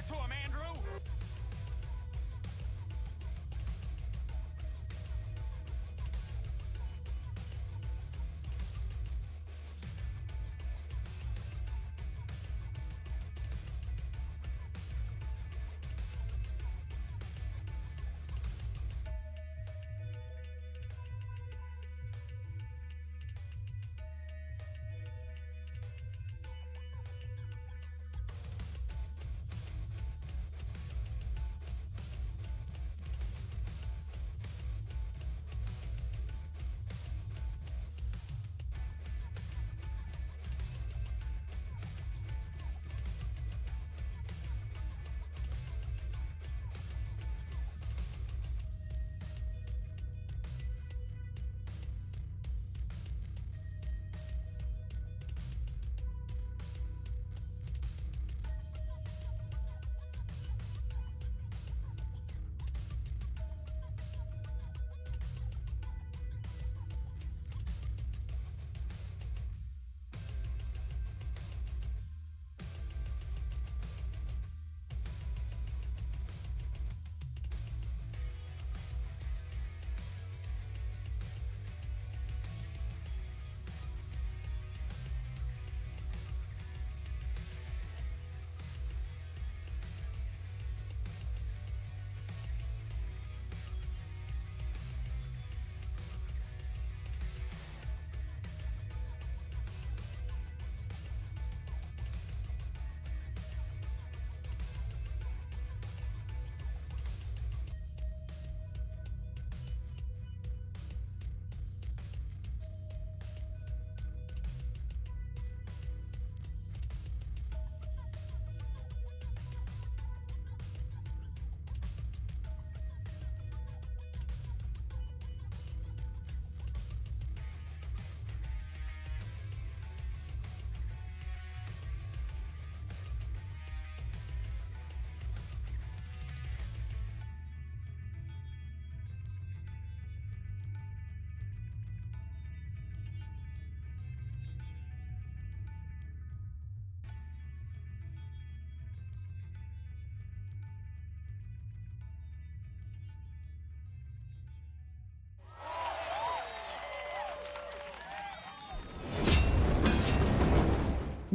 Talk to him, Andrew!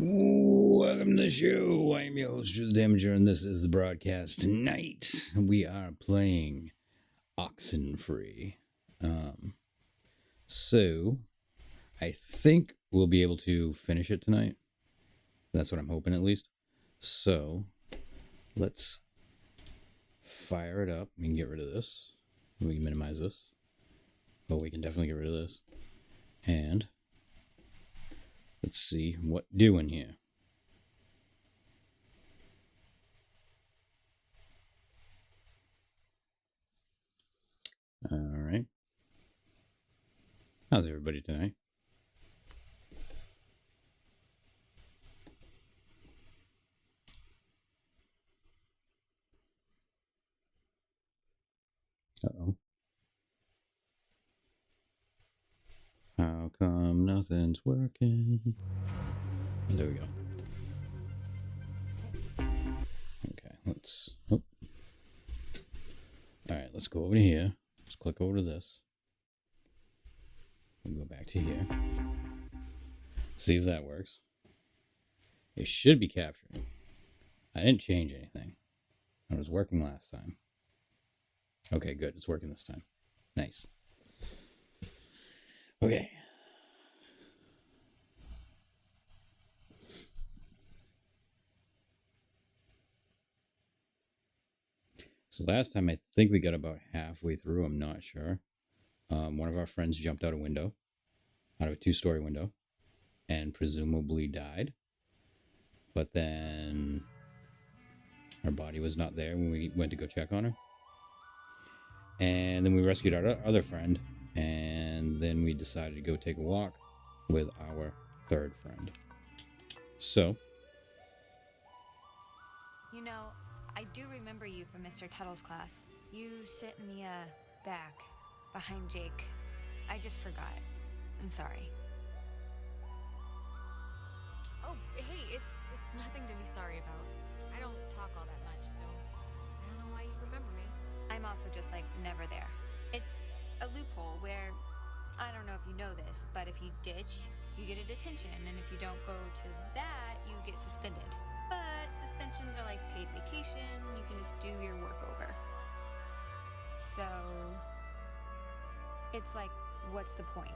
Welcome to the show. I am your host, Drew the Damager, and this is the broadcast. Tonight, we are playing Oxenfree. So, I think we'll be able to finish it tonight. That's what I'm hoping, at least. So, let's fire it up. We can get rid of this. We can minimize this. But we can definitely get rid of this. And let's see what doing here. All right. How's everybody tonight? Uh-oh. How come nothing's working? There we go. Okay, let's... Oh. Alright, let's go over to here. Let's click over to this. We'll go back to here. See if that works. It should be capturing. I didn't change anything. It was working last time. Okay, good. It's working this time. Nice. Okay. So last time I think we got about halfway through. I'm not sure. One of our friends jumped out a window, out of a 2-story window, and presumably died. But then her body was not there when we went to go check on her. And then we rescued our other friend, and then we decided to go take a walk with our third friend. So, you know, I do remember you from Mr. Tuttle's class. You sit in the, back, behind Jake. I just forgot. I'm sorry. Oh, hey, it's nothing to be sorry about. I don't talk all that much, so I don't know why you'd remember me. I'm also just like never there. It's a loophole where, I don't know if you know this, but if you ditch, you get a detention, and if you don't go to that, you get suspended. But suspensions are like paid vacation, you can just do your work over. So, it's like, what's the point?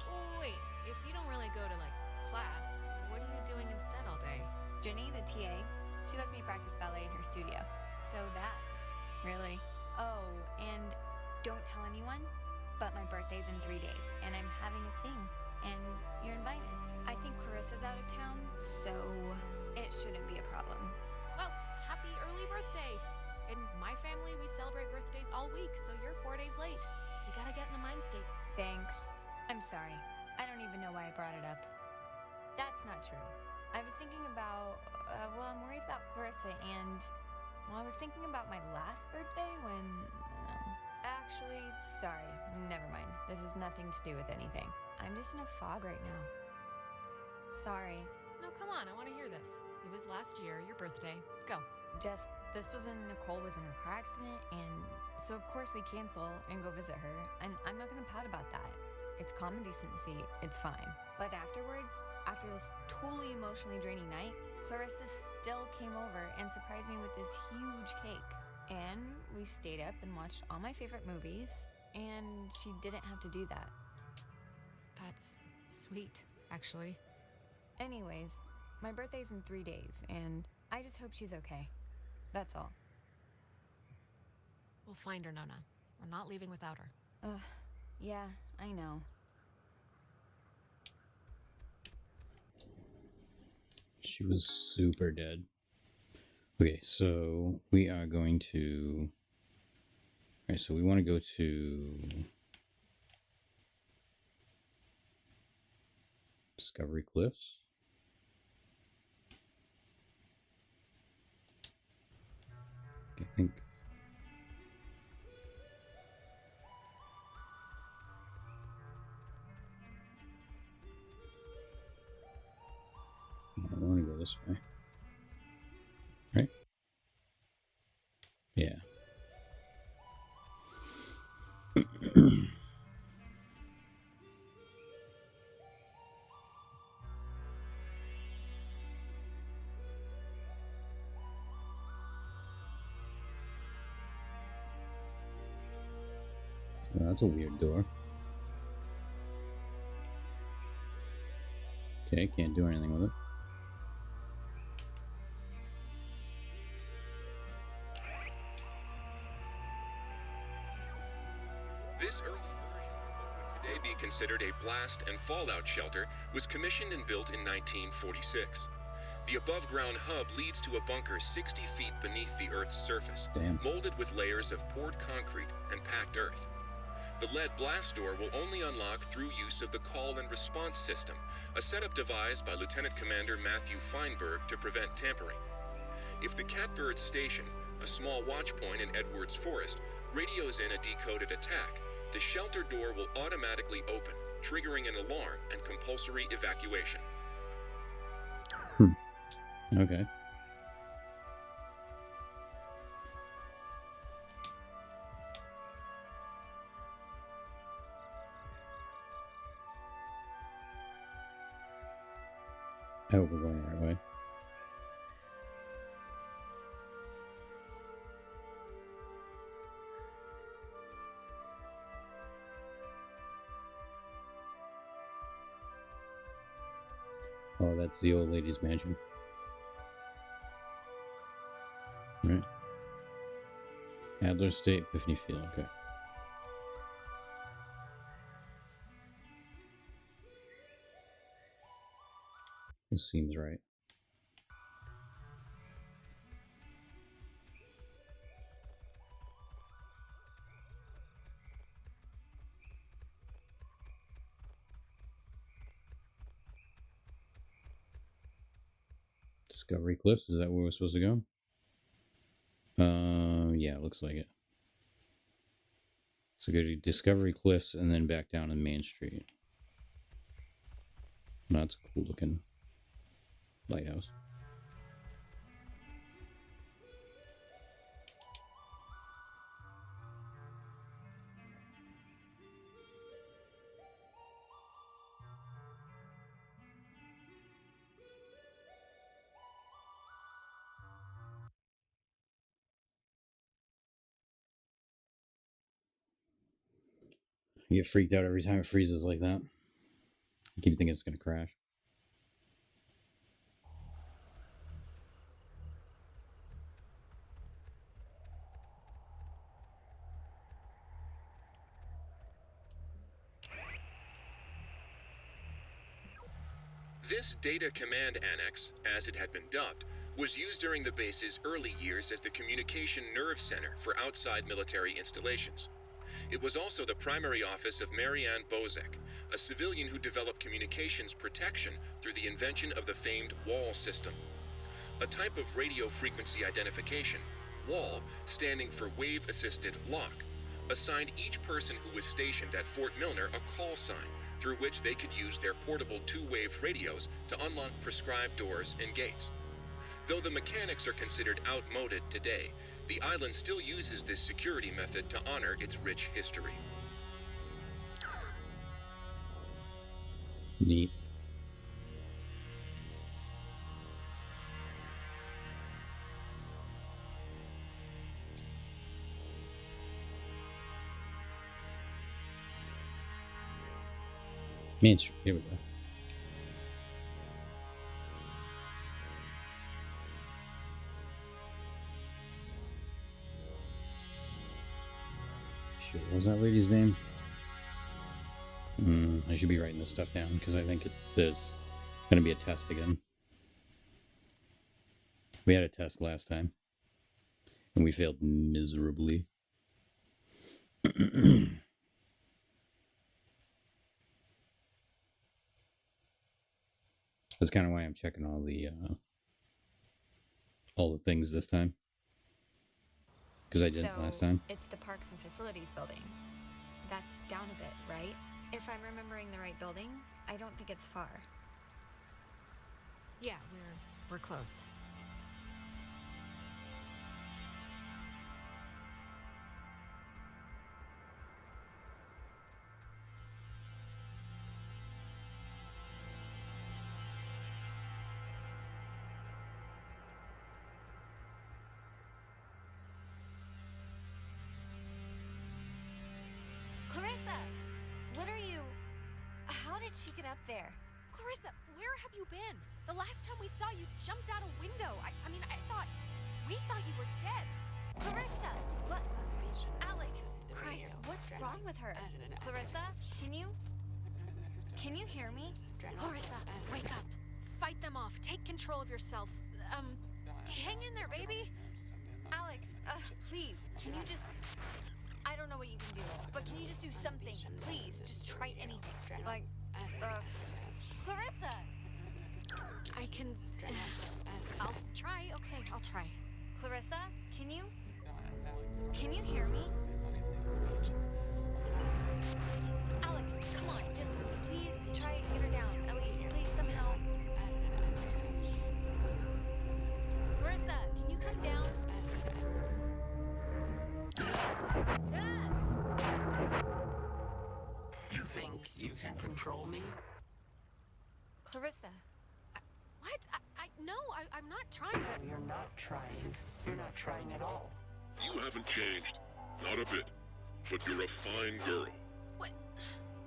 Oh, wait, if you don't really go to, like, class, what are you doing instead all day? Jenny, the TA, she lets me practice ballet in her studio. So that, Really? oh, and don't tell anyone, but my birthday's in 3 days, and I'm having a thing, and you're invited. I think Clarissa's out of town, so it shouldn't be a problem. Well, happy early birthday! In my family, we celebrate birthdays all week, so you're 4 days late. You gotta get in the mind state. Thanks. I'm sorry. I don't even know why I brought it up. That's not true. I was thinking about, I'm worried about Clarissa, and, I was thinking about my last birthday when, actually, sorry, never mind. This has nothing to do with anything. I'm just in a fog right now. Sorry. No, come on, I want to hear this. It was last year, your birthday. Go. This was when Nicole was in her car accident, and so of course we cancel and go visit her, and I'm not gonna pout about that. It's common decency, it's fine. But afterwards, after this totally emotionally draining night, Clarissa still came over and surprised me with this huge cake. And we stayed up and watched all my favorite movies, and she didn't have to do that. That's sweet, actually. Anyways, my birthday's in 3 days, and I just hope she's okay. That's all. We'll find her, Nona. We're not leaving without her. Yeah, I know. She was super dead. Okay, so we are going to... Alright, so we want to go to... Discovery Cliffs. I think... I want to go this way. Right? Yeah. Oh, that's a weird door. Okay, can't do anything with it. This early version of what would today be considered a blast and fallout shelter was commissioned and built in 1946. The above-ground hub leads to a bunker 60 feet beneath the Earth's surface, Damn. molded with layers of poured concrete and packed earth. The lead blast door will only unlock through use of the call and response system, a setup devised by Lieutenant Commander Matthew Feinberg to prevent tampering. If the Catbird Station, a small watch point in Edwards Forest, radios in a decoded attack, the shelter door will automatically open, triggering an alarm and compulsory evacuation. Okay. I hope we're going the right way. Oh, that's the old lady's mansion. Right. Adler State, Epiphany Field, okay. This seems right. Discovery Cliffs, is that where we're supposed to go? Yeah, looks like it. So go to Discovery Cliffs and then back down to Main Street. That's a cool looking lighthouse. I get freaked out every time it freezes like that. I keep thinking it's going to crash. This Data Command Annex, as it had been dubbed, was used during the base's early years as the communication nerve center for outside military installations. It was also the primary office of Marianne Bozek, a civilian who developed communications protection through the invention of the famed WAL system. A type of radio frequency identification, WAL, standing for Wave Assisted Lock, assigned each person who was stationed at Fort Milner a call sign through which they could use their portable two-wave radios to unlock prescribed doors and gates. Though the mechanics are considered outmoded today, the island still uses this security method to honor its rich history. Neat. Main Street, here we go. Shit, what was that lady's name? I should be writing this stuff down because I think there's going to be a test again. We had a test last time and we failed miserably. That's kind of why I'm checking all the things this time. Because I didn't last time. It's the Parks and Facilities building. That's down a bit, right? If I'm remembering the right building, I don't think it's far. Yeah, we're close. Clarissa! What are you... How did she get up there? Clarissa, where have you been? The last time we saw you jumped out a window. We thought you were dead. Clarissa! What? Alex! Christ, what's wrong with her? Clarissa, can you hear me? Clarissa, wake up. Fight them off. Take control of yourself. Hang in there, baby. Alex, please, can you just... I don't know what you can do, but can you just do something? Please, just try anything. Like, Clarissa! I'll try. Okay, I'll try. Clarissa, can you hear me? Alex, come on, just please try and get her down. At least, please, somehow. Clarissa, can you come down? You think you can control me? Clarissa. What? No, I'm not trying to... You're not trying. You're not trying at all. You haven't changed. Not a bit. But you're a fine girl.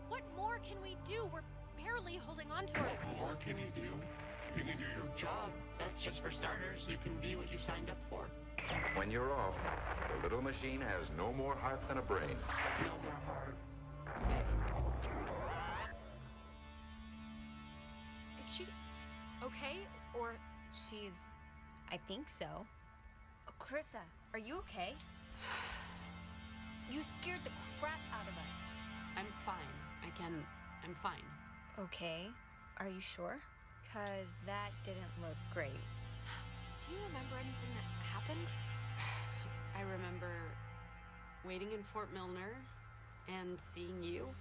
What more can we do? We're barely holding on to her. What more can you do? You can do your job. That's just for starters. You can be what you signed up for. When you're off, the little machine has no more heart than a brain. No more heart. Is she okay? Or... I think so. Oh, Clarissa, are you okay? You scared the crap out of us. I'm fine. I'm fine. Okay, are you sure? 'Cause that didn't look great. Do you remember anything that happened? I remember waiting in Fort Milner and seeing you.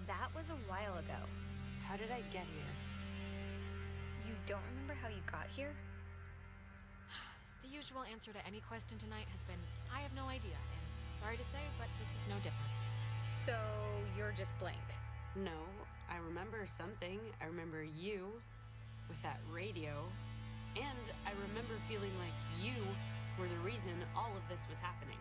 That was a while ago. How did I get here? You don't remember how you got here? The usual answer to any question tonight has been, I have no idea, and sorry to say, but this is no different. So you're just blank. No, I remember something. I remember you with that radio, and I remember feeling like you were the reason all of this was happening.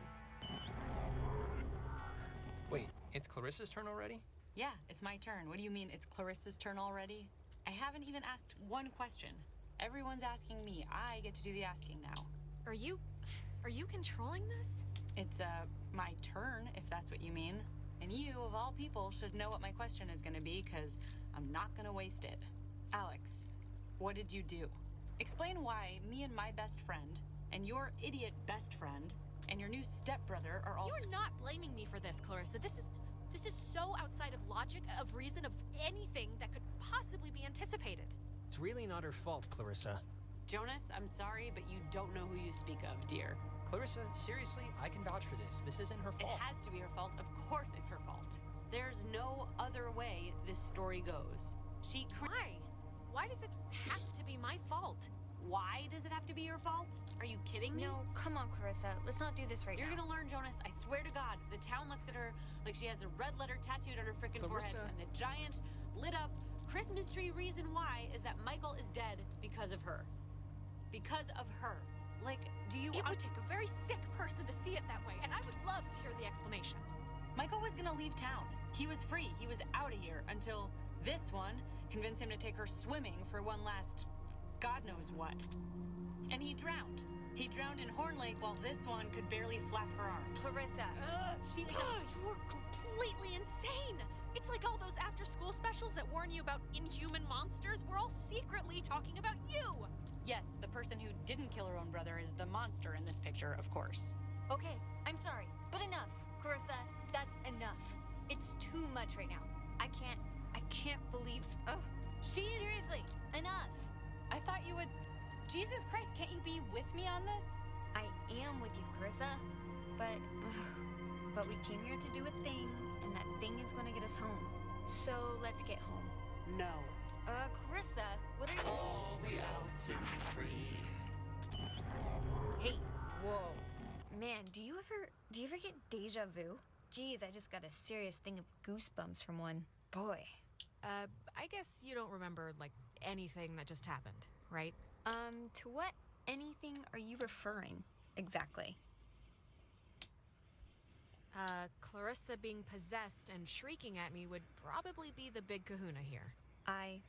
Wait, It's Clarissa's turn already? Yeah, it's my turn. What do you mean it's Clarissa's turn already? I haven't even asked one question. Everyone's asking me. I get to do the asking now. Are you controlling this? It's, my turn, if that's what you mean. And you, of all people, should know what my question is gonna be, because I'm not gonna waste it. Alex, what did you do? Explain why me and my best friend, and your idiot best friend, and your new stepbrother are all... You're not blaming me for this, Clarissa. This is so outside of logic, of reason, of anything that could possibly be anticipated. It's really not her fault, Clarissa. Jonas, I'm sorry, but you don't know who you speak of, dear. Clarissa, seriously, I can vouch for this. This isn't her fault. It has to be her fault. Of course it's her fault. There's no other way this story goes. Why? Why does it have to be my fault? Why does it have to be your fault? Are you kidding me? No, come on, Clarissa. Let's not do this right You're now. gonna learn, Jonas. I swear to God. The town looks at her like she has a red letter tattooed on her frickin' forehead. Clarissa. And the giant, lit up Christmas tree reason why is that Michael is dead because of her. Because of her. Like, do you... It would take a very sick person to see it that way, and I would love to hear the explanation. Michael was gonna leave town. He was free. He was out of here until this one convinced him to take her swimming for one last God knows what. And he drowned. He drowned in Horn Lake while this one could barely flap her arms. Clarissa. She was You're completely insane! It's like all those after-school specials that warn you about inhuman monsters. We're all secretly talking about you! Yes, the person who didn't kill her own brother is the monster in this picture, of course. Okay, I'm sorry, but enough. Clarissa, that's enough. It's too much right now. I can't believe... Ugh. Seriously, enough. I thought you would... Jesus Christ, can't you be with me on this? I am with you, Clarissa, but we came here to do a thing, and that thing is gonna get us home. So let's get home. No. Clarissa, what are you... All the Oxenfree. Hey, Whoa. man, do you ever get deja vu? Geez, I just got a serious thing of goosebumps from one. Boy. I guess you don't remember, like, anything that just happened, right? To what anything are you referring exactly? Clarissa being possessed and shrieking at me would probably be the big kahuna here. I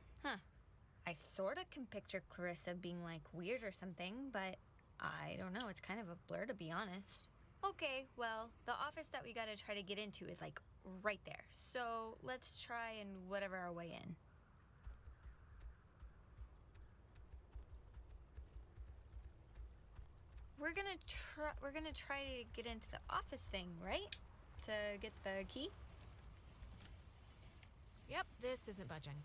sorta can picture Clarissa being, like, weird or something, but I don't know, it's kind of a blur, to be honest. Okay, well, the office that we gotta try to get into is, like, right there. So let's try and whatever our way in. We're gonna try to get into the office thing, right? To get the key? Yep, this isn't budging.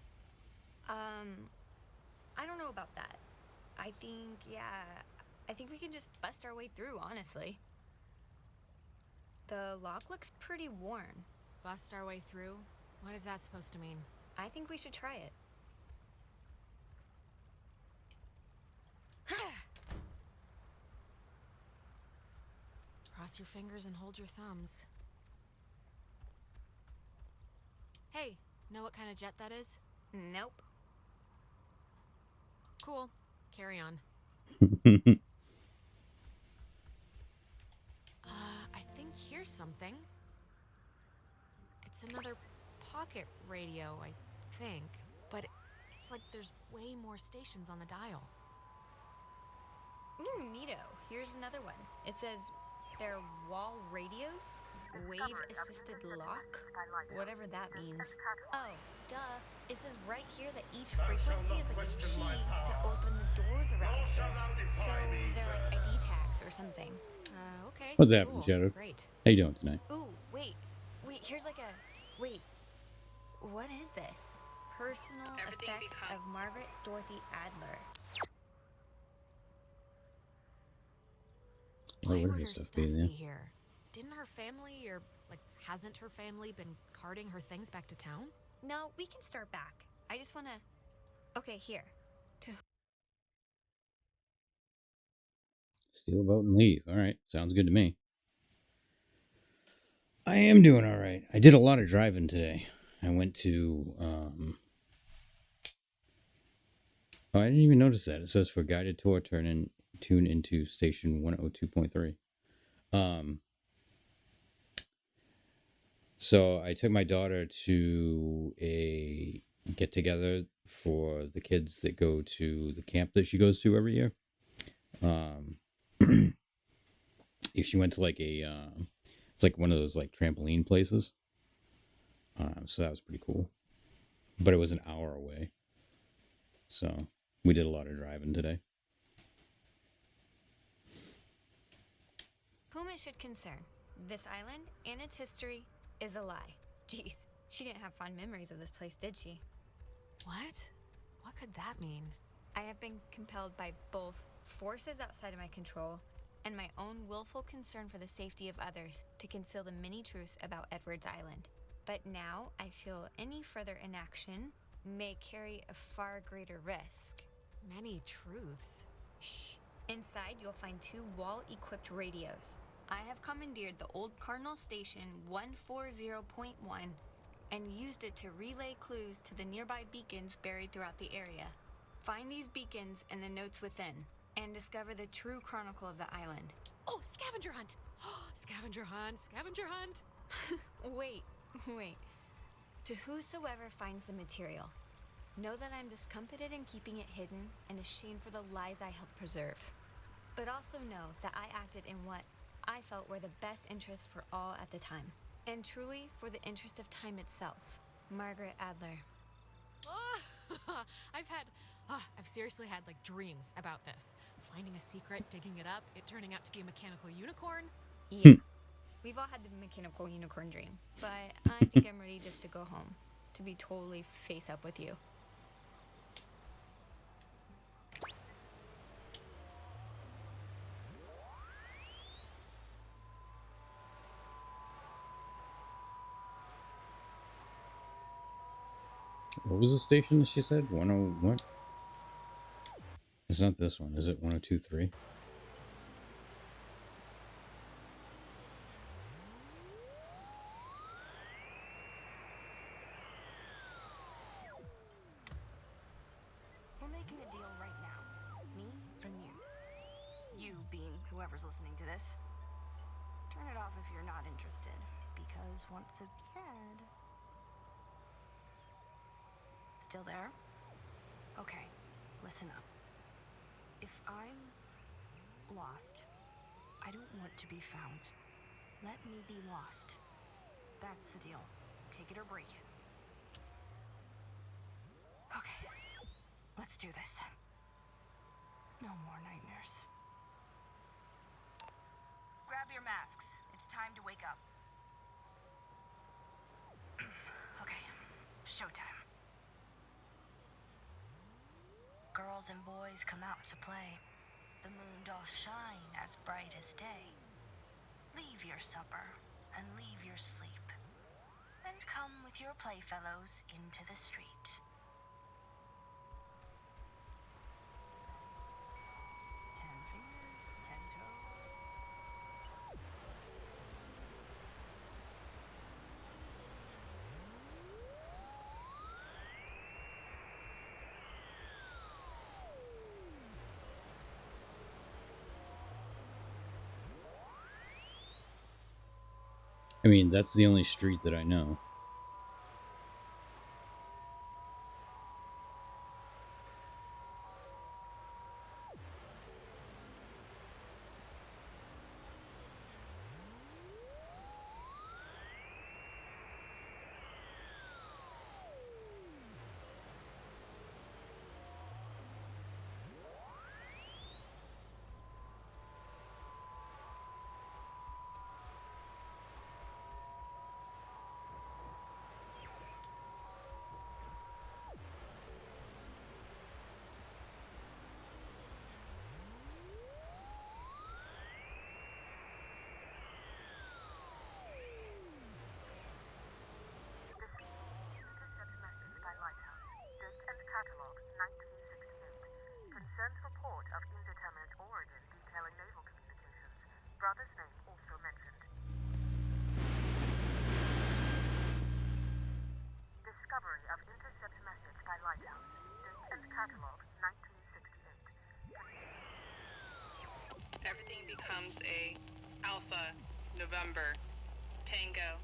I don't know about that. I think we can just bust our way through, honestly. The lock looks pretty worn. Bust our way through? What is that supposed to mean? I think we should try it. Cross your fingers and hold your thumbs. Hey, know what kind of jet that is? Nope. Cool. Carry on. I think here's something. It's another pocket radio, I think. But it's like there's way more stations on the dial. Ooh, neato. Here's another one. It says they're wall radios, wave-assisted lock, whatever that means. Oh, duh. It says right here that each frequency is like a key to open the doors around here. So they're like ID tags or something. Okay. What's happening, cool. Shadow? Great. How you doing tonight? Ooh, wait, here's like a... Wait, what is this? Personal effects of Margaret Dorothy Adler. Where Why would would her her stuff stuff be? be Yeah. here? Didn't her family, or like, hasn't her family been carting her things back to town? No, we can start back. I just wanna... Okay, here. Steal a boat and leave. All right. Sounds good to me. I am doing all right. I did a lot of driving today. I went to... Oh, I didn't even notice that. It says for guided tour, tune into station 102.3. So I took my daughter to a get together for the kids that go to the camp that she goes to every year. She went to like it's like one of those like trampoline places. So that was pretty cool. But it was an hour away. So we did a lot of driving today. Whom it should concern, this island and its history is a lie. Jeez, she didn't have fond memories of this place, did she? What? What could that mean? I have been compelled by both forces outside of my control and my own willful concern for the safety of others to conceal the many truths about Edwards Island. But now I feel any further inaction may carry a far greater risk. Many truths. Shh. Inside, you'll find 2 wall-equipped radios. I have commandeered the old Cardinal Station 140.1 and used it to relay clues to the nearby beacons buried throughout the area. Find these beacons and the notes within, and discover the true chronicle of the island. Oh, scavenger hunt! Scavenger hunt! Scavenger hunt! Wait. To whosoever finds the material, know that I'm discomfited in keeping it hidden and ashamed for the lies I helped preserve. But also know that I acted in what I felt were the best interests for all at the time, and truly for the interest of time itself. Margaret Adler. I've seriously had like dreams about this. Finding a secret, digging it up, it turning out to be a mechanical unicorn. Yeah, we've all had the mechanical unicorn dream, but I think I'm ready just to go home, to be totally face up with you. What was the station that she said? 10 what? It's not this one. Is it 1023? We're making a deal right now. Me and you. You being whoever's listening to this. Turn it off if you're not interested, because once it's said... Still there? Okay, listen up. If I'm lost, I don't want to be found. Let me be lost. That's the deal. Take it or break it. Okay, let's do this. No more nightmares. Grab your masks. It's time to wake up. Okay, showtime. Girls and boys come out to play. The moon doth shine as bright as day. Leave your supper and leave your sleep, and come with your playfellows into the street. Ten fingers, 10 toes. I mean, that's the only street that I know. Catalog, 1968. Concerns report of indeterminate origin detailing naval communications. Brother's name also mentioned. Discovery of intercept message by lighthouse. Date and catalog, 1968. Everything becomes a Alpha, November, Tango,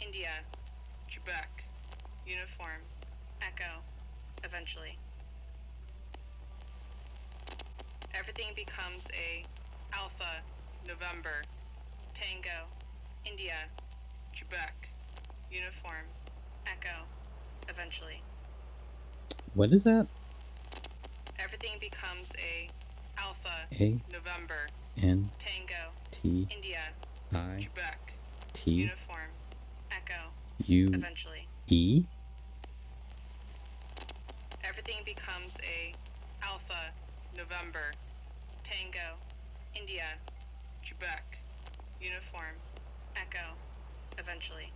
India, Quebec, uniform, echo, eventually. Everything becomes a Alpha, November, Tango, India, Quebec, uniform, echo, eventually. What is that? Everything becomes a Alpha, A November, N Tango, T India, I Quebec, T uniform, echo, U eventually. E. Everything becomes a Alpha, November, Tango, India, Quebec, uniform, echo, eventually.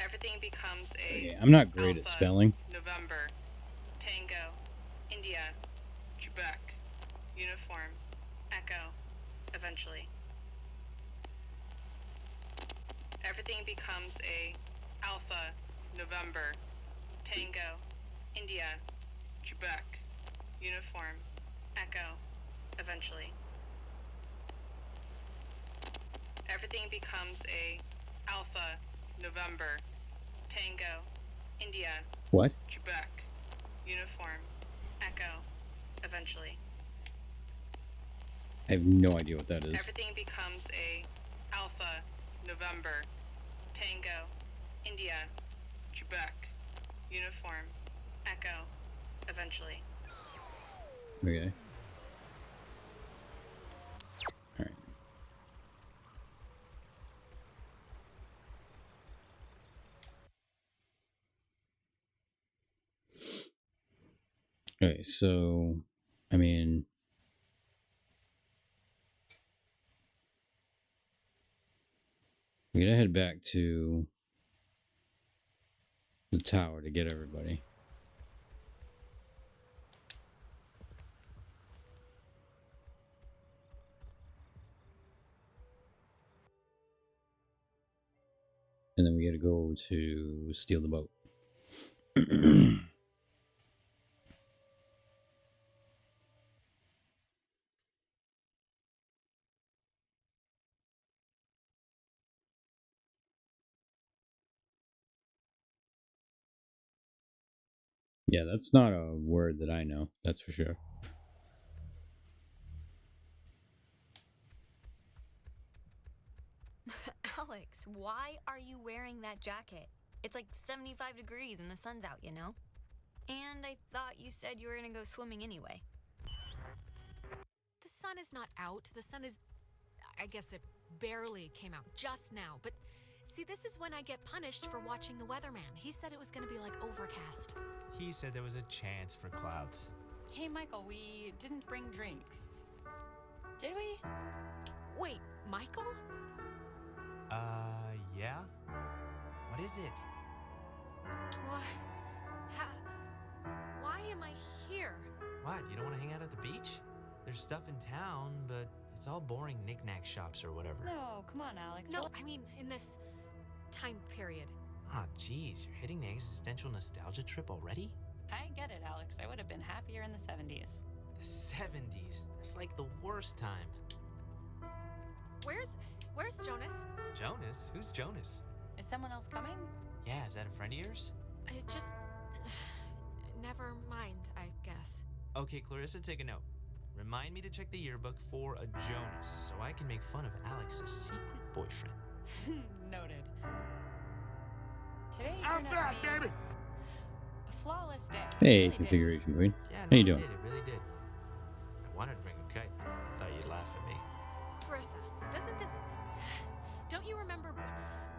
Everything becomes a Okay, I'm not great at Alpha, spelling. November, Tango, India, Quebec, uniform, echo, eventually. Everything becomes a Alpha, November, Tango, India, Quebec, uniform, echo, eventually. Everything becomes a Alpha, November, Tango, India, What? Quebec, uniform, echo, eventually. I have no idea what that is. Everything becomes a Alpha, November, Tango, India, Quebec, uniform, echo, eventually. Okay. All right. Okay, so, I mean, we gotta head back to the tower to get everybody. And then we gotta go to steal the boat. Yeah, that's not a word that I know, that's for sure. Alex, why are you wearing that jacket? It's like 75 degrees and the sun's out, you know? And I thought you said you were gonna go swimming anyway. The sun is not out. The sun is... I guess it barely came out just now. But see, this is when I get punished for watching the weatherman. He said it was going to be like overcast. He said there was a chance for clouds. Hey, Michael, we didn't bring drinks. Did we? Wait, Michael? Yeah? What is it? What? Why am I here? What, you don't want to hang out at the beach? There's stuff in town, but it's all boring knick-knack shops or whatever. No, come on, Alex. No, I mean in this time period. Ah, geez, you're hitting the existential nostalgia trip already? I get it, Alex. I would have been happier in the 70s. The 70s? That's like the worst time. Where's Jonas? Jonas? Who's Jonas? Is someone else coming? Yeah, is that a friend of yours? Just... never mind, I guess. Okay, Clarissa, take a note. Remind me to check the yearbook for a Jonas, so I can make fun of Alex's secret boyfriend. Noted. Today I'm back, baby! A flawless day. Hey, Really configuration queen. Yeah, How no, you it doing? did, it really did. I wanted to bring a kite. Thought you'd laugh at me. Clarissa, doesn't this... Don't you remember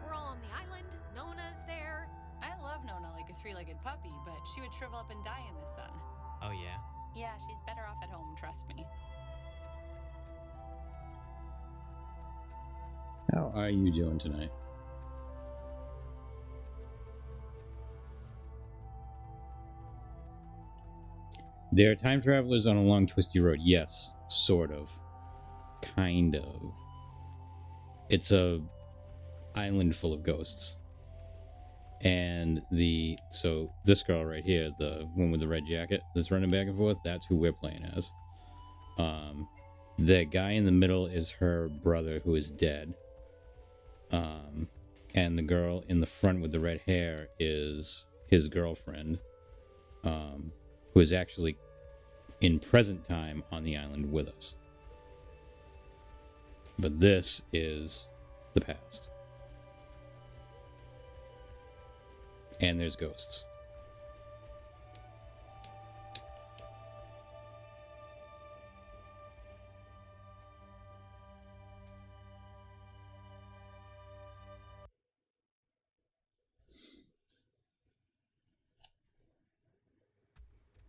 we're all on the island? Nona's there. I love Nona like a three-legged puppy, but she would shrivel up and die in the sun. Oh, yeah? Yeah, she's better off at home, trust me. How are you doing tonight? There are time travelers on a long twisty road. Yes, sort of. Kind of. It's a island full of ghosts. And so this girl right here, the one with the red jacket that's running back and forth, that's who we're playing as. The guy in the middle is her brother who is dead. And the girl in the front with the red hair is his girlfriend, who is actually in present time on the island with us. But this is the past. And there's ghosts.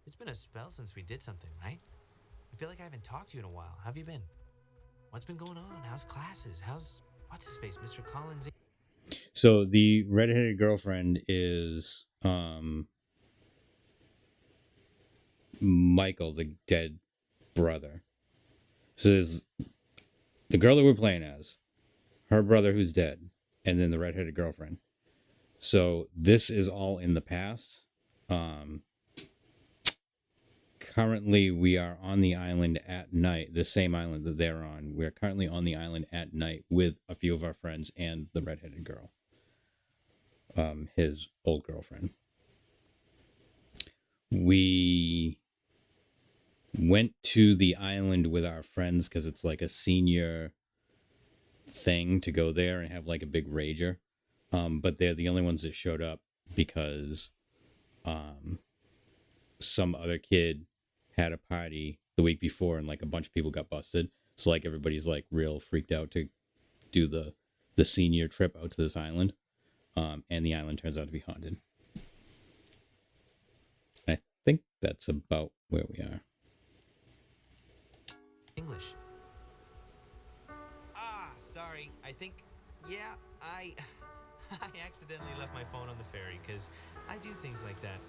It's been a spell since we did something, right? I feel like I haven't talked to you in a while. How have you been? What's been going on? How's classes? How's what's his face, Mr. Collins? So the redheaded girlfriend is Michael, the dead brother. So there's the girl that we're playing as, her brother who's dead, and then the redheaded girlfriend. So this is all in the past. Currently, we are on the island at night, the same island that they're on. We're currently on the island at night with a few of our friends and the redheaded girl, his old girlfriend. We went to the island with our friends because it's like a senior thing to go there and have like a big rager. But they're the only ones that showed up because some other kid had a party the week before and like a bunch of people got busted. So like everybody's like real freaked out to do the senior trip out to this island. And the island turns out to be haunted. I think that's about where we are. English. Sorry. I think, yeah, I accidentally left my phone on the ferry because I do things like that.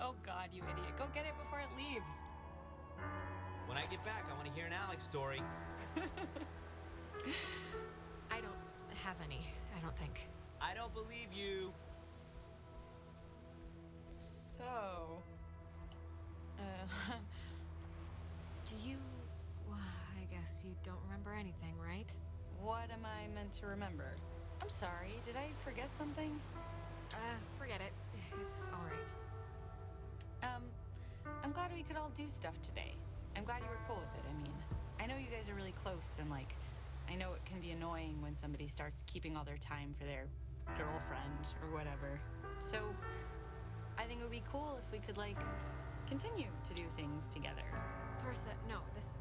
Oh God, you idiot. Go get it before it leaves. When I get back, I want to hear an Alex story. I don't have any, I don't think. I don't believe you. So... Do you... Well, I guess you don't remember anything, right? What am I meant to remember? I'm sorry, did I forget something? Forget it. It's alright. I'm glad we could all do stuff today. I'm glad you were cool with it. I mean, I know you guys are really close, and like, I know it can be annoying when somebody starts keeping all their time for their girlfriend or whatever. So, I think it would be cool if we could, like, continue to do things together. Clarissa, no, this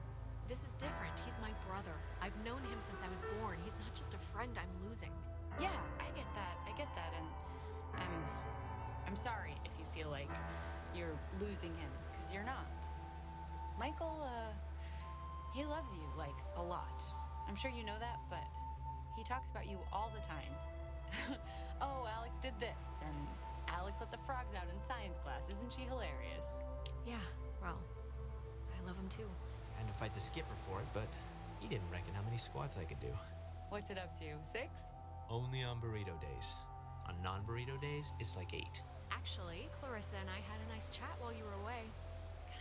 is different. He's my brother. I've known him since I was born. He's not just a friend I'm losing. Yeah, I get that, and I'm sorry if you feel like you're losing him, because you're not. Michael, he loves you, like, a lot. I'm sure you know that, but he talks about you all the time. Oh, Alex did this, and Alex let the frogs out in science class. Isn't she hilarious? Yeah, well, I love him too. I had to fight the skipper for it, but he didn't reckon how many squats I could do. What's it up to, 6? Only on burrito days. On non-burrito days, it's like 8. Actually, Clarissa and I had a nice chat while you were away.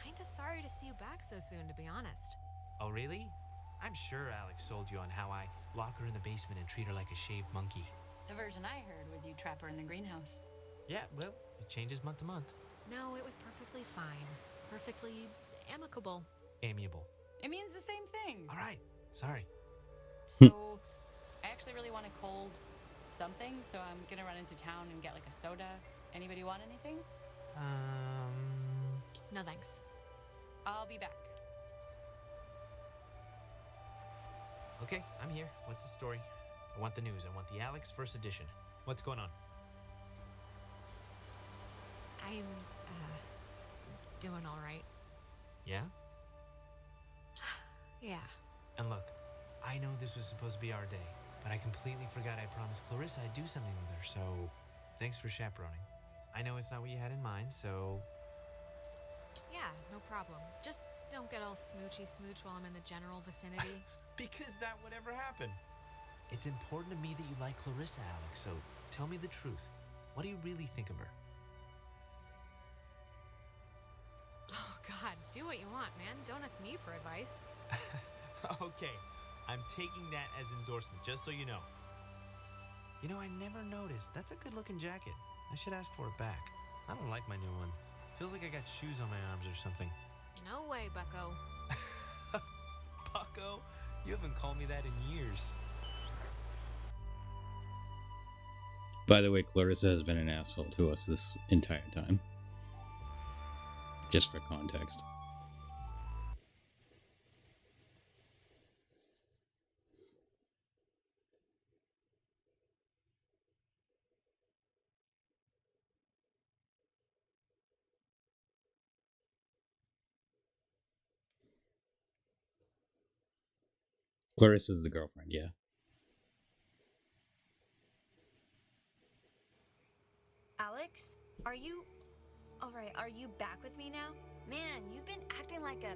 Kinda sorry to see you back so soon, to be honest. Oh, really? I'm sure Alex sold you on how I lock her in the basement and treat her like a shaved monkey. The version I heard was you trap her in the greenhouse. Yeah, well, it changes month to month. No, it was perfectly fine. Perfectly amicable. Amiable. It means the same thing. All right, sorry. So, I actually really want a cold something, so I'm gonna run into town and get like a soda. Anybody want anything? No thanks. I'll be back. Okay, I'm here. What's the story? I want the news. I want the Alex first edition. What's going on? I'm, doing alright. Yeah? Yeah. And look, I know this was supposed to be our day, but I completely forgot I promised Clarissa I'd do something with her, so thanks for chaperoning. I know it's not what you had in mind, so... Yeah, no problem. Just don't get all smoochy smooch while I'm in the general vicinity. Because that would ever happen. It's important to me that you like Clarissa, Alex, so tell me the truth. What do you really think of her? Oh, God, do what you want, man. Don't ask me for advice. Okay, I'm taking that as endorsement, just so you know. You know, I never noticed. That's a good-looking jacket. I should ask for it back. I don't like my new one. Feels like I got shoes on my arms or something. No way, Bucko. Bucko? You haven't called me that in years. By the way, Clarissa has been an asshole to us this entire time. Just for context. Clarissa's the girlfriend, yeah. Alex, are you... Alright, are you back with me now? Man, you've been acting like a...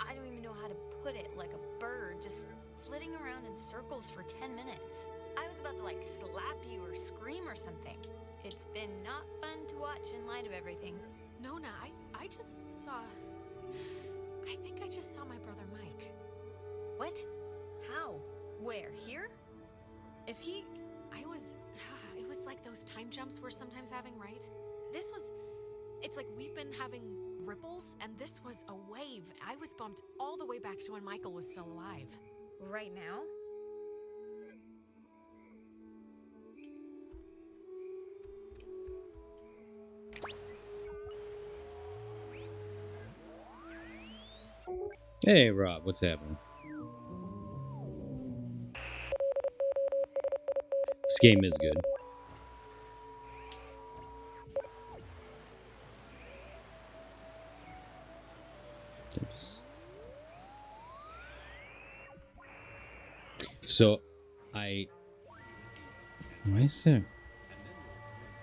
I don't even know how to put it, like a bird, just flitting around in circles for 10 minutes. I was about to, like, slap you or scream or something. It's been not fun to watch in light of everything. Nona, I just saw... I think I just saw my brother Mike. What? How? Where? Here? Is he... It was like those time jumps we're sometimes having, right? This was... It's like we've been having ripples, and this was a wave. I was bumped all the way back to when Michael was still alive. Right now? Hey, Rob, what's happening? This game is good. So, why is there?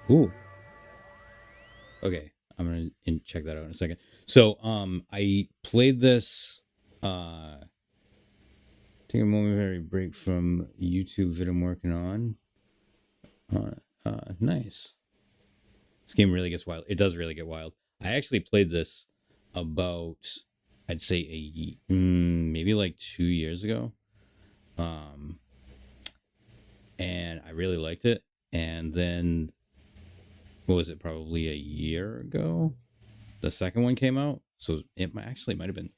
Ooh. Okay, I'm gonna check that out in a second. So, I played this. Take a momentary break from YouTube that I'm working on. Nice. This game really gets wild. It does really get wild. I actually played this about, I'd say maybe like 2 years ago. And I really liked it. And then, what was it? Probably a year ago, the second one came out. So it might have been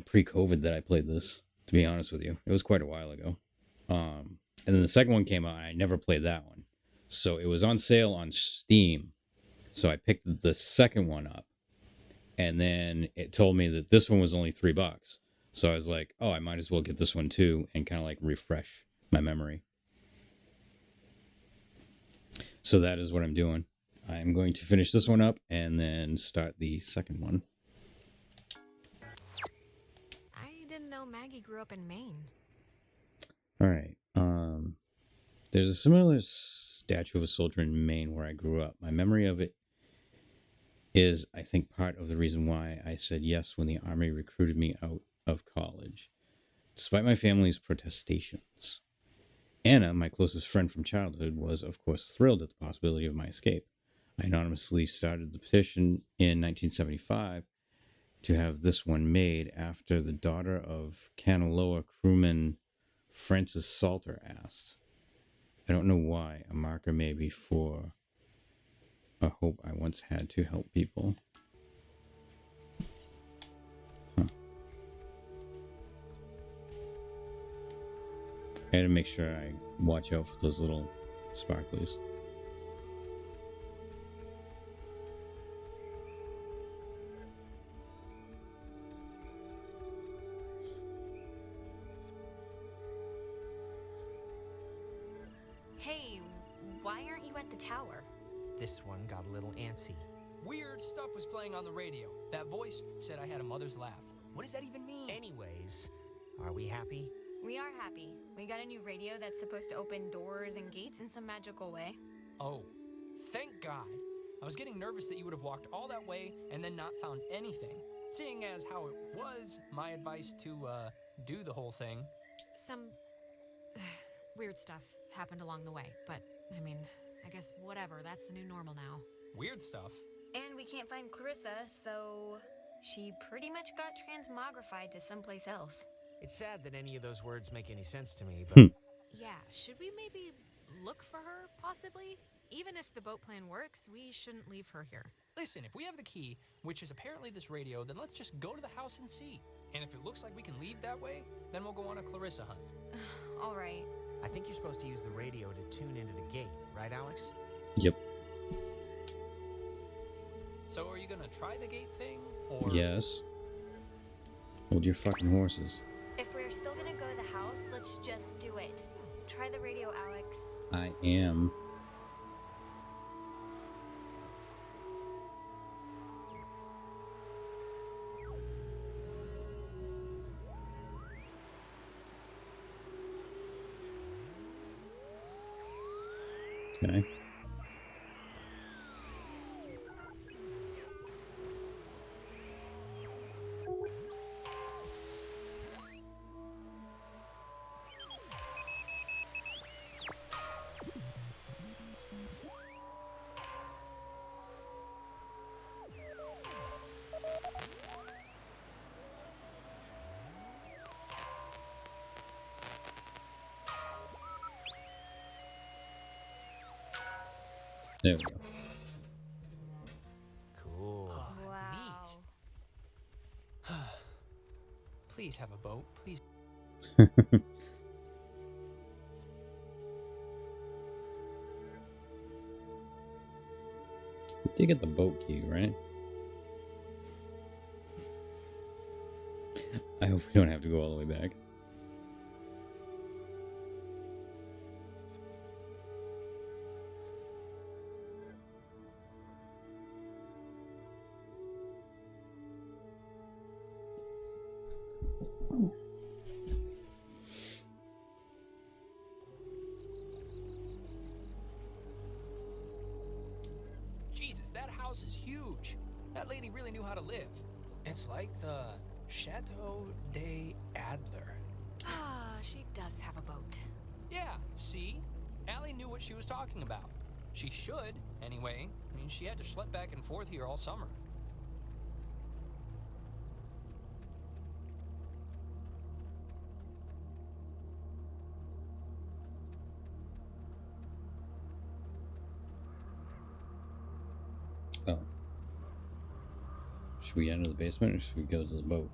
pre-COVID that I played this. To be honest with you, it was quite a while ago. And then the second one came out, and I never played that one. So it was on sale on Steam. So I picked the second one up, and then it told me that this one was only $3. So I was like, oh, I might as well get this one too, and kind of like refresh my memory. So that is what I'm doing. I'm going to finish this one up and then start the second one. I didn't know Maggie grew up in Maine. All right. There's a similar statue of a soldier in Maine where I grew up. My memory of it is, I think, part of the reason why I said yes when the Army recruited me out of college, despite my family's protestations. Anna, my closest friend from childhood, was, of course, thrilled at the possibility of my escape. I anonymously started the petition in 1975 to have this one made after the daughter of Kanaloa crewman Francis Salter asked. I don't know why, a marker maybe for a hope I once had to help people. I gotta make sure I watch out for those little sparklies. Hey, why aren't you at the tower? This one got a little antsy. Weird stuff was playing on the radio. That voice said I had a mother's laugh. What does that even mean? Anyways, are we happy? We are happy. We got a new radio that's supposed to open doors and gates in some magical way. Oh, thank God. I was getting nervous that you would have walked all that way and then not found anything, seeing as how it was my advice to, do the whole thing. Some weird stuff happened along the way, but, I mean, I guess whatever, that's the new normal now. Weird stuff? And we can't find Clarissa, so she pretty much got transmogrified to someplace else. It's sad that any of those words make any sense to me, but Yeah, should we maybe look for her, possibly? Even if the boat plan works, we shouldn't leave her here. Listen, if we have the key, which is apparently this radio, then let's just go to the house and see. And if it looks like we can leave that way, then we'll go on a Clarissa hunt. All right. I think you're supposed to use the radio to tune into the gate, right, Alex? Yep. So are you gonna try the gate thing, or? Yes. Hold your fucking horses. If we're still gonna go to the house, let's just do it. Try the radio, Alex. I am. Okay. There we go. Cool. Wow. Neat. Please have a boat, please. We did get the boat key, right? I hope we don't have to go all the way back. Jesus, that house is huge. That lady really knew how to live. It's like the Chateau de Adler. Ah, she does have a boat. Yeah, see? Allie knew what she was talking about. She should, anyway. I mean, she had to schlep back and forth here all summer. Oh. Should we enter the basement or should we go to the boat?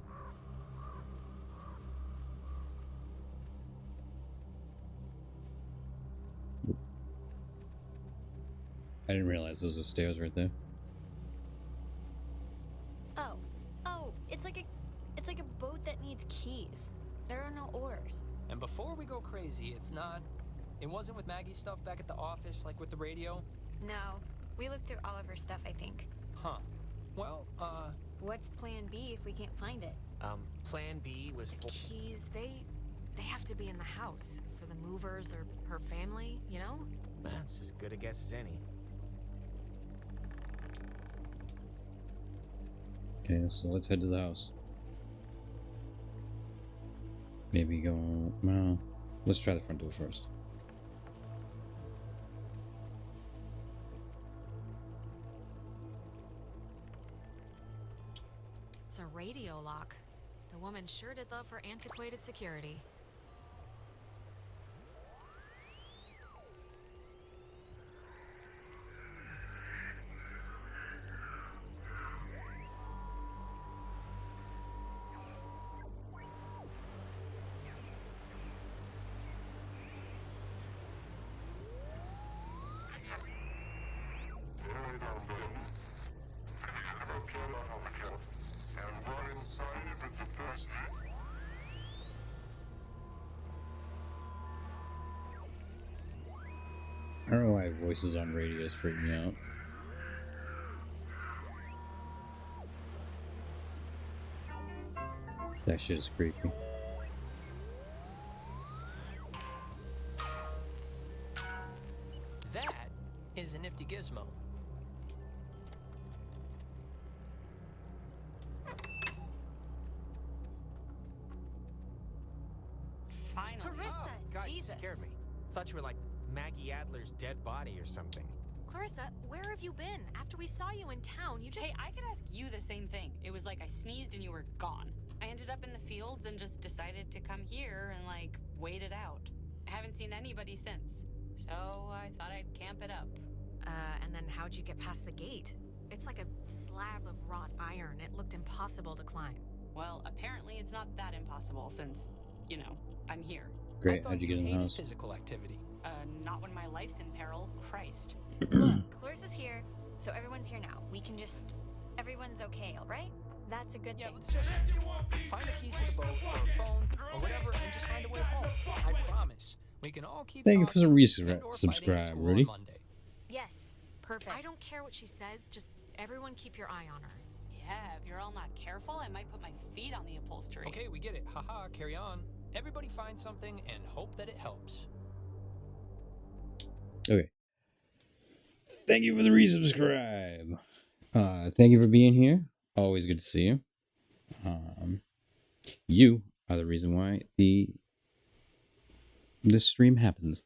I didn't realize those were stairs right there. Oh, it's like a boat that needs keys. There are no oars. And before we go crazy, it wasn't with Maggie's stuff back at the office, like with the radio? No, we looked through all of her stuff, I think. Huh. Well, What's plan B if we can't find it? Plan B was The keys, they have to be in the house for the movers or her family, you know? That's as good a guess as any. Okay, so let's head to the house. Maybe go... Well, let's try the front door first. It's a radio lock. The woman sure did love her antiquated security. I don't know why voices on radios freak me out. That shit is creepy. that is a nifty gizmo. Finally. Clarissa, God, Jesus. you scared me. Thought you were like Maggie Adler's dead body or something. Clarissa, where have you been? After we saw you in town, you just... Hey, I could ask you the same thing. It was like I sneezed and you were gone. I ended up in the fields and just decided to come here and, like, wait it out. I haven't seen anybody since. So I thought I'd camp it up. And then how'd you get past the gate? It's like a slab of wrought iron. It looked impossible to climb. Well, apparently it's not that impossible since, you know, I'm here. Great. How'd you get in the house? Physical activity. Not when my life's in peril. Christ. Look, Clarissa's here, so everyone's here now. We can just... Everyone's okay, alright? That's a good thing. Let's just find the keys to the boat or a phone or whatever and just find a way home. I promise. We can all keep Thank you for the talking subscribe, Rudy. Yes, perfect. I don't care what she says, just everyone keep your eye on her. Yeah, if you're all not careful, I might put my feet on the upholstery. Okay, we get it. Haha, carry on. Everybody find something and hope that it helps. Okay. Thank you for the resubscribe. Thank you for being here. Always good to see you. You are the reason why this stream happens.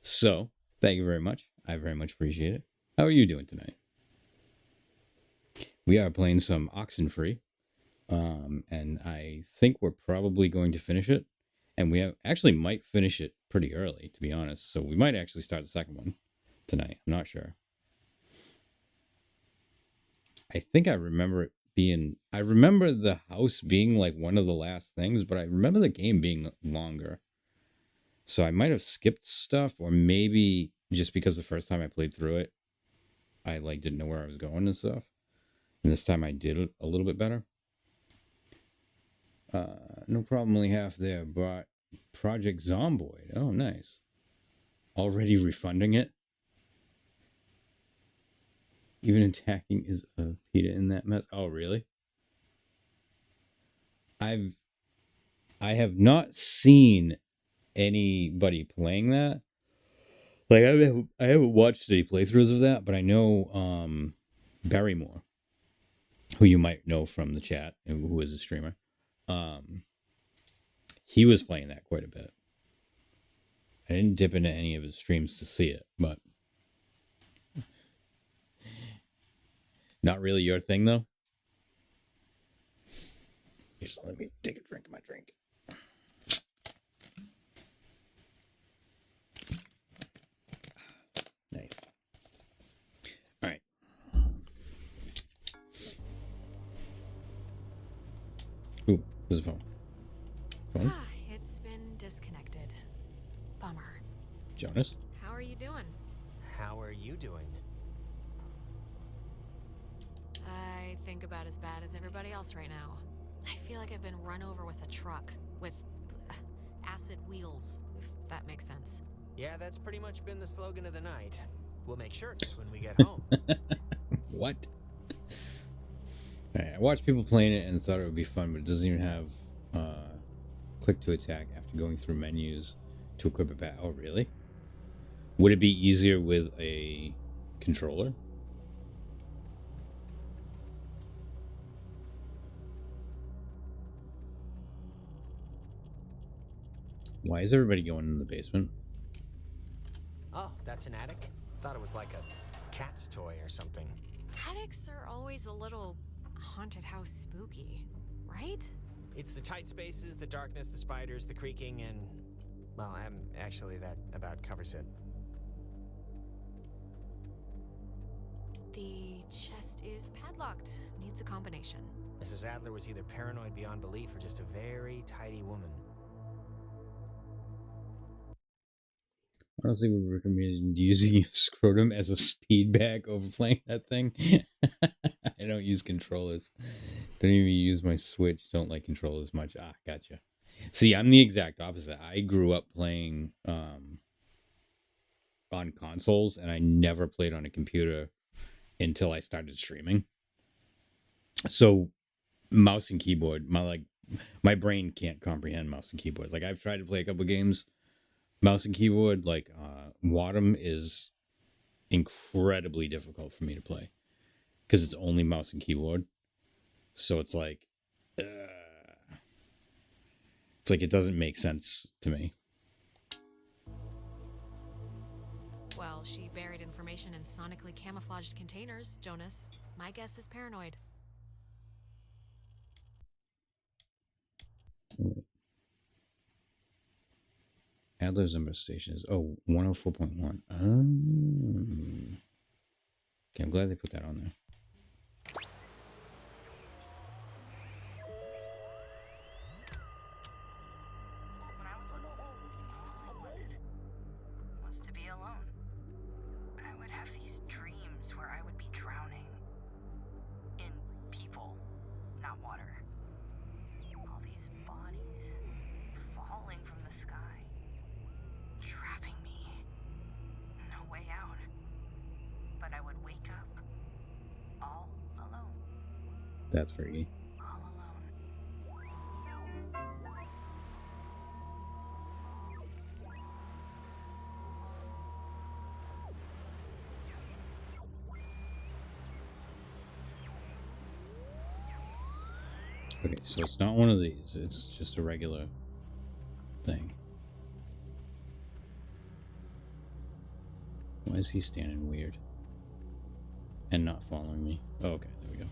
So, thank you very much. I very much appreciate it. How are you doing tonight? We are playing some Oxenfree. And I think we're probably going to finish it. And we actually might finish it pretty early, to be honest. So we might actually start the second one tonight. I'm not sure. I think I remember it being... I remember the house being like one of the last things, but I remember the game being longer. So I might have skipped stuff, or maybe just because the first time I played through it, I like didn't know where I was going and stuff. And this time I did it a little bit better. No problem, only half there. Bought Project Zomboid. Oh, nice. Already refunding it. Even attacking is a PETA in that mess. Oh, really? I have not seen anybody playing that. Like I haven't watched any playthroughs of that, but I know Barrymore, who you might know from the chat, who is a streamer. He was playing that quite a bit. I didn't dip into any of his streams to see it, but not really your thing, though. Just let me take a drink of my drink. Nice. All right. Ooh, there's a phone. Phone? It's been disconnected. Bummer. Jonas? How are you doing? How are you doing? I think about as bad as everybody else right now. I feel like I've been run over with a truck with acid wheels, if that makes sense. Yeah, that's pretty much been the slogan of the night. We'll make shirts when we get home. What? Right, I watched people playing it and thought it would be fun, but it doesn't even have click to attack after going through menus to equip it back. Oh, really? Would it be easier with a controller? Why is everybody going in the basement? Oh, that's an attic? Thought it was like a cat's toy or something. Attics are always a little haunted house spooky, right? It's the tight spaces, the darkness, the spiders, the creaking, and... well, actually, that about covers it. The chest is padlocked. Needs a combination. Mrs. Adler was either paranoid beyond belief or just a very tidy woman. Honestly, would recommend using your scrotum as a speed bag over playing that thing. I don't use controllers. Don't even use my Switch. Don't like controllers much. Ah, gotcha. See, I'm the exact opposite. I grew up playing on consoles, and I never played on a computer until I started streaming. So, mouse and keyboard, my brain can't comprehend mouse and keyboard. Like, I've tried to play a couple games. Mouse and keyboard, like Wadham, is incredibly difficult for me to play because it's only mouse and keyboard. So it's like it doesn't make sense to me. Well, she buried information in sonically camouflaged containers, Jonas. My guess is paranoid. Adler's number of stations. Oh, 104.1. Oh. Okay, I'm glad they put that on there. When I was little, all I wanted was to be alone. I would have these dreams where I would be drowning in people, not water. All these bodies falling from the sky, trapping me. No way out. But I would wake up all alone. That's freaky. All alone. Okay, so it's not one of these. It's just a regular thing. Why is he standing weird? And not following me? Oh, okay, there we go.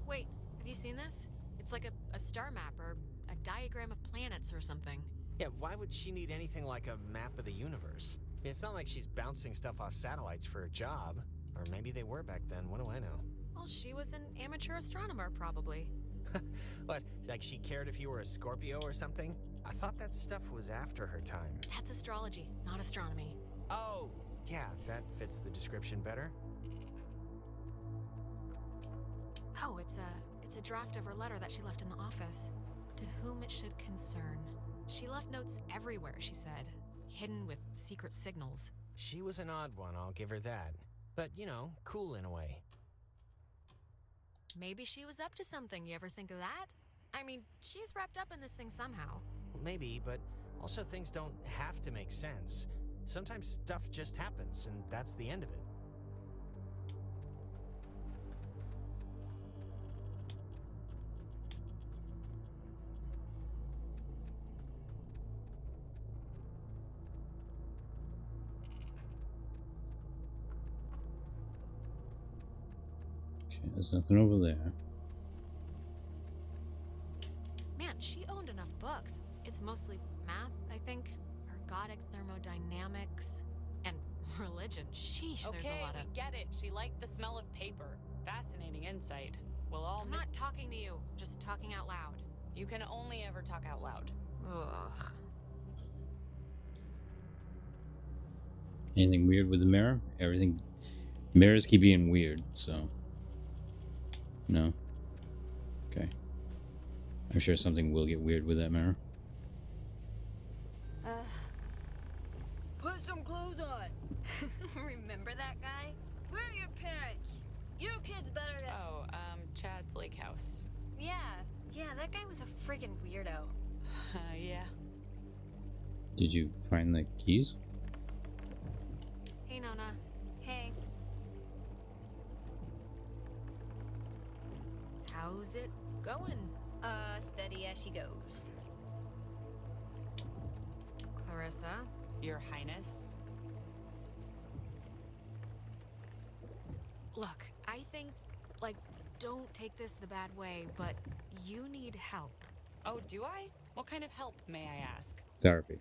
Wait, have you seen this? It's like a star map or a diagram of planets or something. Yeah, why would she need anything like a map of the universe? I mean, it's not like she's bouncing stuff off satellites for a job. Or maybe they were back then, what do I know? Well, she was an amateur astronomer, probably. What, like she cared if you were a Scorpio or something? I thought that stuff was after her time. That's astrology, not astronomy. Oh, yeah, that fits the description better. Oh, it's a draft of her letter that she left in the office. To whom it should concern. She left notes everywhere, she said, hidden with secret signals. She was an odd one, I'll give her that. But, you know, cool in a way. Maybe she was up to something, you ever think of that? I mean, she's wrapped up in this thing somehow. Maybe, but also things don't have to make sense. Sometimes stuff just happens, and that's the end of it. Okay, there's nothing over there. Man, she owned enough books. It's mostly math, I think. Ergodic thermodynamics. And religion. Sheesh, Okay, there's a lot of... we get it. She liked the smell of paper. Fascinating insight. We'll all... I'm not talking to you. I'm just talking out loud. You can only ever talk out loud. Ugh. Anything weird with the mirror? Everything... Mirrors keep being weird, so... No? Okay. I'm sure something will get weird with that mirror. Put some clothes on. Remember that guy? Where are your parents? You kids better get... Oh, Chad's lake house. Yeah, that guy was a freaking weirdo. Yeah. Did you find the keys? Hey, Nona. Hey. How's it going? Steady as she goes. Clarissa? Your Highness? Look, I think, like, don't take this the bad way, but you need help. Oh, do I? What kind of help, may I ask? Therapy.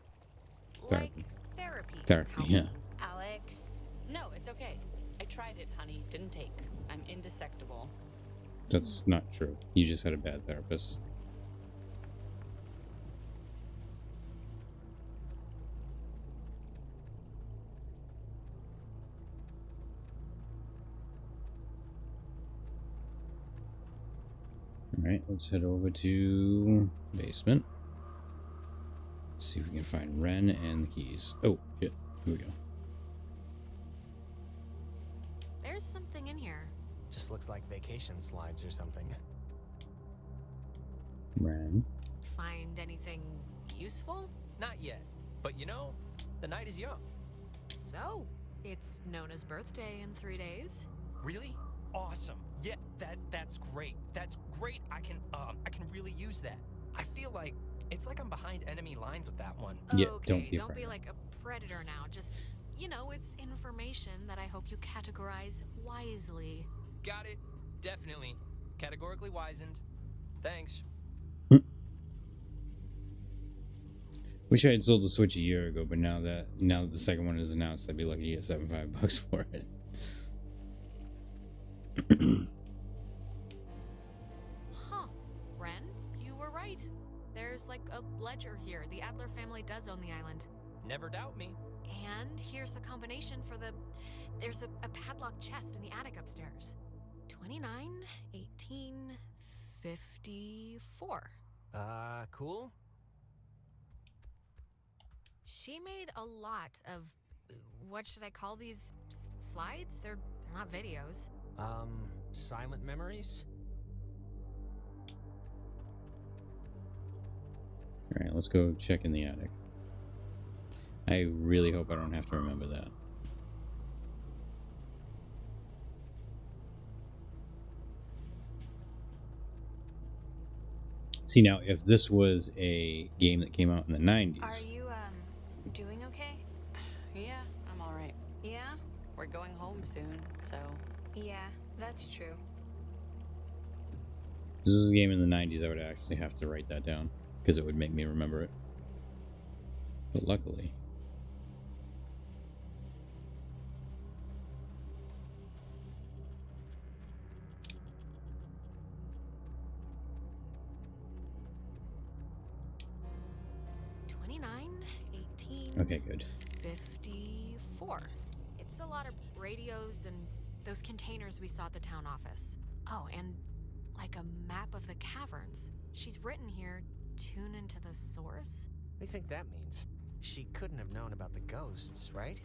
Like therapy. Therapy, help. yeah. Alex? No, it's okay. I tried it, honey. Didn't take. I'm indesectible. That's not true. You just had a bad therapist. Alright, let's head over to basement. See if we can find Ren and the keys. Oh, shit. Here we go. There's something in here. Just looks like vacation slides or something. Ren. Find anything useful? Not yet. But you know, the night is young. So, it's Nona's birthday in 3 days. Really? Awesome. Yeah, that's great. That's great. I can really use that. I feel like it's like I'm behind enemy lines with that one. Yeah, Okay, don't be like a predator now. Just, you know, it's information that I hope you categorize wisely. Got it. Definitely. Categorically wizened. Thanks. Wish I had sold the Switch a year ago, but now that the second one is announced, I'd be lucky to get $75 for it. Huh. Ren, you were right. There's like a ledger here. The Adler family does own the island. Never doubt me. And here's the combination for the... There's a padlocked chest in the attic upstairs. 29, 18, 54. Cool? She made a lot of... What should I call these slides? They're not videos. Silent memories? Alright, let's go check in the attic. I really hope I don't have to remember that. See, now, if this was a game that came out in the 90s... Are you, doing okay? Yeah, I'm alright. Yeah? We're going home soon, so... Yeah, that's true. If this is a game in the 90s, I would actually have to write that down, because it would make me remember it. But luckily... Okay, good. 54. It's a lot of radios and those containers we saw at the town office. Oh, and like a map of the caverns. She's written here, tune into the source. What do you think that means? She couldn't have known about the ghosts, right?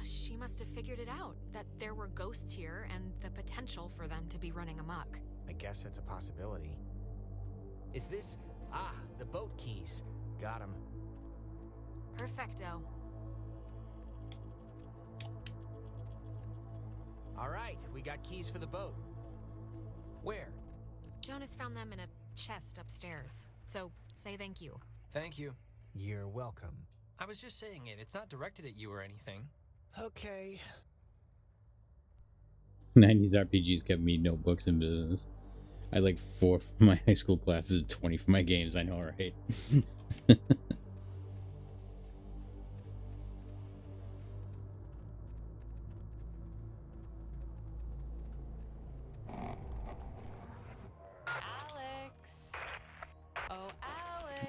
She must have figured it out, that there were ghosts here and the potential for them to be running amok. I guess that's a possibility. Is this... Ah, the boat keys. Got 'em. Perfecto. All right, we got keys for the boat. Where? Jonas found them in a chest upstairs. So, say thank you. Thank you. You're welcome. I was just saying it. It's not directed at you or anything. Okay. 90s RPGs kept me notebooks in business. I had like 4 for my high school classes, 20 for my games. I know, right?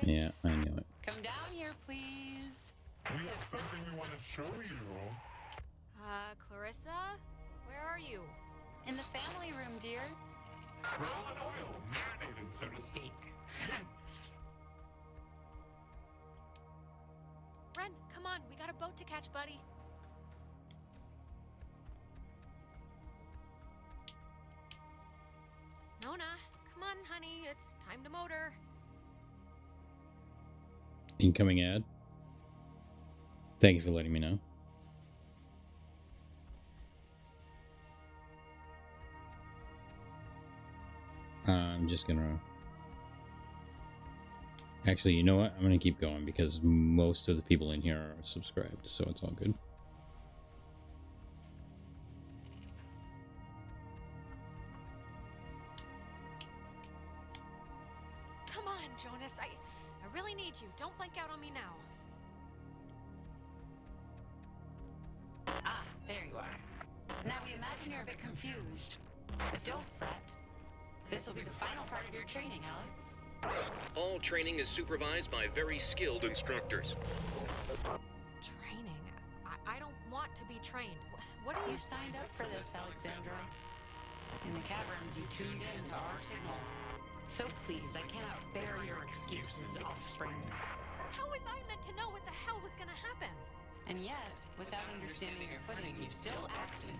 Yeah, I knew it. Come down here, please. We have something we want to show you. Clarissa? Where are you? In the family room, dear. We're all in oil, marinated, so to speak. Ren, come on. We got a boat to catch, buddy. Nona, come on, honey. It's time to motor. Incoming ad. Thank you for letting me know. I'm just gonna... Actually, you know what? I'm gonna keep going because most of the people in here are subscribed, so it's all good. Come on, Jonas. I really need you. Don't blank out on me now. Ah, there you are. Now we imagine you're a bit confused. But don't fret. This will be the final part of your training, Alex. All training is supervised by very skilled instructors. Training? I don't want to be trained. What are You you... signed up for this, Alexandra. In the caverns, you tuned in to our signal. So please, I cannot bear your excuses, offspring. How was I meant to know what the hell was gonna happen? And yet, without understanding your footing, you still acted.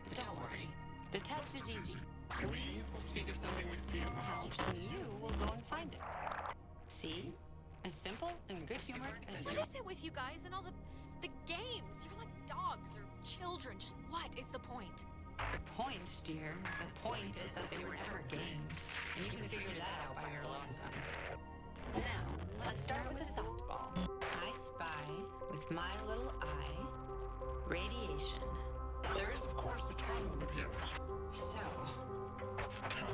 But don't worry. The test is easy. We will speak of something we see in the house. And you will go and find it. See? As simple and good humored as What is it with you guys and all the games? You're like dogs or children. Just what is the point? The point, dear, the point is that they were never games. And you can figure that out by your lonesome. Now, let's start with a softball. I spy, with my little eye, radiation. There is, of course, a time limit here. So, 10,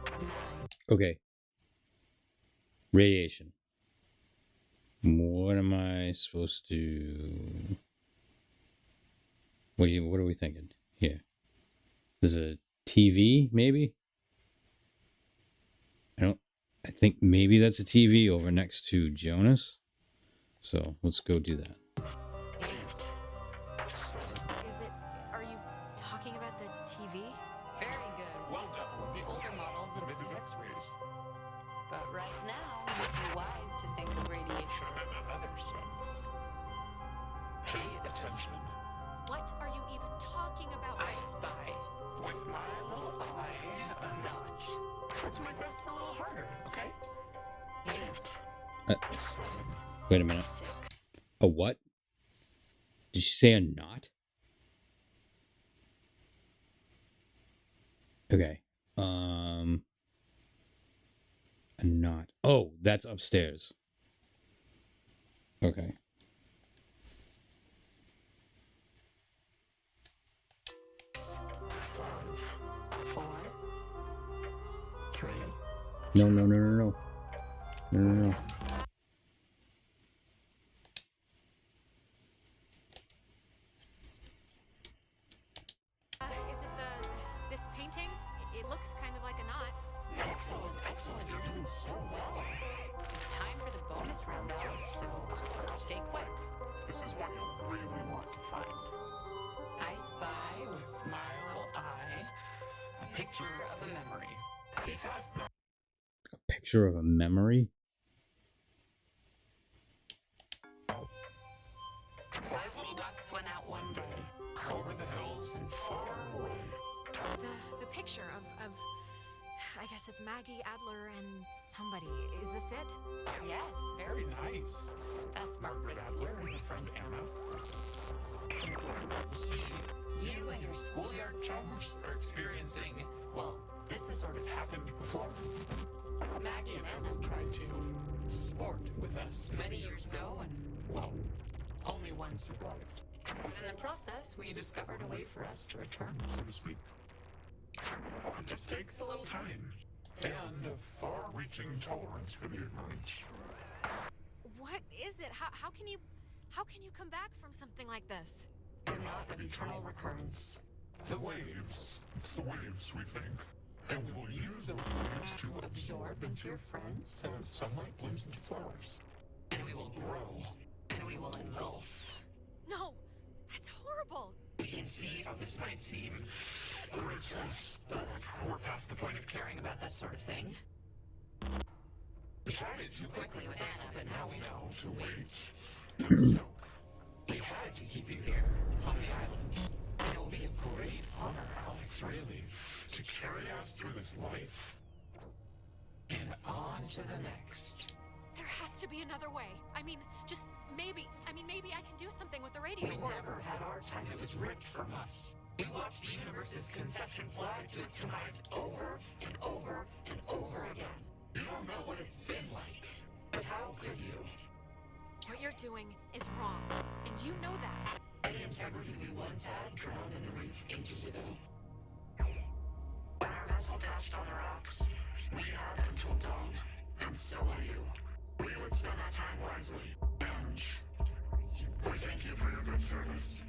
9. Okay. Radiation. What am I supposed to... What are we thinking here? There's a TV, maybe? I think maybe that's a TV over next to Jonas. So let's go do that. Are you talking about the TV? Very good. Well done. The older models of Maybe X-rays. But right now, you'd be wise to think of radiation. In another sense. Pay attention. What are you even talking about? I spy. With my little eye, a knot. Let's make this a little harder, okay? Wait a minute. A what? Did you say a knot? Okay. A knot. Oh, that's upstairs. Okay. No. No. Is it this painting? It looks kind of like a knot. Excellent. You're doing so well. It's time for the bonus round, Alex, so stay quick. This is what you really want to find. I spy with my little eye a picture of a memory. Be fast now. A picture of a memory? 5 little ducks went out one day. Over the hills and far away. The picture of I guess it's Maggie, Adler, and somebody. Is this it? Yes, Very nice. That's Margaret Adler and her friend Anna. See, you and your schoolyard chums are experiencing, well, this has sort of happened before. Maggie and Anna tried to sport with us many years ago, and, well, only one survived. And in the process, we discovered a way for us to return, So to speak. It just takes a little time. And a far-reaching tolerance for the ignorant. What is it? How can you come back from something like this? They're not an eternal recurrence. The waves. It's the waves, we think. And we will use those waves to absorb into your friends as sunlight blooms into flowers. And we will grow. And we will engulf. No, that's horrible. We can see how this might seem graceless, but we're past the point of caring about that sort of thing. We tried it too quickly with Anna, but now we know to wait and soak. We had to keep you here on the island. And it will be a great honor, Alex, really, to carry us through this life and on to the next. There has to be another way. Maybe I can do something with the radio. We never had our time. It was ripped from us. We watched the universe's conception fly to its demise over and over and over again. You don't know what it's been like. But how could you? What you're doing is wrong, and you know that. Any integrity we once had drowned in the reef ages ago. When our vessel dashed on the rocks, we had until dawn, and so will you. We would spend that time wisely, and we thank you for your good service.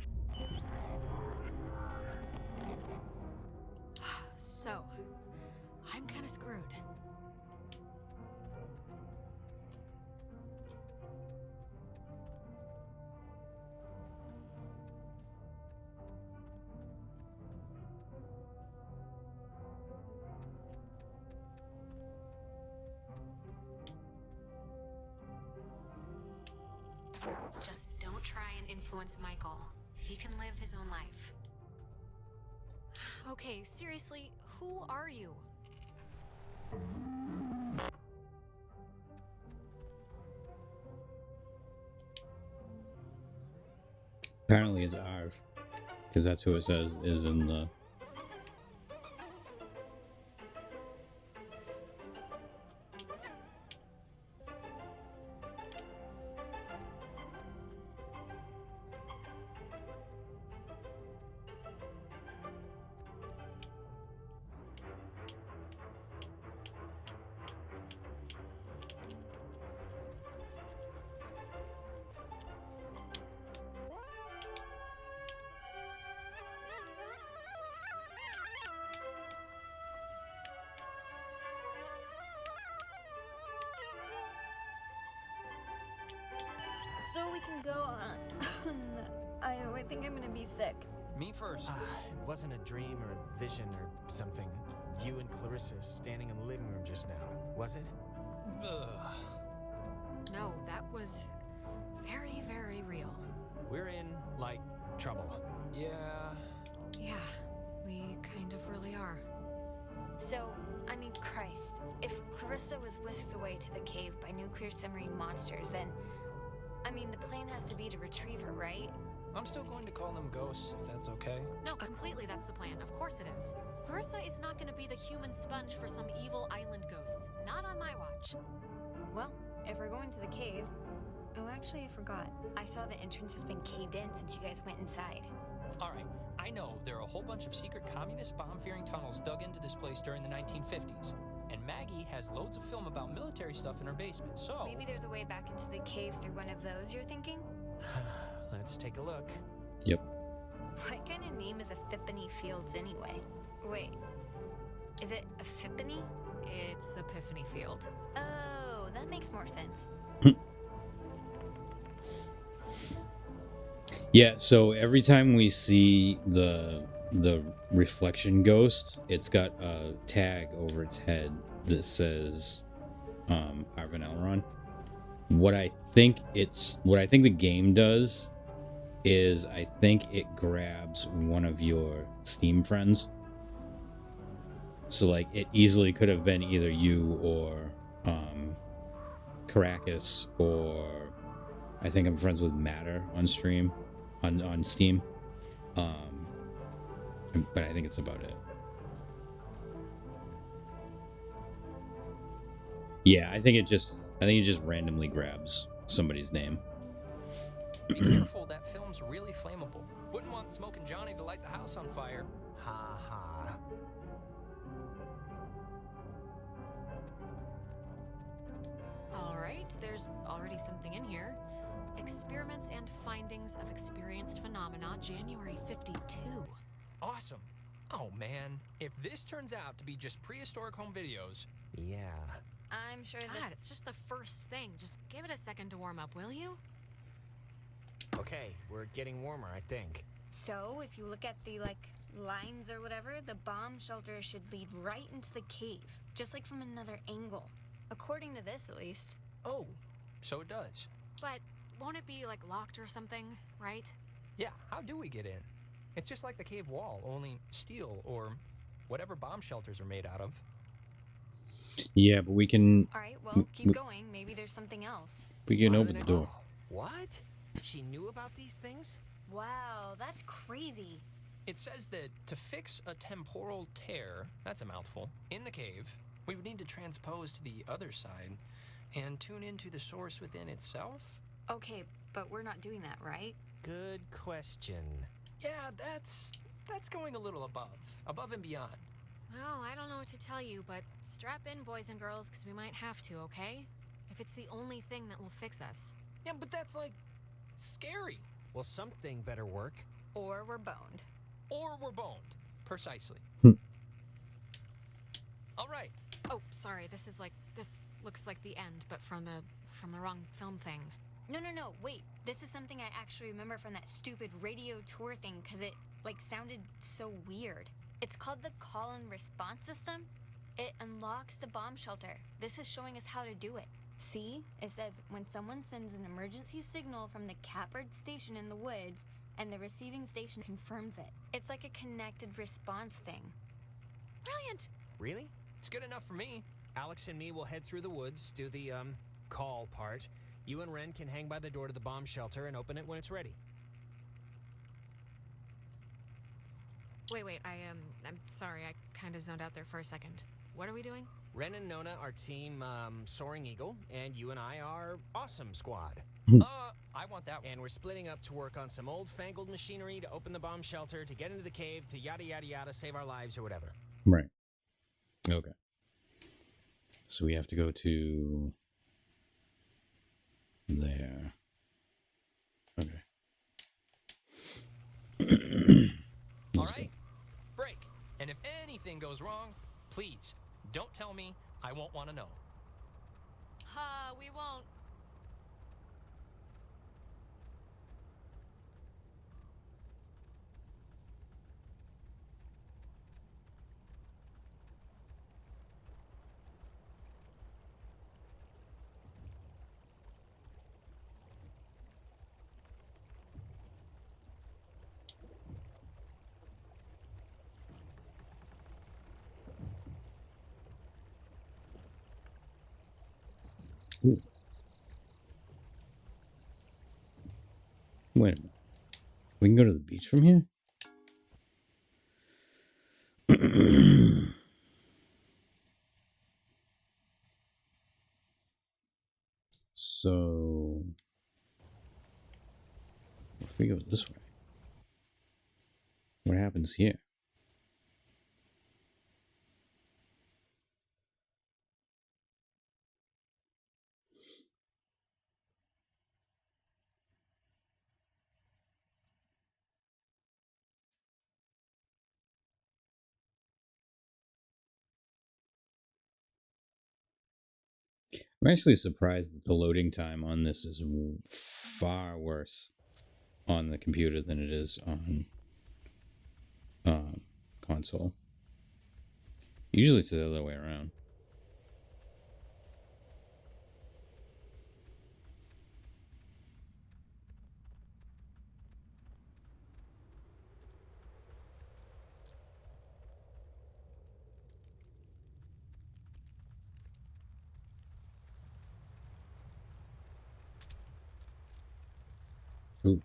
So, I'm kind of screwed. Just don't try and influence Michael. He can live his own life. Okay, seriously, who are you? Apparently it's Arv, because that's who it says is in the... so we can go on. I think I'm gonna be sick. Me first. It wasn't a dream or a vision or something. You and Clarissa standing in the living room just now, was it? Ugh. No, that was very, very real. We're in, like, trouble. Yeah. Yeah, we kind of really are. So, I mean, Christ, if Clarissa was whisked away to the cave by nuclear submarine monsters, then, I mean, the plan has to be to retrieve her, right? I'm still going to call them ghosts, if that's okay. No, completely that's the plan. Of course it is. Clarissa is not going to be the human sponge for some evil island ghosts. Not on my watch. Well, if we're going to the cave... Oh, actually, I forgot. I saw the entrance has been caved in since you guys went inside. All right, I know there are a whole bunch of secret communist bomb-fearing tunnels dug into this place during the 1950s. And Maggie has loads of film about military stuff in her basement, so... Maybe there's a way back into the cave through one of those, you're thinking? Let's take a look. Yep. What kind of name is Epiphany Fields anyway? Wait, is it Epiphany? It's Epiphany Field. Oh, that makes more sense. Yeah, so every time we see the reflection ghost, it's got a tag over its head that says Arvin Elron. What I think the game does is I think it grabs one of your Steam friends. So like it easily could have been either you or Caracas, or I think I'm friends with Matter on stream on Steam. But I think it's about it. Yeah, I think it just randomly grabs somebody's name. Be careful, that film's really flammable. Wouldn't want Smoking Johnny to light the house on fire. Ha ha. All right, there's already something in here. Experiments and findings of experienced phenomena, January 52. Awesome. Oh man, if this turns out to be just prehistoric home videos... Yeah. I'm sure that... God, it's just the first thing. Just give it a second to warm up, will you? Okay, we're getting warmer, I think. So, if you look at the, lines or whatever, the bomb shelter should lead right into the cave. Just like from another angle. According to this, at least. Oh, so it does. But won't it be, locked or something, right? Yeah, how do we get in? It's just like the cave wall, only steel or whatever bomb shelters are made out of. Yeah, but we can... Alright, well, keep going. Maybe there's something else. We can open the door. What? She knew about these things? Wow, that's crazy. It says that to fix a temporal tear, that's a mouthful, in the cave, we would need to transpose to the other side and tune into the source within itself? Okay, but we're not doing that, right? Good question. Yeah, that's going a little above and beyond. Well, I don't know what to tell you, but strap in, boys and girls, because we might have to, okay? If it's the only thing that will fix us. Yeah, but that's, scary. Well, something better work. Or we're boned. Or we're boned. Precisely. All right. Oh, sorry, this looks like the end, but from the wrong film thing. No, wait. This is something I actually remember from that stupid radio tour thing, because it, sounded so weird. It's called the call and response system. It unlocks the bomb shelter. This is showing us how to do it. See? It says, when someone sends an emergency signal from the Capard station in the woods, and the receiving station confirms it. It's like a connected response thing. Brilliant! Really? It's good enough for me. Alex and me will head through the woods, do the, call part. You and Ren can hang by the door to the bomb shelter and open it when it's ready. Wait, I'm sorry, I kind of zoned out there for a second. What are we doing? Ren and Nona are team, Soaring Eagle, and you and I are Awesome Squad. I want that one. And we're splitting up to work on some old-fangled machinery to open the bomb shelter, to get into the cave, to yada yada yada, save our lives or whatever. Right. Okay. So we have to go to... there. Okay. All right. Break. And if anything goes wrong, please don't tell me. I won't want to know. We won't. Ooh. Wait a minute. We can go to the beach from here? So, if we go this way, what happens here? I'm actually surprised that the loading time on this is far worse on the computer than it is on console. Usually it's the other way around. Ooh.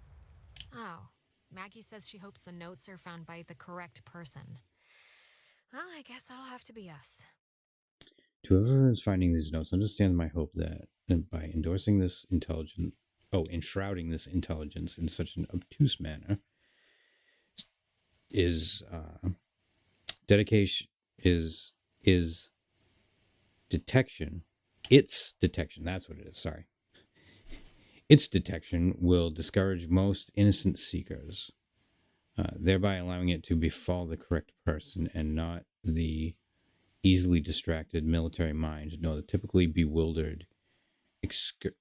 Oh, Maggie says she hopes the notes are found by the correct person. Well, I guess that'll have to be us. To whoever is finding these notes, understand my hope that by enshrouding this intelligence in such an obtuse manner is dedication is detection. Its detection. That's what it is. Sorry. Its detection will discourage most innocent seekers, thereby allowing it to befall the correct person and not the easily distracted military mind, nor the typically bewildered excursionist.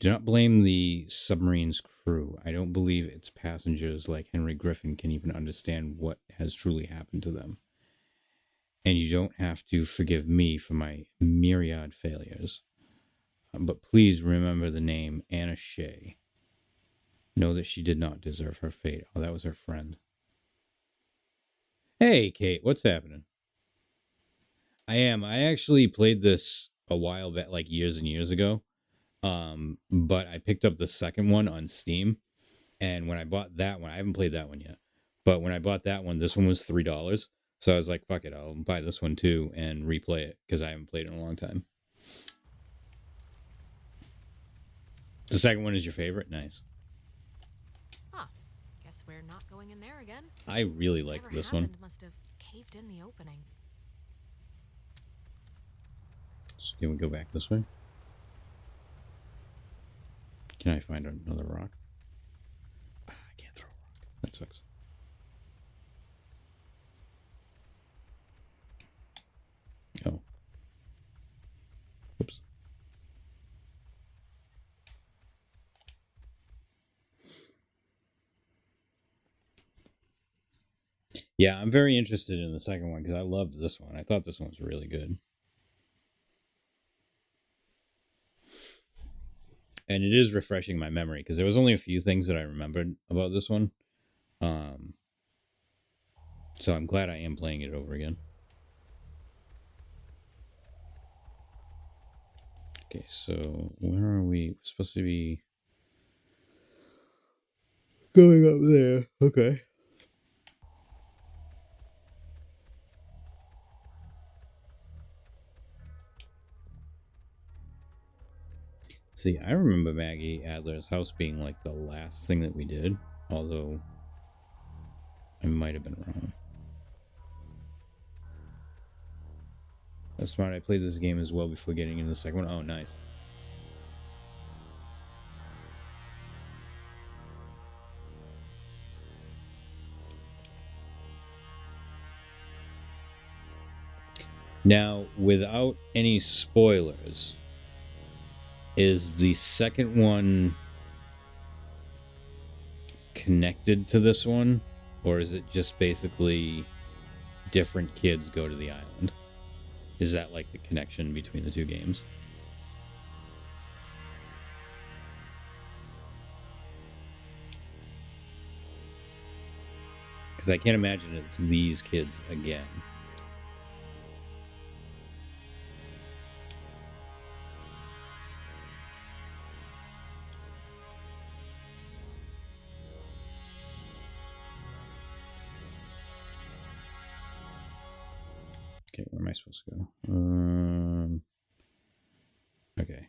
Do not blame the submarine's crew. I don't believe its passengers, like Henry Griffin, can even understand what has truly happened to them. And you don't have to forgive me for my myriad failures. But please remember the name Anna Shea. Know that she did not deserve her fate. Oh, that was her friend. Hey, Kate, what's happening? I actually played this a while back, like years and years ago. But I picked up the second one on Steam. And when I bought that one, I haven't played that one yet. But when I bought that one, this one was $3. So I was like, fuck it, I'll buy this one too and replay it because I haven't played it in a long time. The second one is your favorite? Nice. Huh. Guess we're not going in there again. I really liked this one. Must have caved in the opening. So can we go back this way? Can I find another rock? I can't throw a rock. That sucks. Oh. Oops. Yeah, I'm very interested in the second one because I loved this one. I thought this one was really good. And it is refreshing my memory because there was only a few things that I remembered about this one. So I'm glad I am playing it over again. Okay, so where are we? We're supposed to be going up there. Okay. See, I remember Maggie Adler's house being like the last thing that we did, although I might have been wrong. That's smart. I played this game as well before getting into the second one. Oh, nice. Now, without any spoilers, is the second one connected to this one? Or is it just basically different kids go to the island? Is that like the connection between the two games? Because I can't imagine it's these kids again. Okay, where am I supposed to go? Okay.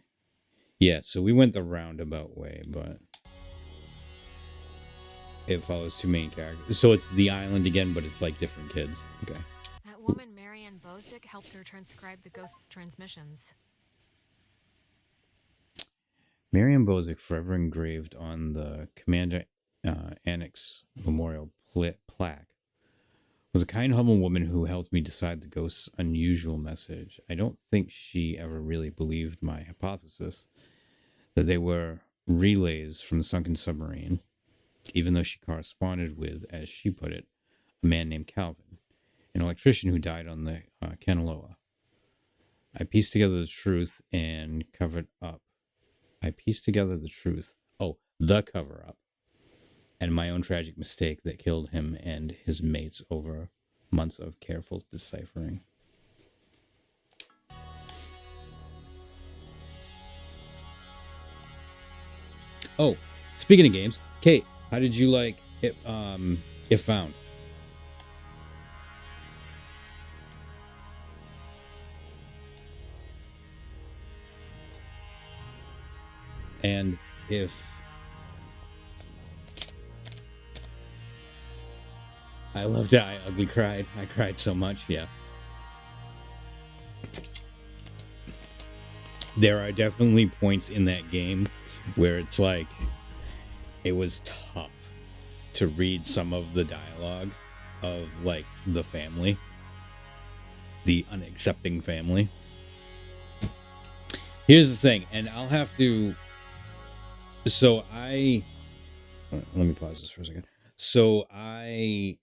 Yeah, so we went the roundabout way, but it follows two main characters. So it's the island again, but it's like different kids. Okay. That woman, Marianne Bozick, helped her transcribe the ghost's transmissions. Marianne Bozick, forever engraved on the Commander Annex Memorial plaque, was a kind, humble woman who helped me decide the ghost's unusual message. I don't think she ever really believed my hypothesis that they were relays from the sunken submarine, even though she corresponded with, as she put it, a man named Calvin, an electrician who died on the Kanaloa. I pieced together the truth and covered up. The cover up, and my own tragic mistake that killed him and his mates over months of careful deciphering. Oh, speaking of games, Kate, how did you like it? If Found. And if I loved it, I ugly cried. I cried so much, yeah. There are definitely points in that game where it's like it was tough to read some of the dialogue of like the family, the unaccepting family. Here's the thing, and I'll have to. So let me pause this for a second. So I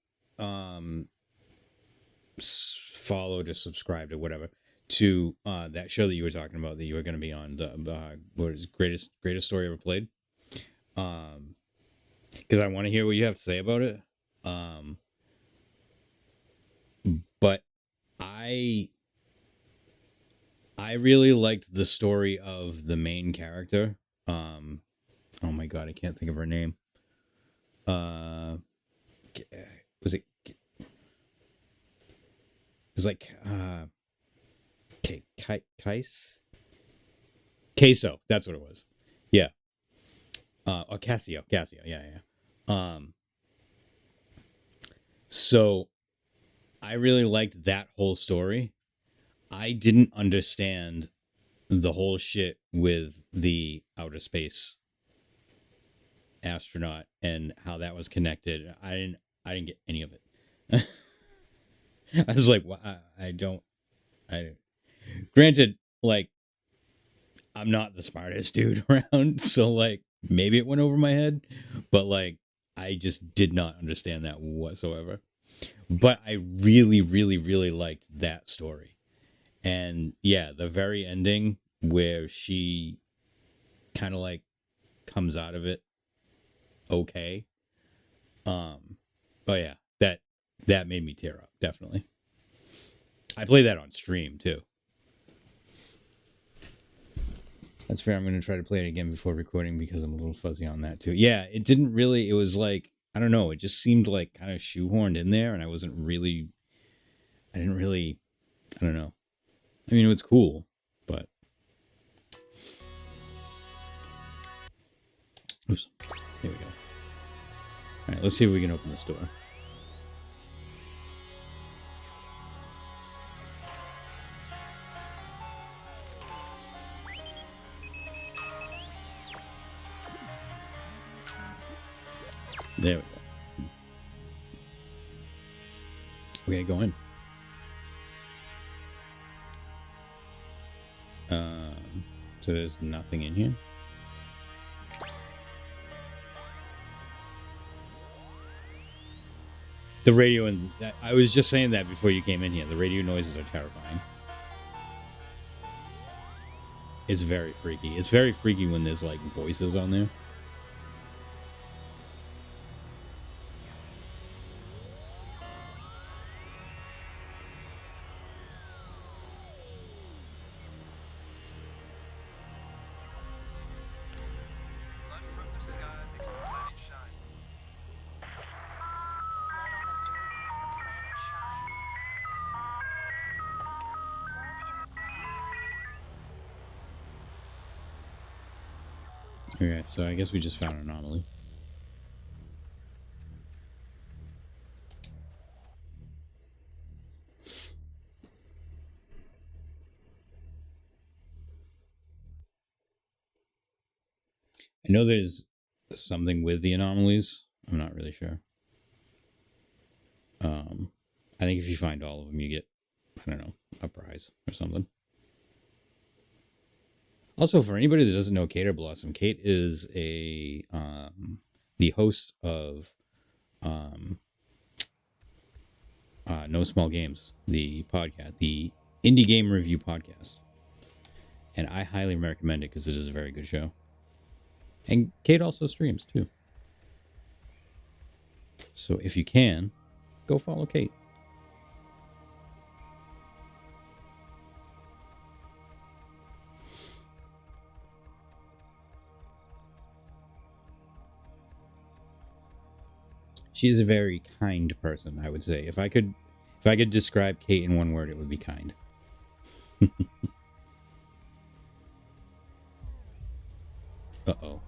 followed or subscribed or whatever to that show that you were talking about that you were going to be on, the what is greatest story ever played, because I want to hear what you have to say about it, but I really liked the story of the main character. Oh my god, I can't think of her name. Was it? It was like Queso. That's what it was. Yeah. Or Casio. Yeah. So I really liked that whole story. I didn't understand the whole shit with the outer space astronaut and how that was connected. I didn't get any of it. I was like, well, granted, like, I'm not the smartest dude around, so like maybe it went over my head, but like I just did not understand that whatsoever. But I really, really, really liked that story. And yeah, the very ending where she kind of like comes out of it okay. Oh yeah, that made me tear up, definitely. I play that on stream too. That's fair. I'm going to try to play it again before recording because I'm a little fuzzy on that too. Yeah, it didn't really, it was like, I don't know, it just seemed like kind of shoehorned in there, and I don't know. I mean, it was cool, but. Oops. Here we go. All right, let's see if we can open this door. There we go. Okay, go in. So there's nothing in here. The radio and I was just saying that before you came in here. The radio noises are terrifying. It's very freaky. It's very freaky when there's like voices on there. Okay, so I guess we just found an anomaly. I know there's something with the anomalies. I'm not really sure. I think if you find all of them, you get, I don't know, a prize or something. Also, for anybody that doesn't know Kate or Blossom, Kate is the host of No Small Games, the podcast, the indie game review podcast. And I highly recommend it because it is a very good show. And Kate also streams too. So if you can, go follow Kate. She is a very kind person, I would say. If I could describe Kate in one word, it would be kind. Uh-oh.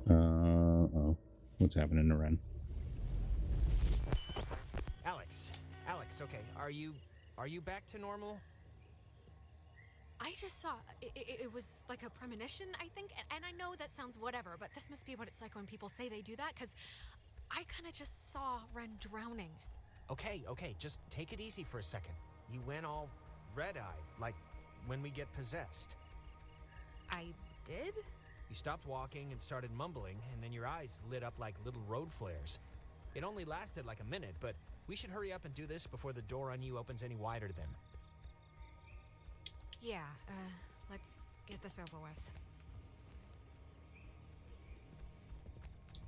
Uh-oh. What's happening to Ren? Alex, okay, are you back to normal? I just saw it was like a premonition, I think, and I know that sounds whatever, but this must be what it's like when people say they do that, because I kind of just saw Ren drowning. Okay, just take it easy for a second. You went all red-eyed, like when we get possessed. I did? You stopped walking and started mumbling, and then your eyes lit up like little road flares. It only lasted like a minute, but we should hurry up and do this before the door on you opens any wider then. Yeah, let's get this over with.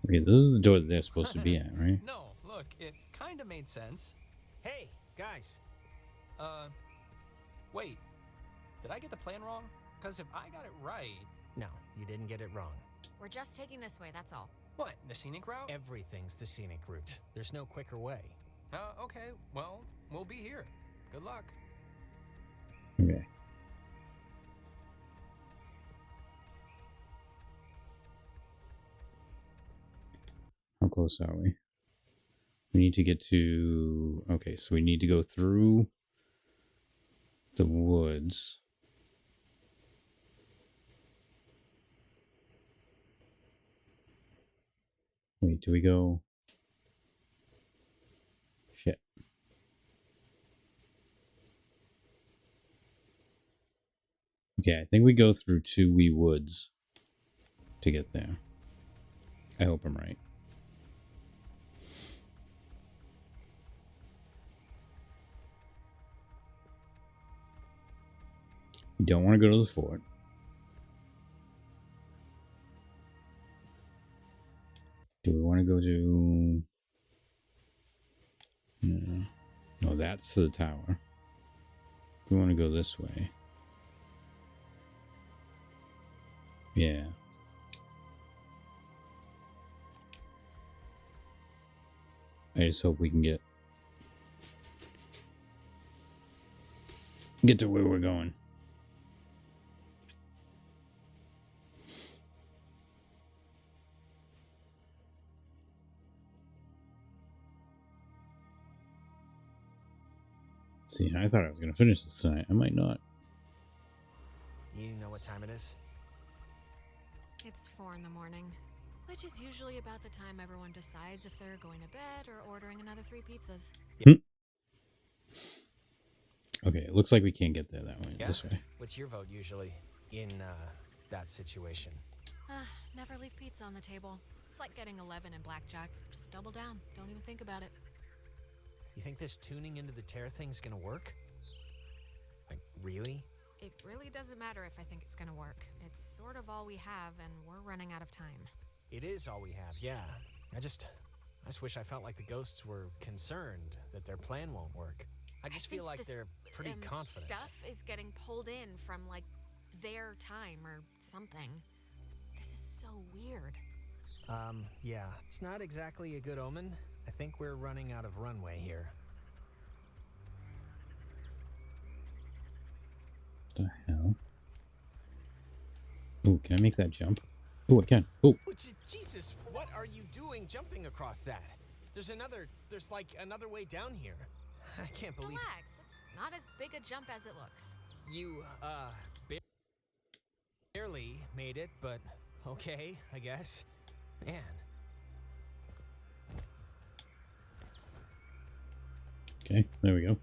Okay, this is the door that they're supposed to be at, right? No, look, it kind of made sense. Hey, guys. Wait. Did I get the plan wrong? Because if I got it right... No, you didn't get it wrong. We're just taking this way, that's all. What, the scenic route? Everything's the scenic route. There's no quicker way. Okay, well, we'll be here. Good luck. Okay. How close are we? We need to get to... Okay, so we need to go through the woods. Wait, do we go... Shit. Okay, I think we go through two wee woods to get there. I hope I'm right. You don't want to go to the fort. Do we want to go to... No. No, that's to the tower. We want to go this way. Yeah. I just hope we can get to where we're going. See, I thought I was going to finish this tonight. I might not. You know what time it is? It's 4 in the morning, which is usually about the time everyone decides if they're going to bed or ordering another 3 pizzas. Okay, it looks like we can't get there that way. Yeah? This way. What's your vote usually in that situation? Never leave pizza on the table. It's like getting 11 in blackjack. Just double down. Don't even think about it. You think this tuning into the tear thing's gonna work? Like, really? It really doesn't matter if I think it's gonna work. It's sort of all we have, and we're running out of time. It is all we have, yeah. I just wish I felt like the ghosts were concerned that their plan won't work. I just feel like they're pretty confident. Stuff is getting pulled in from, like, their time or something. This is so weird. Yeah, it's not exactly a good omen. I think we're running out of runway here. Ooh, can I make that jump? Ooh, I can. Ooh. Jesus, what are you doing jumping across that? There's like another way down here. I can't believe Relax. It's not as big a jump as it looks. you, barely made it, but okay, I guess. Man. Okay, there we go.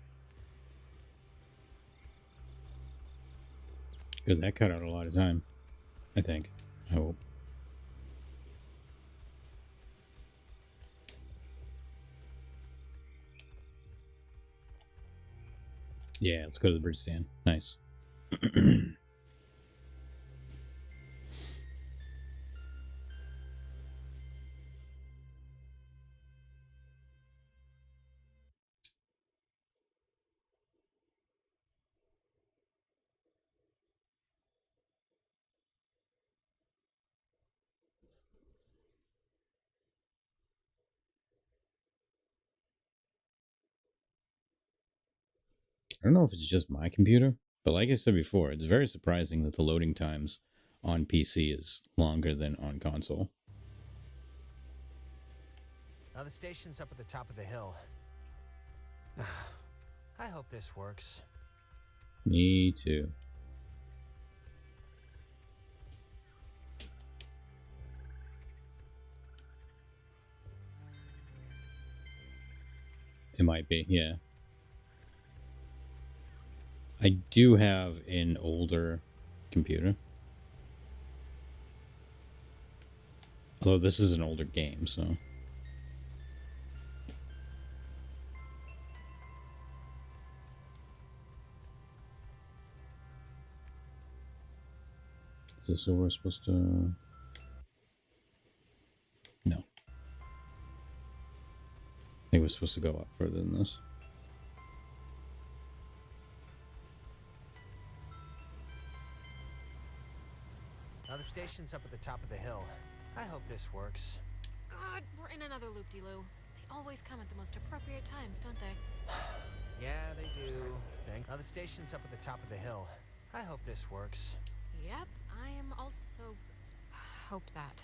Good, that cut out a lot of time. I think. I hope. Yeah, let's go to the bridge stand. Nice. I don't know if it's just my computer, but like I said before, it's very surprising that the loading times on PC is longer than on console. Now the station's up at the top of the hill. I hope this works. Me too. It might be, yeah. I do have an older computer. Although this is an older game, so... Is this where we're supposed to... No. I think we're supposed to go up further than this. Now the station's up at the top of the hill. I hope this works. God, we're in another loop-de-loo. They always come at the most appropriate times, don't they? Yeah, they do. Now the station's up at the top of the hill. I hope this works. Yep, I am also... hope that.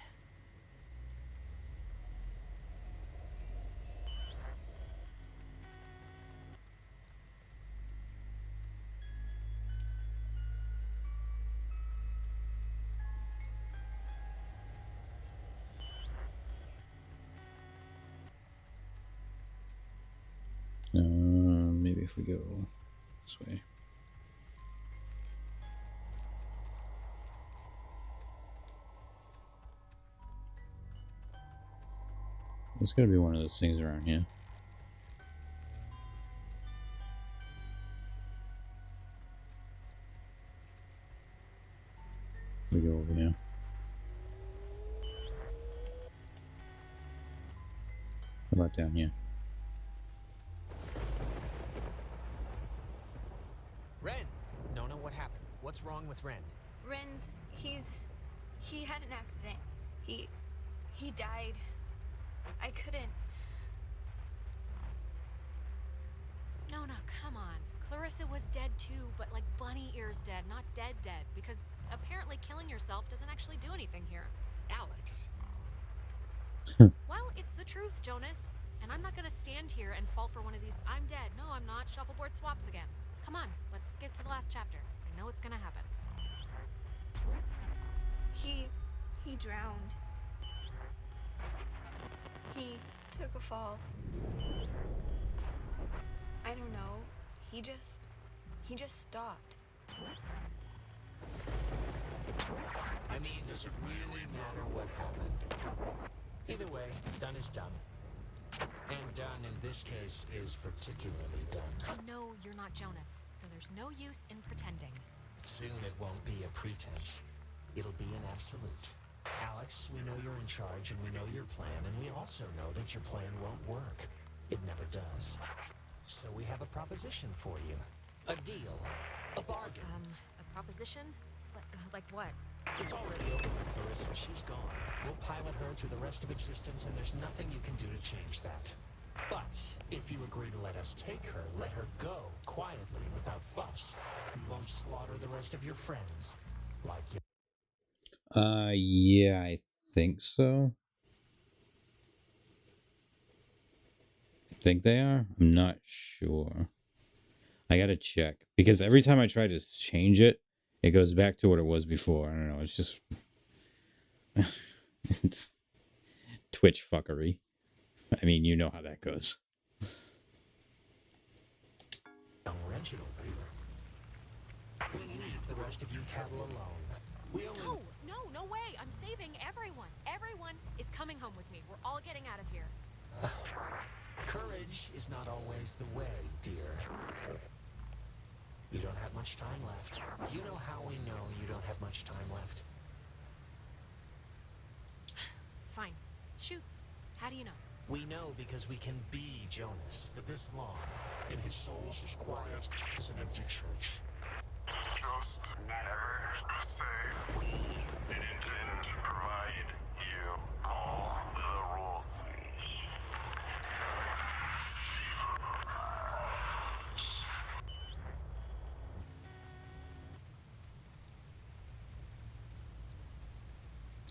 Maybe if we go this way. There's gotta be one of those things around here. We go over here. How about down here? Ren! Nona, what happened? What's wrong with Ren? Ren, he had an accident. He died. I couldn't. No, come on. Clarissa was dead too, but like bunny ears dead, not dead, because apparently killing yourself doesn't actually do anything here. Alex! Well, it's the truth, Jonas. And I'm not gonna stand here and fall for one of these I'm dead, no I'm not, shuffleboard swaps again. Come on, let's skip to the last chapter. I know it's gonna happen. He drowned. He took a fall. I don't know. He just stopped. I mean, does it really matter what happened? Either way, done is done. And done in this case is particularly done. I know you're not Jonas, so there's no use in pretending. Soon it won't be a pretense. It'll be an absolute. Alex, we know you're in charge and we know your plan, and we also know that your plan won't work. It never does. So we have a proposition for you. A deal. A bargain. A proposition? Like what? It's already over for Clarissa. She's gone. We'll pilot her through the rest of existence, and there's nothing you can do to change that. But if you agree to let us take her, let her go, quietly, without fuss. We won't slaughter the rest of your friends. Like you. Yeah, I think so. I think they are. I'm not sure. I gotta check because every time I try to change it, it goes back to what it was before. I don't know. It's just it's Twitch fuckery. I mean, you know how that goes. Reginald here. We leave the rest of you cattle alone. No way. I'm saving everyone. Everyone is coming home with me. We're all getting out of here. Courage is not always the way, dear. You don't have much time left. Do you know how we know you don't have much time left? Fine. Shoot. How do you know? We know because we can be Jonas for this long, and his soul's as quiet as an empty church. Just never say we didn't provide you all the rules.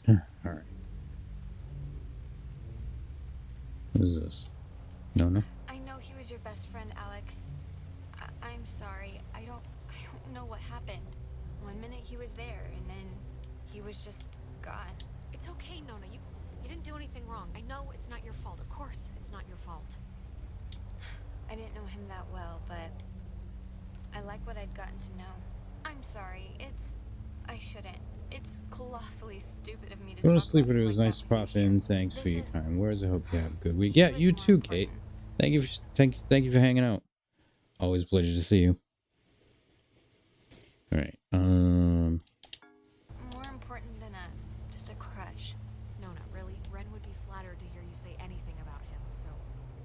All right. What is this? No. I know he was your best friend, Alex. I'm sorry. I don't know what happened. One minute he was there, and then he was just gone. It's okay, Nona. You didn't do anything wrong. I know it's not your fault. Of course, it's not your fault. I didn't know him that well, but I like what I'd gotten to know. I'm sorry. I shouldn't. It's colossally stupid of me to Go to talk sleep, about but it him was like nice that to with pop you. in. Thanks This for your is- kind words. I hope you have a good week. Yeah, you too, Kate. Thank you for hanging out. Always a pleasure to see you. All right. More important than just a crush. Nona, really, Ren would be flattered to hear you say anything about him. So,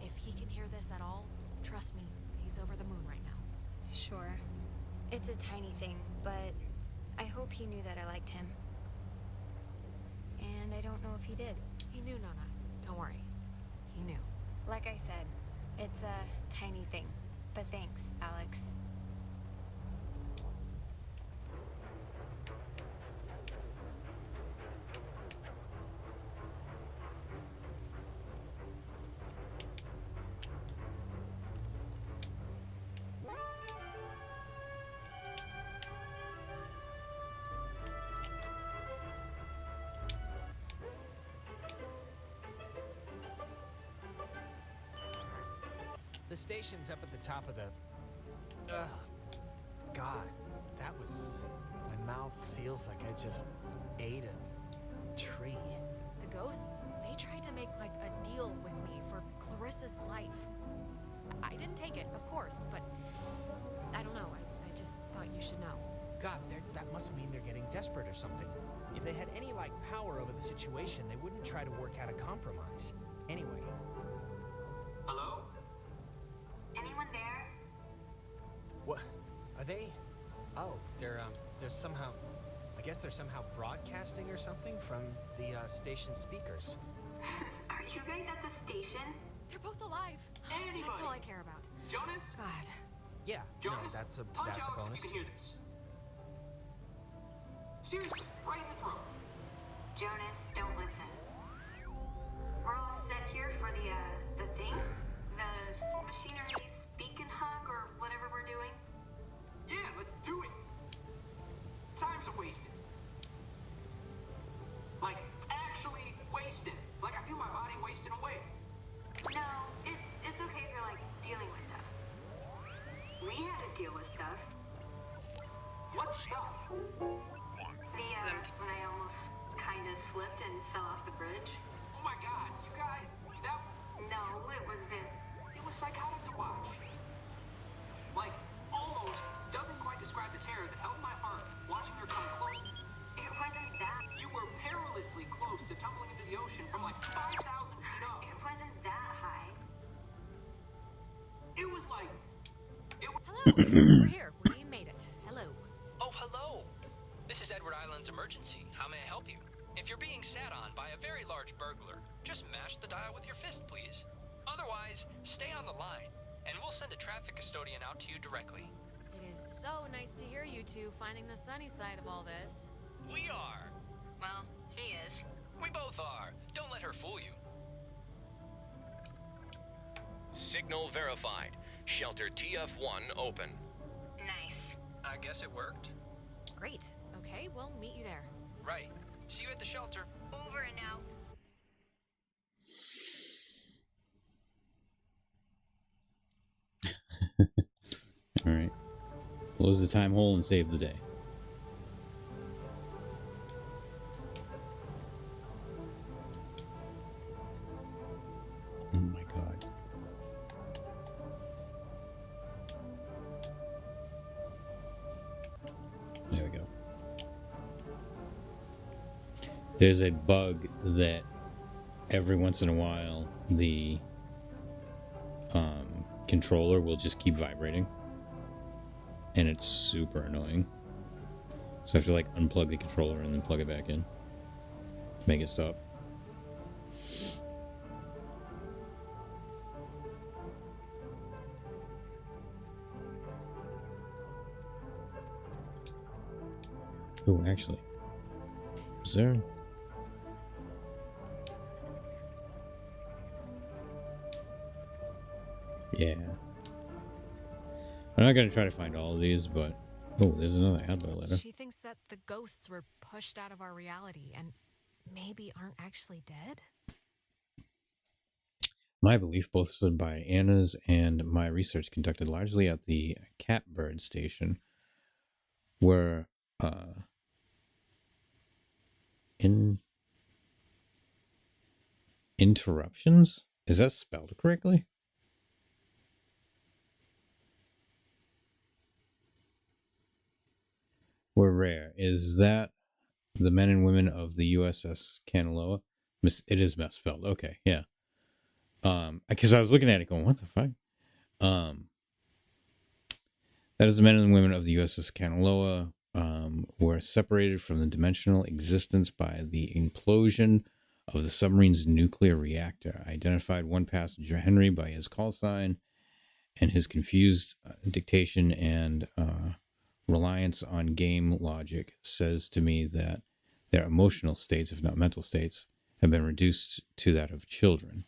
if he can hear this at all, trust me, he's over the moon right now. Sure. It's a tiny thing, but I hope he knew that I liked him. And I don't know if he did. He knew, Nona. Don't worry. He knew. Like I said, it's a tiny thing. But thanks, Alex. The station's up at the top of the... God, that was... My mouth feels like I just ate a tree. The ghosts, they tried to make like a deal with me for Clarissa's life. I didn't take it, of course, but I don't know. I just thought you should know. God, that must mean they're getting desperate or something. If they had any, like, power over the situation, they wouldn't try to work out a compromise. Anyway. Hello? Anyone there? What? Are they... Oh, they're somehow... I guess they're somehow broadcasting or something from the, station speakers. Are you guys at the station? They're both alive. That's all I care about. Jonas? God. Yeah, Jonas, no, that's a punch Alex bonus if you too. can hear this. Seriously, right in the throat. Jonas, don't listen. We're all set here for the thing? The machinery speak and hug or whatever we're doing? Yeah, let's do it. Time's a wasted. Like, actually wasted. Like, I feel my body wasting away. No, it's okay if you're like dealing with stuff. We had to deal with stuff. What stuff? When I almost kind of slipped and fell off the bridge. Oh my God, you guys, that... No, it was It was psychotic to watch. Like, almost doesn't quite describe the terror that held my heart watching her come close. It wasn't that. You were perilously close to tumbling into the ocean from like 5,000 feet up. It wasn't that high. It was like... Hello. We're here. We made it. Hello. Oh, hello. This is Edward Island's emergency. How may I help you? If you're being sat on by a very large burglar, just mash the dial with your fist, please. Otherwise, stay on the line, and we'll send a traffic custodian out to you directly. It is so nice to hear you two finding the sunny side of all this. We are. Well, he is. We both are. Don't let her fool you. Signal verified. Shelter TF1 open. Nice. I guess it worked. Great. Okay, we'll meet you there. Right. See you at the shelter. Over and out. All right. Close the time hole and save the day. Oh my god. There we go. There's a bug that every once in a while the controller will just keep vibrating. And it's super annoying. So I have to like unplug the controller and then plug it back in. Make it stop. Oh, actually. Is there... Yeah. I'm not going to try to find all of these, but... Oh, there's another Adler letter. She thinks that the ghosts were pushed out of our reality and maybe aren't actually dead? My belief, both stood by Anna's and my research conducted largely at the Catbird station, were interruptions? Is that spelled correctly? Were rare. Is that the men and women of the USS Kanaloa? It is misspelled. Okay, yeah. Because I was looking at it going, what the fuck? That is the men and women of the USS Kanaloa were separated from the dimensional existence by the implosion of the submarine's nuclear reactor. I identified one passenger, Henry, by his call sign, and his confused dictation and reliance on game logic says to me that their emotional states, if not mental states, have been reduced to that of children.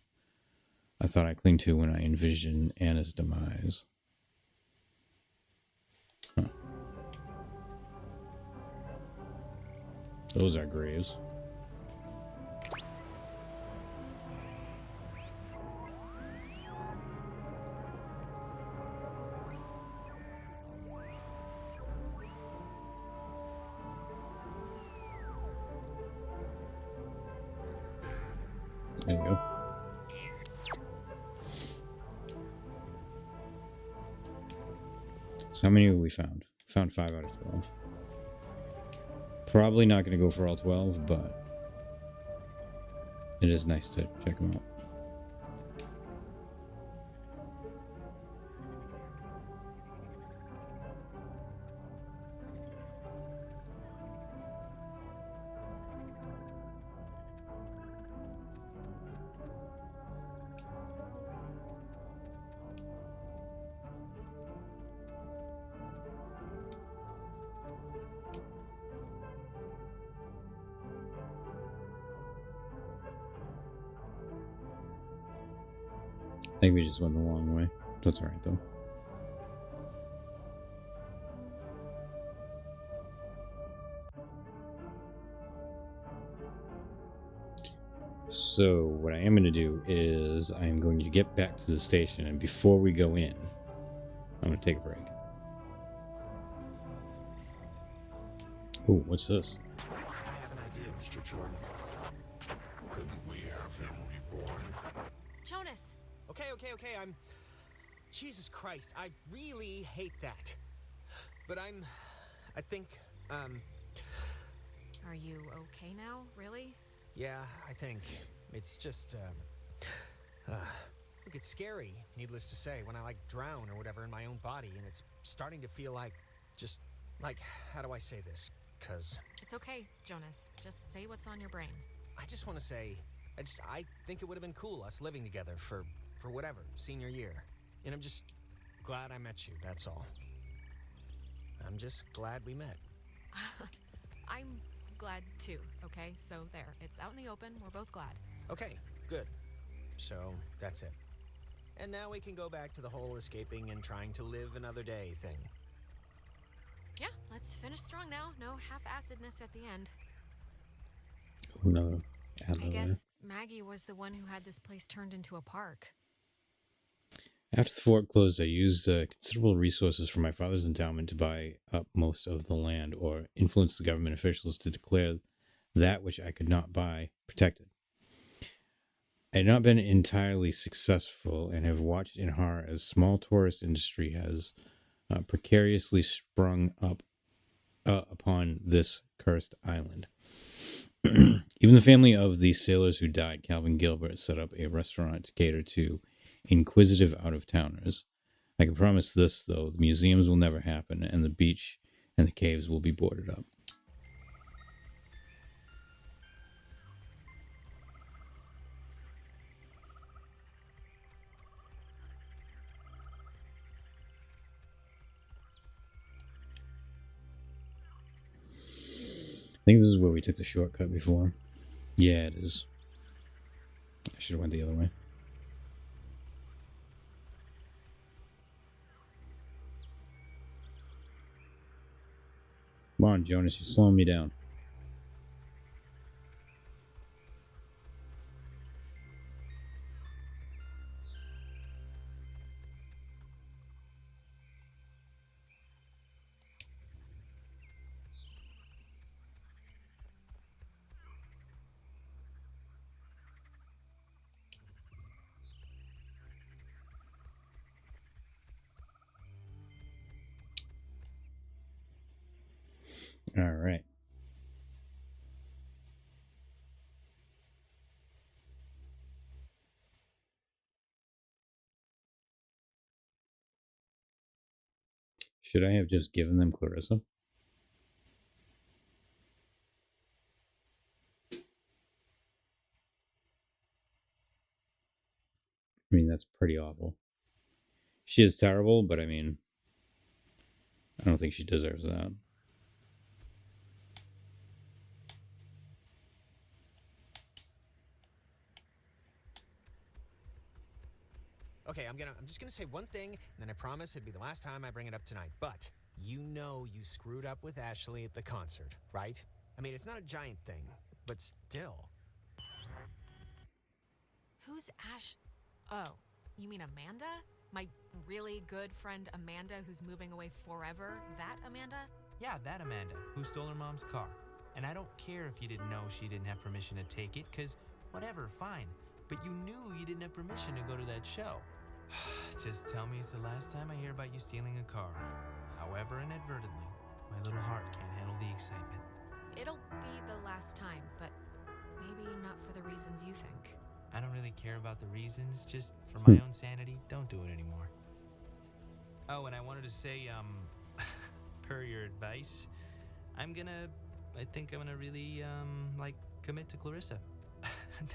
I thought I cling to when I envisioned Anna's demise. Huh. Those are graves. There we go. So how many have we found? Found 5 out of 12. Probably not going to go for all 12, but it is nice to check them out. I think we just went the long way. That's alright, though. So, what I am going to do is I'm going to get back to the station, and before we go in, I'm going to take a break. Ooh, what's this? I have an idea, Mr. Jordan. Couldn't we have him reborn? Jonas! Okay, I'm... Jesus Christ, I really hate that. But I think, Are you okay now, really? yeah, I think. It's just, look, it's scary, needless to say, when I, like, drown or whatever in my own body, and it's starting to feel like, just, like, how do I say this? 'Cause... It's okay, Jonas. Just say what's on your brain. I just want to say, I think it would have been cool, us living together for whatever, senior year. And I'm just glad I met you, that's all. I'm just glad we met. I'm glad too, okay? So there, it's out in the open. We're both glad. Okay, good. So that's it. And now we can go back to the whole escaping and trying to live another day thing. Yeah, let's finish strong now. No half-acidness at the end. Another I adler there. guess Maggie was the one who had this place turned into a park. After the fort closed, I used considerable resources from my father's endowment to buy up most of the land, or influence the government officials to declare that which I could not buy protected. I had not been entirely successful, and have watched in horror as small tourist industry has precariously sprung up upon this cursed island. Even the family of the sailors who died, Calvin Gilbert, set up a restaurant to cater to inquisitive out-of-towners. I can promise this, though: the museums will never happen, and the beach and the caves will be boarded up. I think this is where we took the shortcut before. Yeah, it is. I should have went the other way. Come on, Jonas, you're slowing me down. All right. Should I have just given them Clarissa? I mean, that's pretty awful. She is terrible, but I mean, I don't think she deserves that. Okay, I'm just gonna say one thing, and then I promise it'd be the last time I bring it up tonight. But you know you screwed up with Ashley at the concert, right? I mean, it's not a giant thing, but still. Who's Ash? Oh, you mean Amanda? My really good friend Amanda who's moving away forever? That Amanda? Yeah, that Amanda, who stole her mom's car. And I don't care if you didn't know she didn't have permission to take it, because whatever, fine. But you knew you didn't have permission to go to that show. Just tell me it's the last time I hear about you stealing a car. However inadvertently, my little heart can't handle the excitement. It'll be the last time, but maybe not for the reasons you think. I don't really care about the reasons, just for my own sanity, don't do it anymore. Oh, and I wanted to say, per your advice, I think I'm gonna really, commit to Clarissa.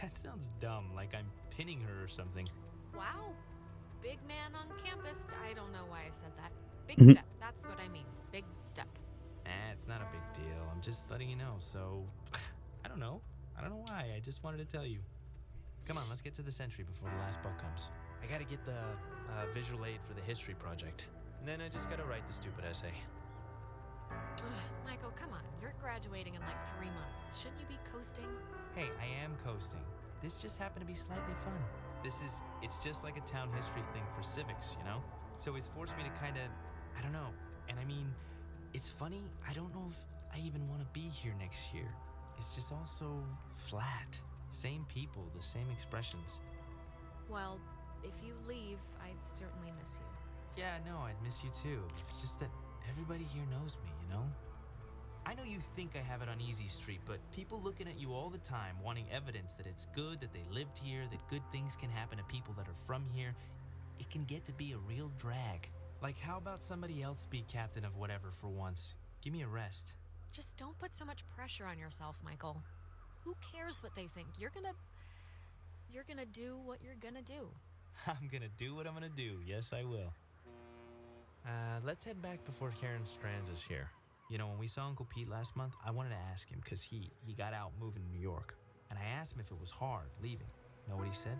That sounds dumb, like I'm pinning her or something. Wow. Big man on campus. I don't know why I said that. Big step. That's what I mean. Big step. It's not a big deal. I'm just letting you know, so... I don't know why. I just wanted to tell you. Come on, let's get to the Sentry before the last bug comes. I gotta get the visual aid for the history project. And then I just gotta write the stupid essay. Michael, come on. You're graduating in like 3 months. Shouldn't you be coasting? Hey, I am coasting. This just happened to be slightly fun. It's just like a town history thing for civics, you know? So it's forced me to kind of, I don't know. And I mean, it's funny, I don't know if I even want to be here next year. It's just all so flat. Same people, the same expressions. Well, if you leave, I'd certainly miss you. Yeah, no, I'd miss you too. It's just that everybody here knows me, you know? I know you think I have it on easy street, but people looking at you all the time, wanting evidence that it's good, that they lived here, that good things can happen to people that are from here, it can get to be a real drag. Like, how about somebody else be captain of whatever for once? Give me a rest. Just don't put so much pressure on yourself, Michael. Who cares what they think? You're gonna do what you're gonna do. I'm gonna do what I'm gonna do. Yes, I will. Let's head back before Karen Strands is here. You know, when we saw Uncle Pete last month, I wanted to ask him because he got out moving to New York. And I asked him if it was hard leaving. Know what he said?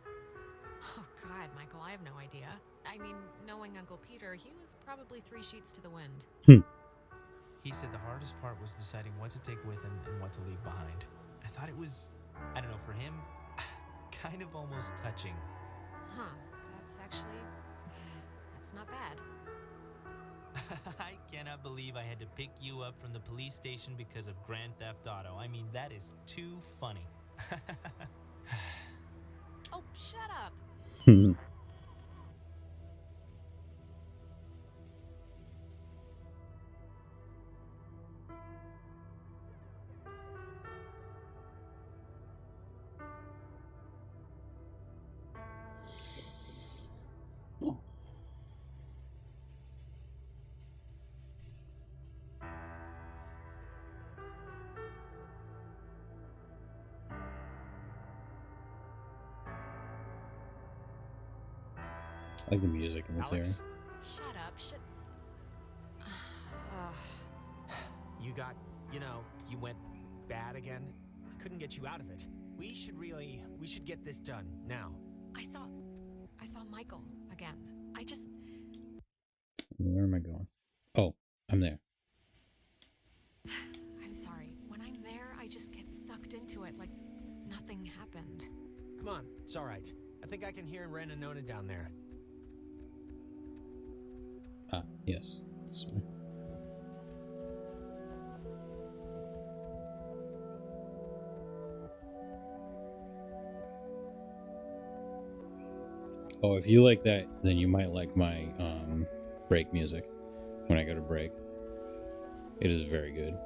Oh, God, Michael, I have no idea. I mean, knowing Uncle Peter, he was probably 3 sheets to the wind. He said the hardest part was deciding what to take with him and what to leave behind. I thought it was, I don't know, for him, kind of almost touching. Huh, that's not bad. I cannot believe I had to pick you up from the police station because of Grand Theft Auto. I mean, that is too funny. Oh, shut up. I like the music in this Alex? Shut up, You got, you went bad again. I couldn't get you out of it. We should get this done now. I saw Michael again. Where am I going? Oh, I'm there. I'm sorry. When I'm there, I just get sucked into it like nothing happened. Come on, it's all right. I think I can hear Ren and Nona down there. Ah, yes. This way. Oh, if you like that, then you might like my break music when I go to break. It is very good.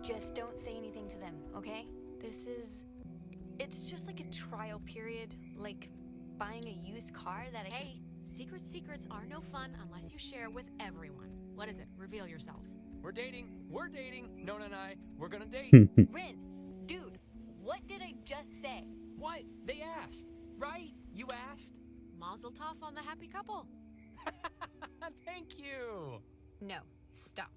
Just don't say anything to them, okay? It's just like a trial period, like buying a used car that Hey, secrets are no fun unless you share with everyone. What is it? Reveal yourselves. We're dating. Nona and I, we're gonna date. Rin, dude, what did I just say? What? They asked, right? You asked? Mazel tov on the happy couple. Thank you. No, stop.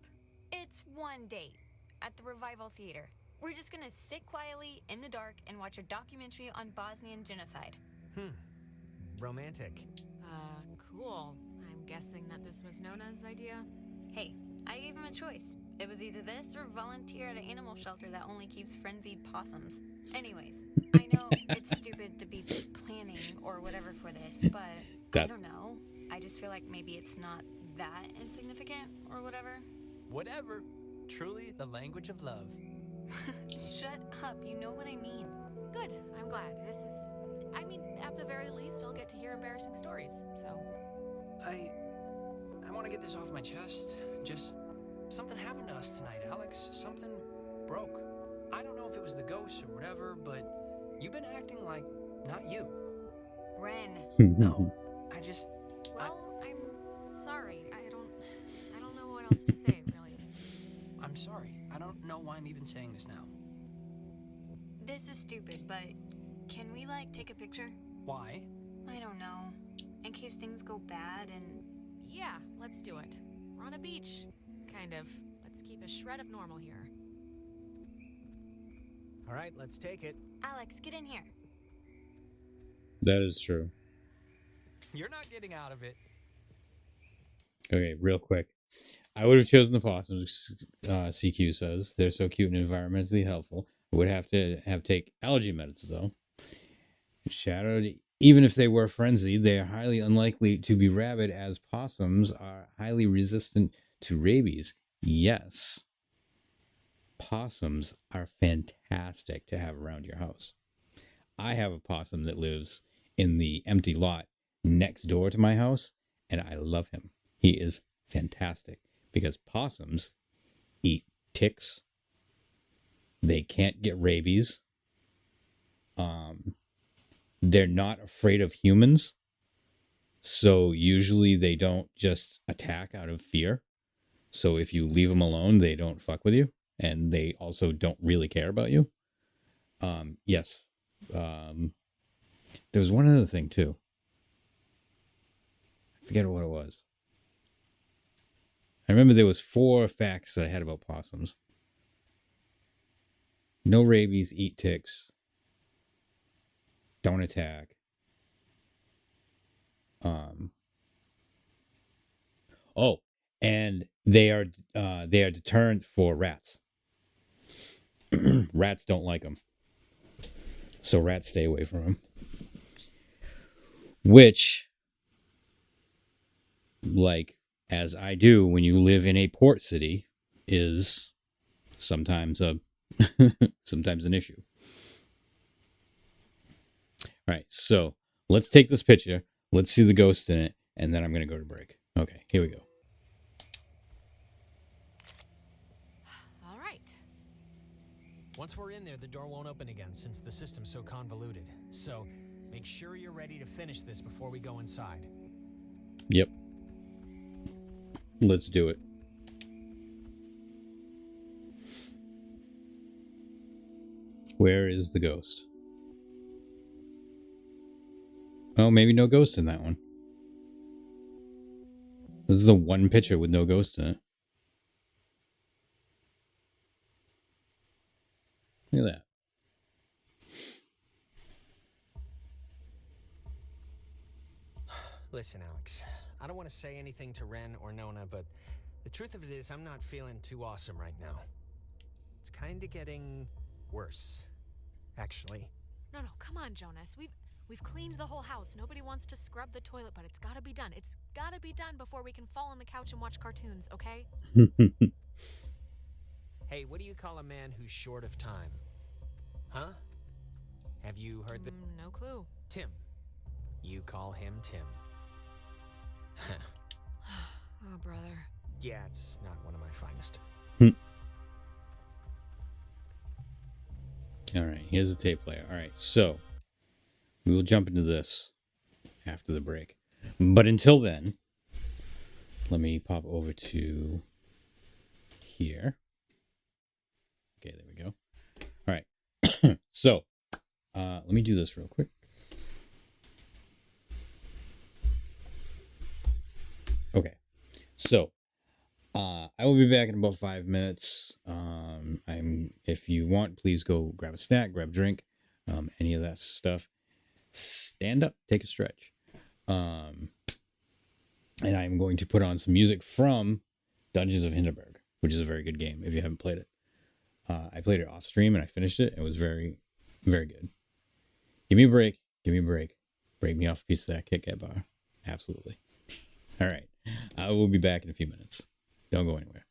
It's one date at the Revival Theater. We're just gonna sit quietly in the dark and watch a documentary on Bosnian genocide. Romantic. Cool. I'm guessing that this was Nona's idea. Hey, I gave him a choice. It was either this or volunteer at an animal shelter that only keeps frenzied possums. Anyways, I know it's stupid to be planning or whatever for this, but I don't know. I just feel like maybe it's not that insignificant or whatever. Whatever. Truly the language of love. Shut up, you know what I mean. Good, I'm glad. At the very least, I'll get to hear embarrassing stories, so. I want to get this off my chest. Just something happened to us tonight, Alex. Something broke. I don't know if it was the ghosts or whatever, but you've been acting like not you. Ren. No, Well, I'm sorry. I don't know what else to say, really. I'm sorry. I don't know why I'm even saying this now. This is stupid, but can we, take a picture? Why? I don't know. In case things go bad and... Yeah, let's do it. We're on a beach. Kind of. Let's keep a shred of normal here. All right, let's take it. Alex, get in here. That is true. You're not getting out of it. Okay, real quick. I would have chosen the possums, CQ says. They're so cute and environmentally helpful. I would have to take allergy medicines, though. Shadowed, even if they were frenzied, they are highly unlikely to be rabid, as possums are highly resistant to rabies. Yes. Possums are fantastic to have around your house. I have a possum that lives in the empty lot next door to my house, and I love him. He is fantastic because possums eat ticks. They can't get rabies. They're not afraid of humans. So usually they don't just attack out of fear. So if you leave them alone, they don't fuck with you. And they also don't really care about you. Yes. There was one other thing too. forget what it was. I remember there was 4 facts that I had about possums. No rabies, eat ticks, don't attack. Oh, and they are deterrent for rats. Rats don't like them, so rats stay away from them. Which, like as I do when you live in a port city, is sometimes sometimes an issue. All right, so let's take this picture. Let's see the ghost in it, and then I'm going to go to break. Okay, here we go. All right. Once we're in there, the door won't open again since the system's so convoluted. So make sure you're ready to finish this before we go inside. Yep. Let's do it. Where is the ghost? Oh, maybe no ghost in that one. This is the one picture with no ghost in it. Look at that. Listen, Alex, I don't want to say anything to Ren or Nona, but the truth of it is I'm not feeling too awesome right now. It's kind of getting worse, actually. No, come on, Jonas. We've cleaned the whole house. Nobody wants to scrub the toilet, but it's gotta be done. It's gotta be done before we can fall on the couch and watch cartoons, okay? Hey, what do you call a man who's short of time? Huh? Have you heard the... No clue. Tim. You call him Tim. Oh, brother. Yeah, it's not one of my finest. All right, here's the tape player. All right, so we will jump into this after the break. But until then, let me pop over to here. Okay, there we go. All right, so let me do this real quick. Okay, so I will be back in about 5 minutes. If you want, please go grab a snack, grab a drink, any of that stuff. Stand up, take a stretch. And I'm going to put on some music from Dungeons of Hinterberg, which is a very good game if you haven't played it. I played it off stream and I finished it. It was very, very good. Give me a break. Give me a break. Break me off a piece of that Kit Kat bar. Absolutely. All right. I will be back in a few minutes. Don't go anywhere.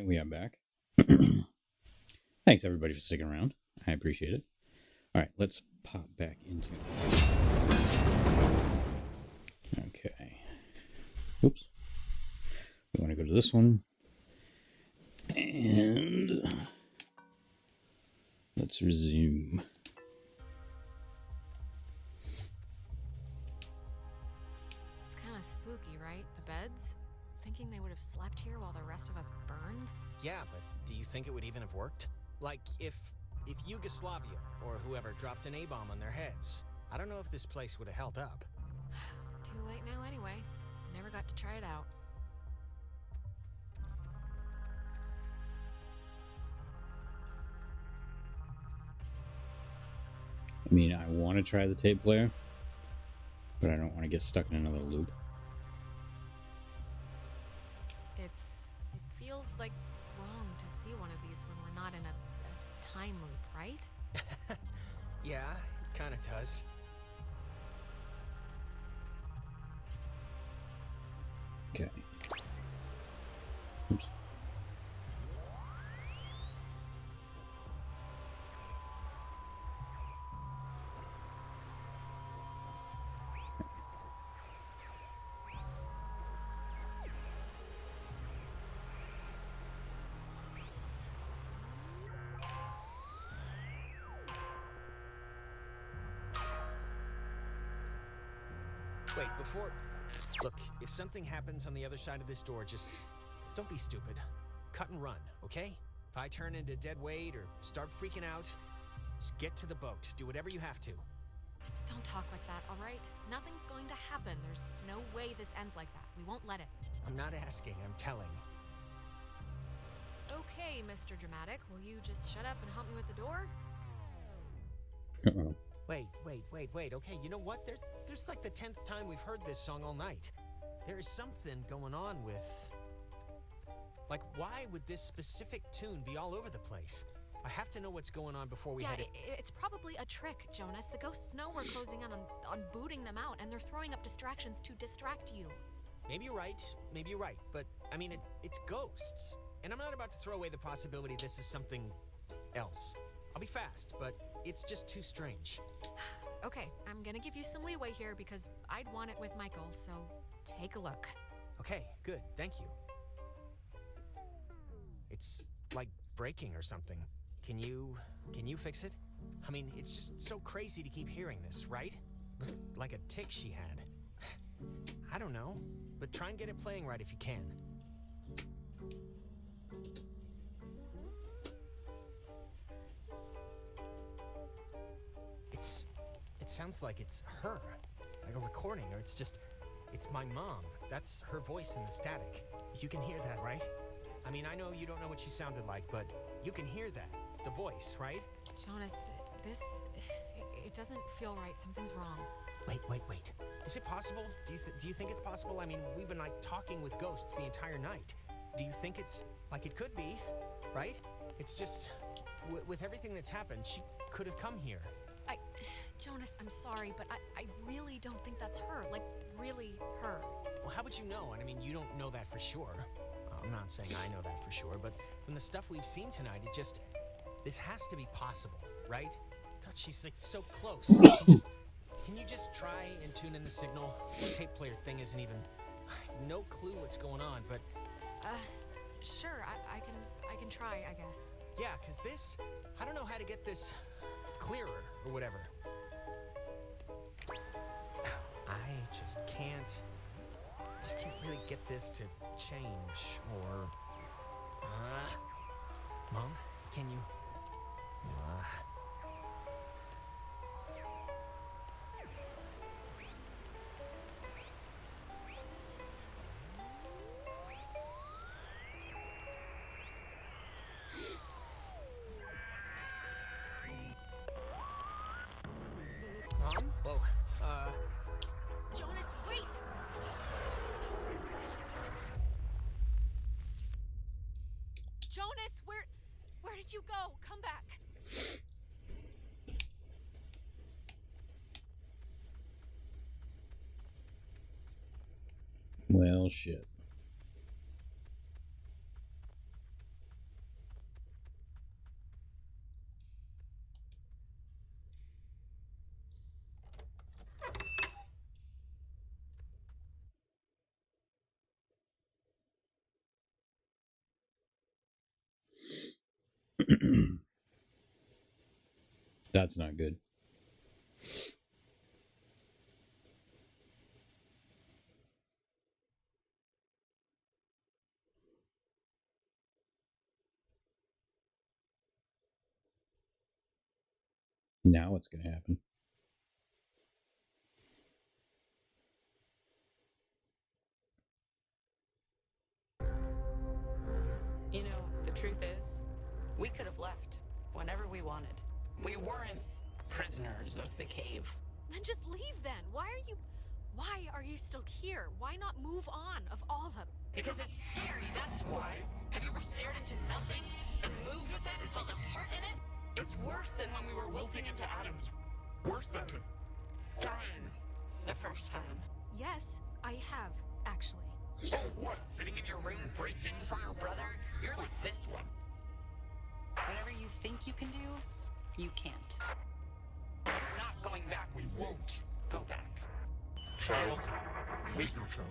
we are back. Thanks everybody for sticking around. I appreciate it. All right, let's pop back into it. Okay. Oops. We want to go to this one. And let's resume. It's kind of spooky, right? The beds? Thinking they would have slept here while the rest of us burned? Yeah, but do you think it would even have worked? Like, if Yugoslavia or whoever dropped an A-bomb on their heads, I don't know if this place would have held up. Too late now anyway. Never got to try it out. I mean, I want to try the tape player, but I don't want to get stuck in another loop. It feels like wrong to see one of these when we're not in a time loop, right? Yeah, it kind of does. Okay. Oops. Wait, before... Look, if something happens on the other side of this door, just don't be stupid. Cut and run, okay? If I turn into dead weight or start freaking out, just get to the boat. Do whatever you have to. Don't talk like that, all right? Nothing's going to happen. There's no way this ends like that. We won't let it. I'm not asking, I'm telling. Okay, Mr. Dramatic, will you just shut up and help me with the door? Uh-oh. Wait. Okay, you know what? There's like the 10th time we've heard this song all night. There is something going on with... Like, why would this specific tune be all over the place? I have to know what's going on before we head it. It's probably a trick, Jonas. The ghosts know we're closing in on booting them out, and they're throwing up distractions to distract you. Maybe you're right, but, I mean, it's ghosts. And I'm not about to throw away the possibility this is something else. I'll be fast, but it's just too strange. Okay, I'm gonna give you some leeway here because I'd want it with Michael, so take a look. Okay, good, thank you. It's like breaking or something. Can you fix it? I mean, it's just so crazy to keep hearing this, right? It was like a tick she had. I don't know, but try and get it playing right if you can. It sounds like it's her, like a recording, or it's my mom. That's her voice in the static. You can hear that, right? I mean, I know you don't know what she sounded like, but you can hear that, the voice, right? Jonas, it doesn't feel right. Something's wrong. Wait. Is it possible? Do you think it's possible? I mean, we've been like talking with ghosts the entire night. Do you think it's like it could be, right? It's just with everything that's happened, she could have come here. Jonas, I'm sorry, but I really don't think that's her. Like, really her. Well, how would you know? I mean, you don't know that for sure. I'm not saying I know that for sure, but from the stuff we've seen tonight, this has to be possible, right? God, she's like so close. Can you just try and tune in the signal? The tape player thing isn't even... I have no clue what's going on, but... Sure, I can try, I guess. Yeah, because this... I don't know how to get this clearer or whatever. I just can't really get this to change, or... Mom, can you... Mom? Whoa, Jonas, wait! Jonas, where did you go? Come back. Well, shit. That's not good. Now what's going to happen? You know, the truth is, we could have left whenever we wanted. We weren't prisoners of the cave. Then just leave then. Why are you still here? Why not move on of all of them? Because it's scary, that's why. Have you ever stared into nothing and moved with it and felt a part in it? It's worse than when we were wilting into atoms. Worse than dying the first time. Yes, I have, actually. Oh, what? Sitting in your room breaking for your brother? You're like this one. Whatever you think you can do, you can't. We're not going back. We won't go back. Child, wait your turn.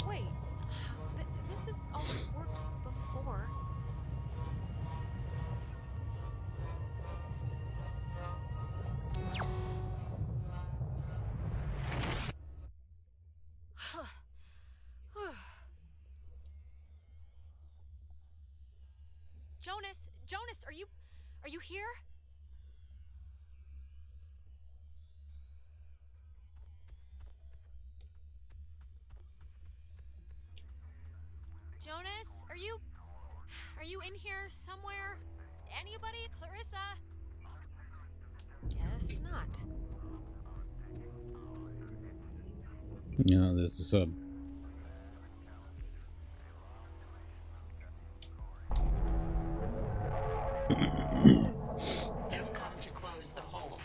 Wait, this has always worked before. Jonas, are you here? Jonas, are you in here somewhere? Anybody? Clarissa? Guess not. No, there's the sub. You've come to close the hole,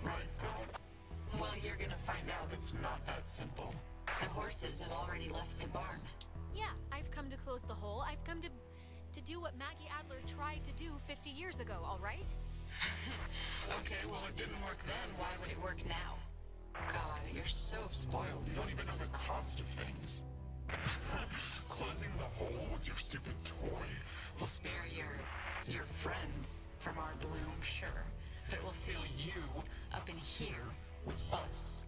right, Dad? Well, you're gonna find out it's not that simple. The horses have already left the barn. Yeah, I've come to close the hole. I've come to do what Maggie Adler tried to do 50 years ago, all right? Okay, well, it didn't work then. Why would it work now? God, you're so spoiled. You don't even know the cost of things. Closing the hole with your stupid toy will spare your friends from our bloom, sure. But it will seal you up in here with us.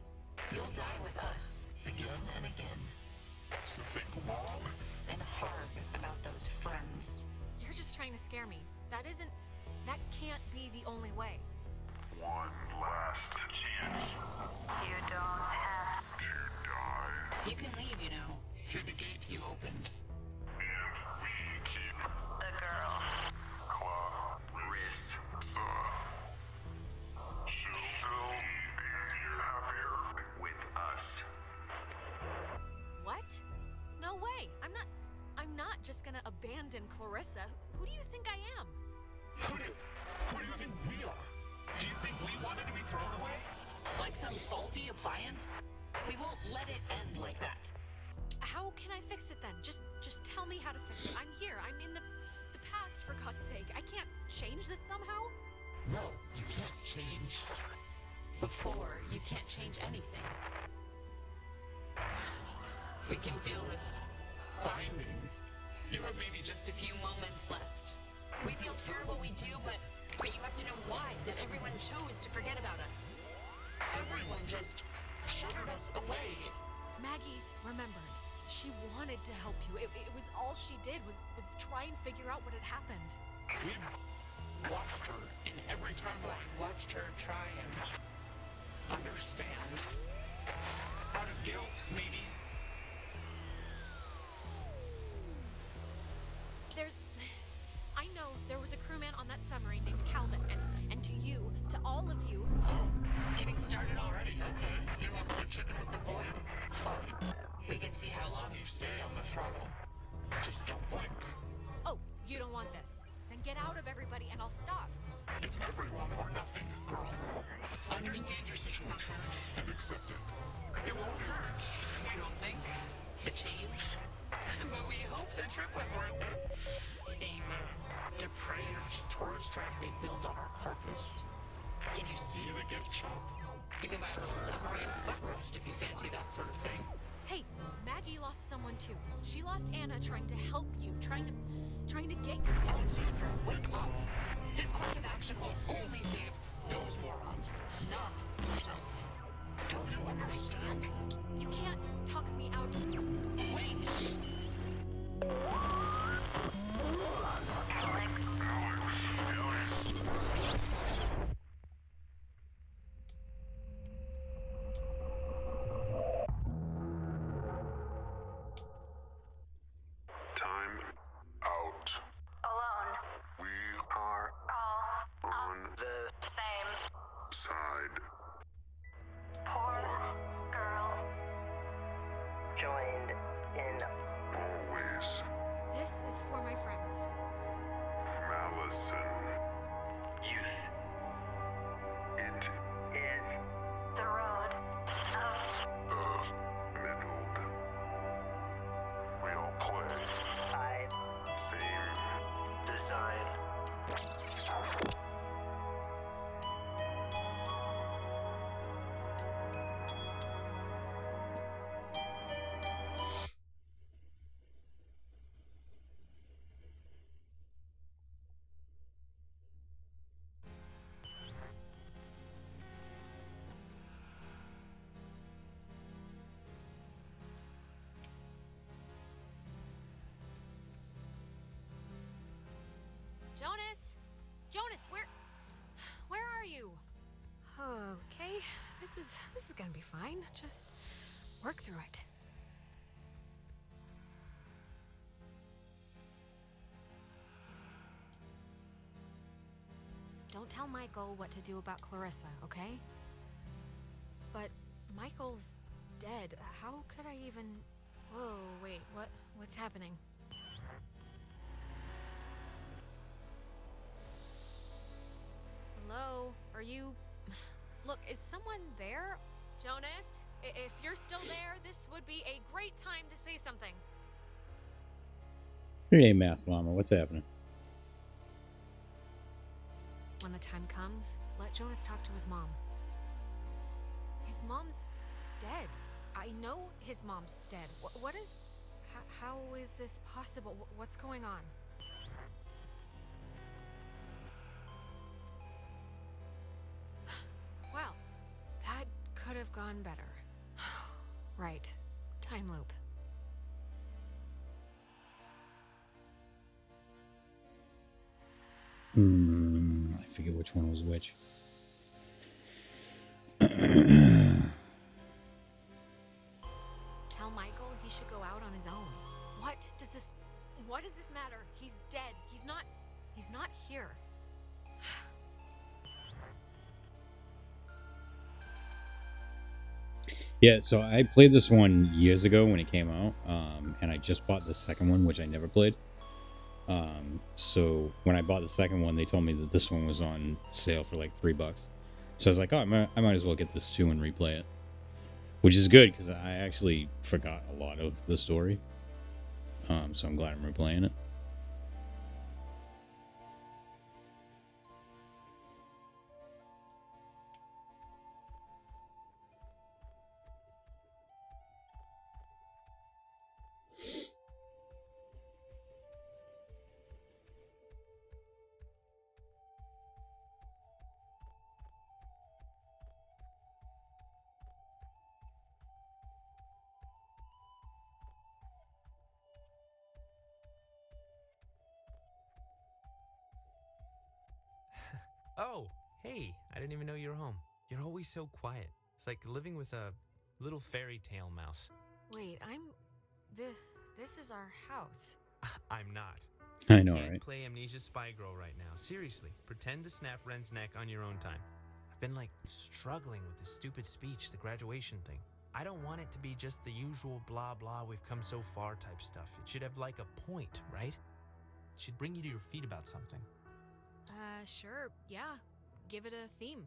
You'll die with us again and again. So think long and hard about those friends. You're just trying to scare me. That can't be the only way. One last chance. You don't have to die. You can leave, you know, through the gate you opened. And we keep the girl. Clarissa. She'll be happier with us. What? No way. I'm not just gonna abandon Clarissa. Who do you think I am? Who do you think we are? Do you think we wanted to be thrown away? Like some faulty appliance? We won't let it end like that. How can I fix it then? Just tell me how to fix it. I'm here. I'm in the past, for God's sake. I can't change this somehow? No, you can't change. Before, you can't change anything. We can feel this binding. You have maybe just a few moments left. We feel terrible, we do, but you have to know why that everyone chose to forget about us. Everyone just shuttered us away. Maggie remembered. She wanted to help you. It was all she did was try and figure out what had happened. We've watched her in every timeline, watched her try and understand. Out of guilt, maybe. I know there was a crewman on that submarine named Calvin, and to you, to all of you. Oh, getting started already, okay. You have get out of everybody and I'll stop. It's everyone or nothing, girl. Understand your situation and accept it. It won't hurt, we don't think. The change. But we hope the trip was worth it. Same depraved tourist trap we built on our corpus. Did you see the gift shop? You can buy a little submarine footrest if you fancy that sort of thing. Hey, Maggie lost someone too. She lost Anna trying to help you, trying to get... Alexandra, wake up! This course of action will only save those morons, not yourself. Don't you understand? You can't talk me out of it. Wait! Time out. Alone. We are All on the same. side. Poor girl. Joined in. Always. This is for my friends. Malison. Youth. It Is. The road. Of. the middled. We all play. Side. Same. Design. Jonas! Jonas, where are you? Okay, this is gonna be fine. Just work through it. Don't tell Michael what to do about Clarissa, okay? But Michael's dead. How could I even... Whoa, wait, what's happening? Hello? Are you... Look, is someone there? Jonas? If you're still there, this would be a great time to say something. Hey, Master Llama, what's happening? When the time comes, let Jonas talk to his mom. His mom's dead. I know his mom's dead. What is... How is this possible? What's going on? Well, that could have gone better. Right. Time loop. I forget which one was which. Tell Michael he should go out on his own. What does this matter? He's dead. He's not here. Yeah, so I played this one years ago when it came out, and I just bought the second one, which I never played. So when I bought the second one, they told me that this one was on sale for like $3. So I was like, oh, I might as well get this too and replay it. Which is good, because I actually forgot a lot of the story. So I'm glad I'm replaying it. Oh, hey, I didn't even know you were home. You're always so quiet. It's like living with a little fairy tale mouse. Wait, this is our house. I'm not. I know, You can't right? play Amnesia Spy Girl right now. Seriously, pretend to snap Ren's neck on your own time. I've been like struggling with this stupid speech, the graduation thing. I don't want it to be just the usual blah blah we've come so far type stuff. It should have like a point, right? It should bring you to your feet about something. Sure, yeah. Give it a theme.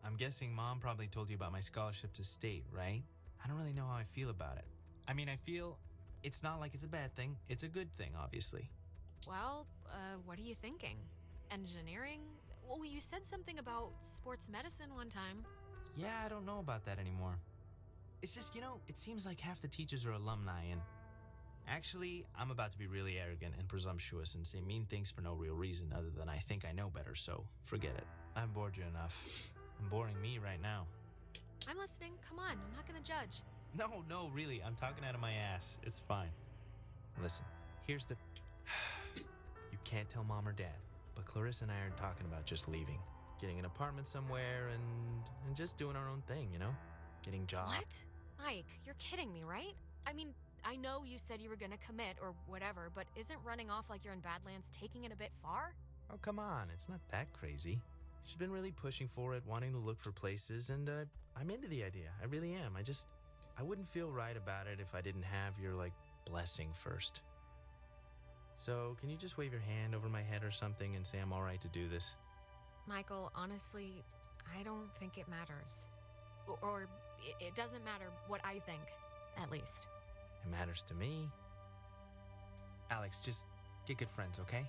I'm guessing Mom probably told you about my scholarship to state, right? I don't really know how I feel about it. I mean, I feel it's not like it's a bad thing. It's a good thing, obviously. Well, what are you thinking? Engineering? Well, you said something about sports medicine one time. Yeah, I don't know about that anymore. It's just, it seems like half the teachers are alumni, and actually, I'm about to be really arrogant and presumptuous and say mean things for no real reason other than I think I know better, so forget it. I've bored you enough. I'm boring me right now. I'm listening. Come on, I'm not gonna judge. No, really, I'm talking out of my ass. It's fine. Listen, here's the... You can't tell Mom or Dad, but Clarissa and I are talking about just leaving. Getting an apartment somewhere and just doing our own thing, Getting jobs. What? Mike, you're kidding me, right? I mean, I know you said you were gonna commit or whatever, but isn't running off like you're in Badlands taking it a bit far? Oh, come on, it's not that crazy. She's been really pushing for it, wanting to look for places, and I'm into the idea. I really am. I wouldn't feel right about it if I didn't have your, blessing first. So, can you just wave your hand over my head or something and say I'm all right to do this? Michael, honestly, I don't think it matters. Or it doesn't matter what I think, at least. It matters to me. Alex, just get good friends, okay?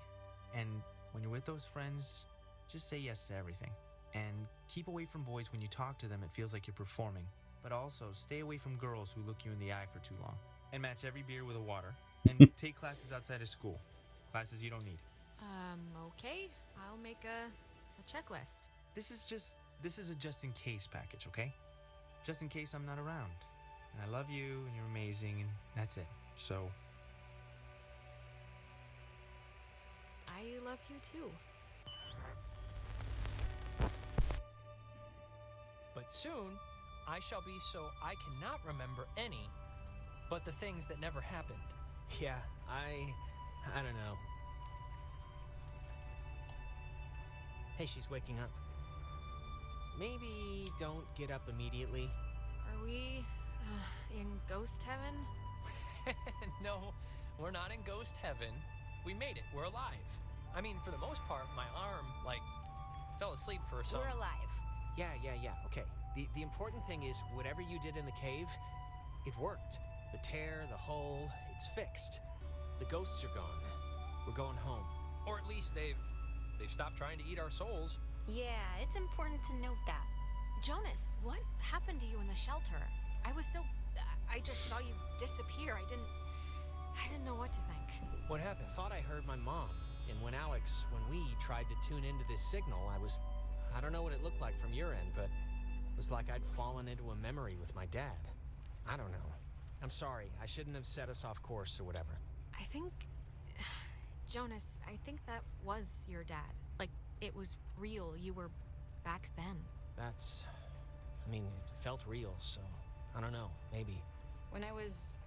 And when you're with those friends, just say yes to everything. And keep away from boys when you talk to them. It feels like you're performing. But also, stay away from girls who look you in the eye for too long. And match every beer with a water. And take classes outside of school. Classes you don't need. Okay. I'll make a checklist. This is a just-in-case package, okay? Just in case I'm not around. And I love you, and you're amazing, and that's it. So... I love you too. But soon, I shall be so I cannot remember any but the things that never happened. Yeah, I don't know. Hey, she's waking up. Maybe don't get up immediately. Are we in ghost heaven? No, we're not in ghost heaven. We made it. We're alive. I mean, for the most part, my arm, fell asleep for some... We're alive. Yeah, okay. The important thing is, whatever you did in the cave, it worked. The tear, the hole, it's fixed. The ghosts are gone. We're going home. Or at least they've stopped trying to eat our souls. Yeah, it's important to note that. Jonas, what happened to you in the shelter? I just saw you disappear. I didn't know what to think. What happened? I thought I heard my mom. And when we tried to tune into this signal, I don't know what it looked like from your end, but it was like I'd fallen into a memory with my dad. I don't know. I'm sorry. I shouldn't have set us off course or whatever. I think... Jonas, I think that was your dad. It was real. You were back then. It felt real, so... I don't know. Maybe. When I was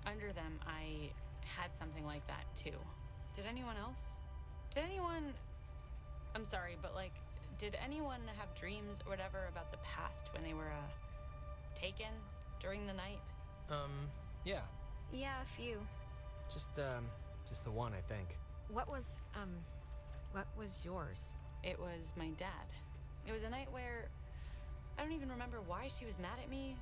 under them, I had something like that, too. Did anyone else? I'm sorry, but, did anyone have dreams or whatever about the past when they were, taken during the night? Yeah. Yeah, a few. Just the one, I think. What was yours? It was my dad. It was a night where I don't even remember why she was mad at me.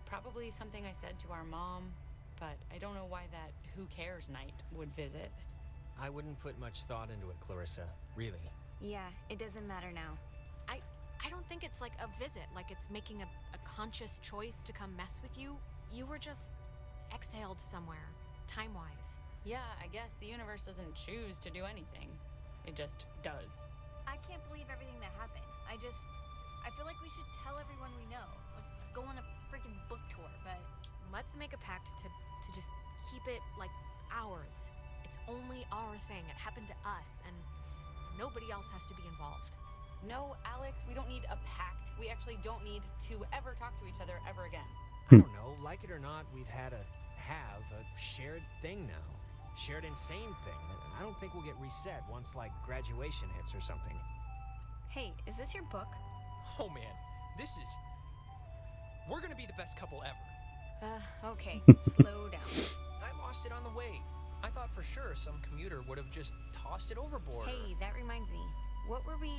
Probably something I said to our mom, but I don't know why that who cares night would visit. I wouldn't put much thought into it, Clarissa. Really. Yeah, it doesn't matter now. I don't think it's like a visit, like it's making a conscious choice to come mess with you. You were just exhaled somewhere, time-wise. Yeah, I guess the universe doesn't choose to do anything. It just does. I can't believe everything that happened. I feel like we should tell everyone we know. Go on a freaking book tour, but... Let's make a pact to just keep it, ours. It's only our thing. It happened to us, and nobody else has to be involved. No, Alex, we don't need a pact. We actually don't need to ever talk to each other ever again. I don't know. Like it or not, we've have a shared thing now. Shared insane thing. I don't think we'll get reset once, graduation hits or something. Hey, is this your book? Oh, man. We're gonna be the best couple ever. Okay. Slow down. I lost it on the way. I thought for sure some commuter would have just tossed it overboard. Hey, that reminds me. What were we...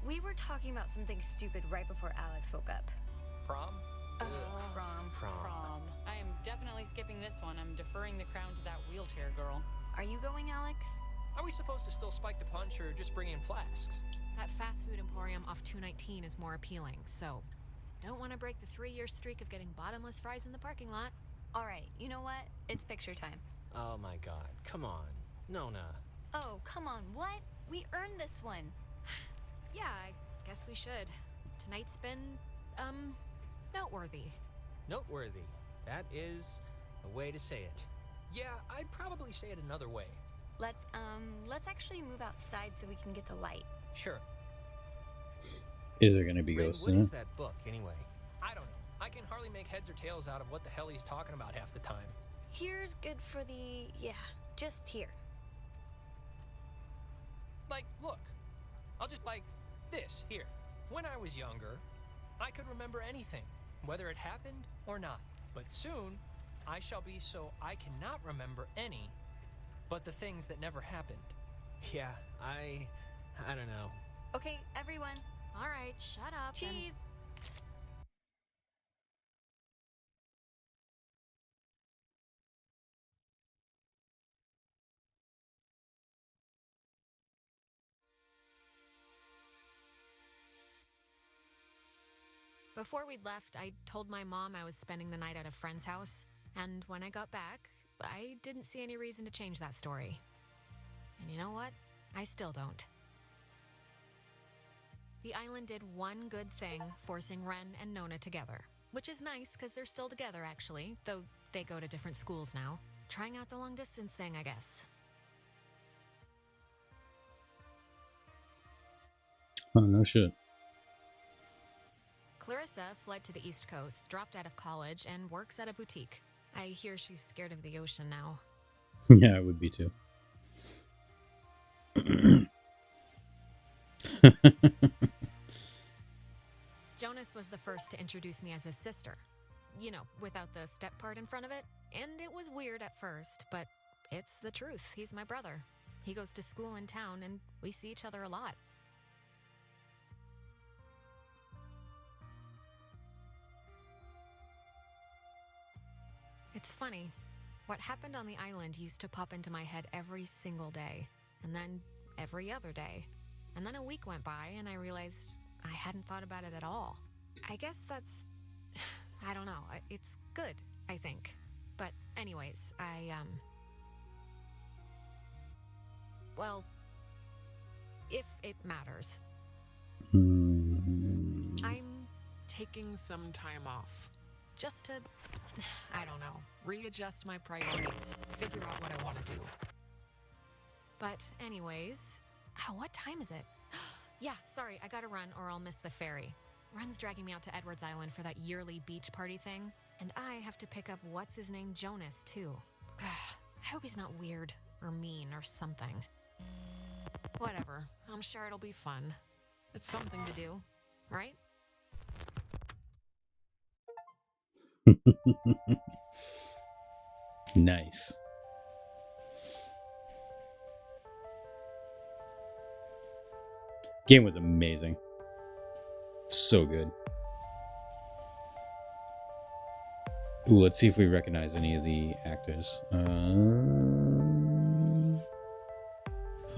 We were talking about something stupid right before Alex woke up. Prom? Prom. I am definitely skipping this one. I'm deferring the crown to that wheelchair girl. Are you going, Alex? Are we supposed to still spike the punch or just bring in flasks? That fast food emporium off 219 is more appealing, so don't want to break the 3-year streak of getting bottomless fries in the parking lot. All right, you know what? It's picture time. Oh my god, come on. Nona. Oh, come on, what? We earned this one. Yeah, I guess we should. Tonight's been, noteworthy. Noteworthy. That is a way to say it. Yeah, I'd probably say it another way. Let's actually move outside so we can get the light. Sure. Is there going to be Ren, ghosts what in is it? that book, anyway? I don't know. I can hardly make heads or tails out of what the hell he's talking about half the time. Here's good for the... yeah, just here. Like, look. I'll just, like, this, here. When I was younger, I could remember anything, whether it happened or not. But soon, I shall be so I cannot remember any but the things that never happened. Yeah, I don't know. Okay, everyone. All right, shut up. Cheese. Before we'd left, I told my mom I was spending the night at a friend's house, and when I got back, I didn't see any reason to change that story. And you know what? I still don't. The island did one good thing, forcing Ren and Nona together, which is nice because they're still together actually, though they go to different schools now. Trying out the long distance thing, I guess. Oh, no shit. Clarissa fled to the East Coast, dropped out of college, and works at a boutique. I hear she's scared of the ocean now. Yeah, I would be too. Jonas was the first to introduce me as his sister. You know, without the step part in front of it. And it was weird at first, but it's the truth. He's my brother. He goes to school in town, and we see each other a lot. It's funny. What happened on the island used to pop into my head every single day, and then every other day. And then a week went by, and I realized I hadn't thought about it at all. I guess that's... I don't know. It's good, I think. But anyways, well, if it matters. I'm taking some time off. Just to, I don't know, readjust my priorities, figure out what I want to do. But anyways, what time is it? Yeah, sorry, I gotta run or I'll miss the ferry. Ren's dragging me out to Edwards Island for that yearly beach party thing, and I have to pick up what's-his-name Jonas, too. I hope he's not weird or mean or something. Whatever, I'm sure it'll be fun. It's something to do, right? Nice. Game was amazing. So good. Ooh, let's see if we recognize any of the actors.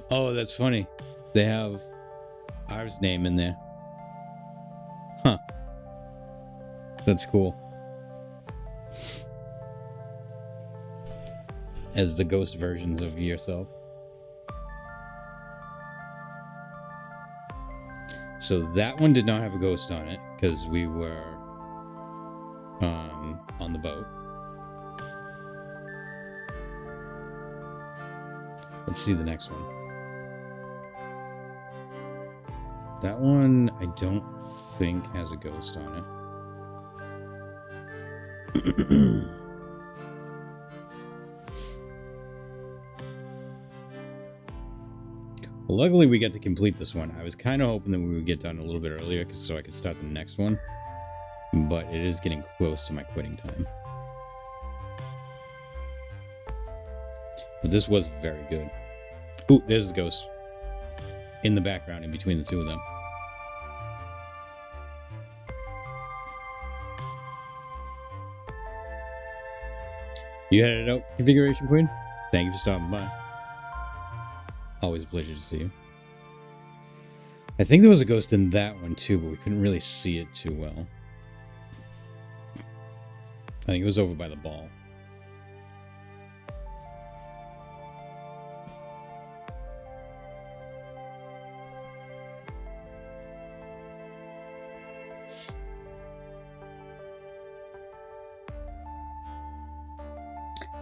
Oh, that's funny. They have Ives' name in there. Huh. That's cool. As the ghost versions of yourself. So that one did not have a ghost on it because we were on the boat. Let's see the next one. That one I don't think has a ghost on it. Luckily, we get to complete this one. I was kind of hoping that we would get done a little bit earlier so I could start the next one. But it is getting close to my quitting time. But this was very good. Ooh, there's a ghost in the background in between the two of them. You headed out, Configuration Queen? Thank you for stopping by. Always a pleasure to see you. I think there was a ghost in that one too, but we couldn't really see it too well. I think it was over by the ball.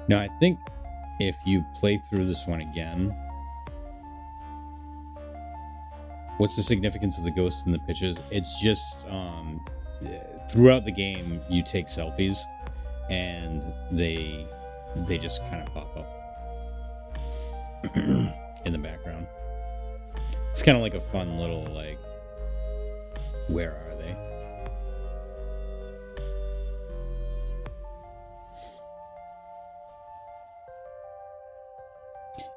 Now, I think if you play through this one again, what's the significance of the ghosts in the pictures? It's just throughout the game you take selfies and they just kind of pop up in the background. It's kind of like a fun little like, where are they?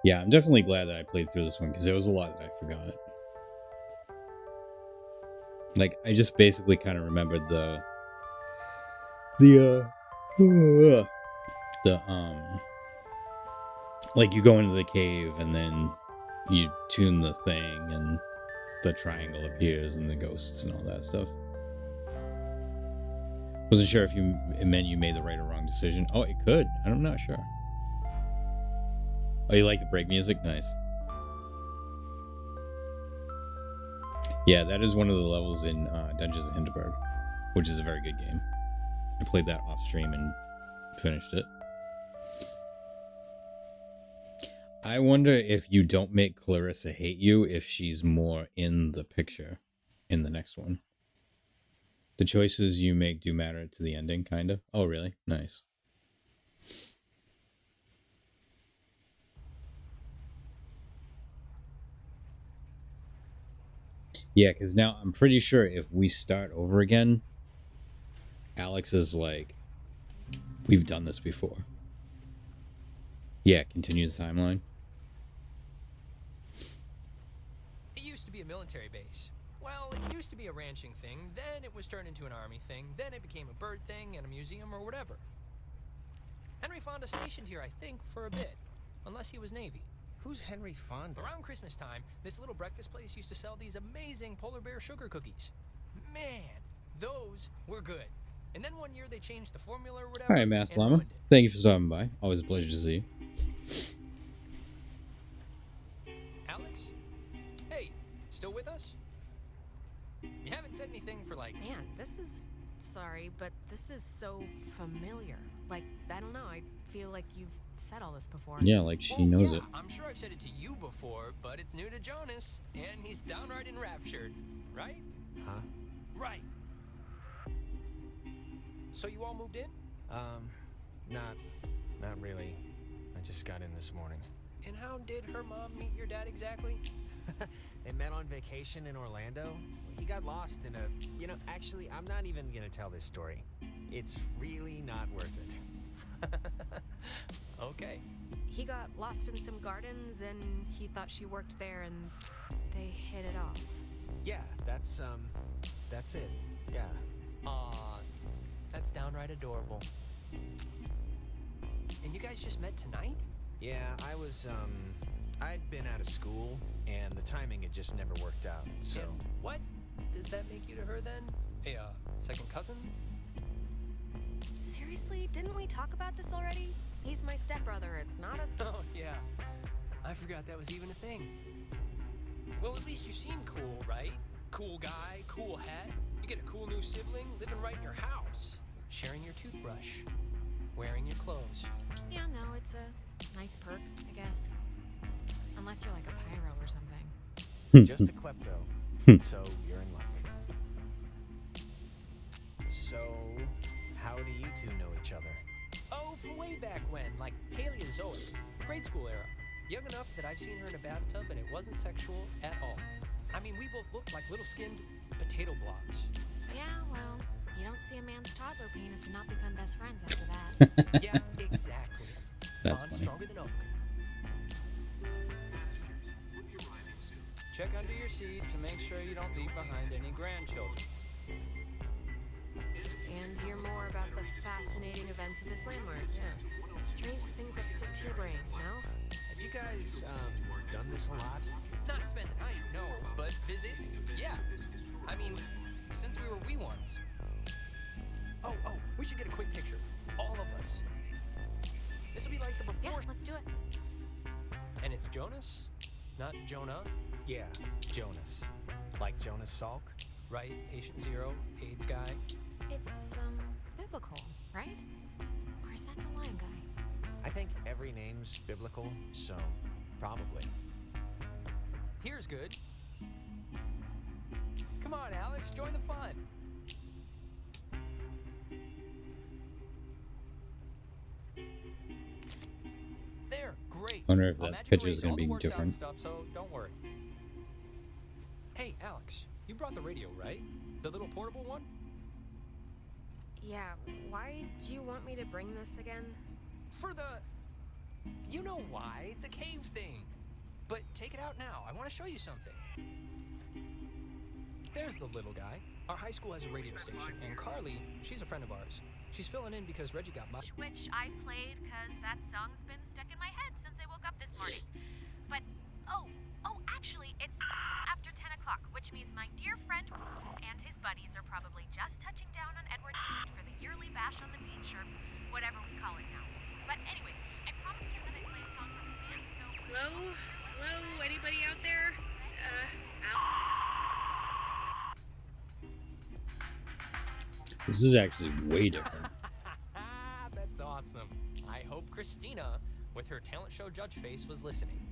Yeah, I'm definitely glad that I played through this one because there was a lot that I forgot. Like, I just basically kind of remembered the like you go into the cave and then you tune the thing and the triangle appears and the ghosts and all that stuff. Wasn't sure if it meant you made the right or wrong decision. Oh, it could. I'm not sure. Oh, you like the break music? Nice. Yeah, that is one of the levels in Dungeons of Hinterberg, which is a very good game. I played that off stream and finished it. I wonder if you don't make Clarissa hate you, if she's more in the picture in the next one. The choices you make do matter to the ending, kind of. Oh, really? Nice. Yeah, because now I'm pretty sure if we start over again, Alex is like, we've done this before. Yeah, continue the timeline. It used to be a military base. Well, it used to be a ranching thing, then it was turned into an army thing, then it became a bird thing and a museum or whatever. Henry Fonda stationed here, I think, for a bit, unless he was Navy. Who's Henry Fonda? Around Christmas time, this little breakfast place used to sell these amazing polar bear sugar cookies. Man, those were good. And then one year they changed the formula or whatever. All right, Master Llama. Thank you for stopping by. Always a pleasure to see you. Alex? Hey, still with us? You haven't said anything for like... Man, this is... Sorry, but this is so familiar. Like, I don't know, I feel like you've said all this before. Yeah, like she knows it. I'm sure I've said it to you before, but it's new to Jonas, and he's downright enraptured, right? Huh? Right. So you all moved in? Not really. I just got in this morning. And how did her mom meet your dad exactly? They met on vacation in Orlando. He got lost in a... actually, I'm not even gonna tell this story. It's really not worth it. Okay. He got lost in some gardens and he thought she worked there and they hit it off. Yeah, that's it. Yeah. Aw, that's downright adorable. And you guys just met tonight? Yeah, I'd been out of school, and the timing had just never worked out, so... And what does that make you to her, then? A, second cousin? Seriously? Didn't we talk about this already? He's my stepbrother, it's not a... Oh, yeah. I forgot that was even a thing. Well, at least you seem cool, right? Cool guy, cool hat. You get a cool new sibling living right in your house. Sharing your toothbrush. Wearing your clothes. Yeah, no, it's a nice perk, I guess. Unless you're like a pyro or something. Just a klepto. So you're in luck. So, how do you two know each other? Oh, from way back when, like Paleozoic. Grade school era. Young enough that I've seen her in a bathtub and it wasn't sexual at all. I mean, we both looked like little skinned potato blobs. Yeah, well, you don't see a man's toddler penis and not become best friends after that. Yeah, exactly. That's Bond funny. stronger than oak. check under your seat to make sure you don't leave behind any grandchildren. And hear more about the fascinating events of his landmark, yeah. Strange things that stick to your brain, you know? Have you guys, done this a lot? Not spend the night, no, but visit, yeah. I mean, since we were wee ones. Oh, we should get a quick picture. All of us. This will be like the before. Yeah, let's do it. And it's Jonas, not Jonah. Yeah, Jonas. Like Jonas Salk? Right, patient zero, AIDS guy. It's, biblical, right? Or is that the lion guy? I think every name's biblical, so probably. Here's good. Come on, Alex, join the fun. There, great. Wonder if I'll that match picture your is gonna ways, be all the words out and different. Stuff, so don't worry. Hey, Alex, you brought the radio, right? The little portable one? Yeah, why do you want me to bring this again? For the... You know why, the cave thing. But take it out now, I want to show you something. There's the little guy. Our high school has a radio station, and Carly, she's a friend of ours. She's filling in because Reggie got Which I played because that song's been stuck in my head since I woke up this morning. But, oh, actually, it's after 10 o'clock, which means my dear friend and his buddies are probably just touching down on Edward Island for the yearly bash on the beach, or whatever we call it now. But anyways, I promised him that I'd play a song from his band, so... Hello? Anybody out there? This is actually way different. That's awesome. I hope Christina, with her talent show judge face, was listening.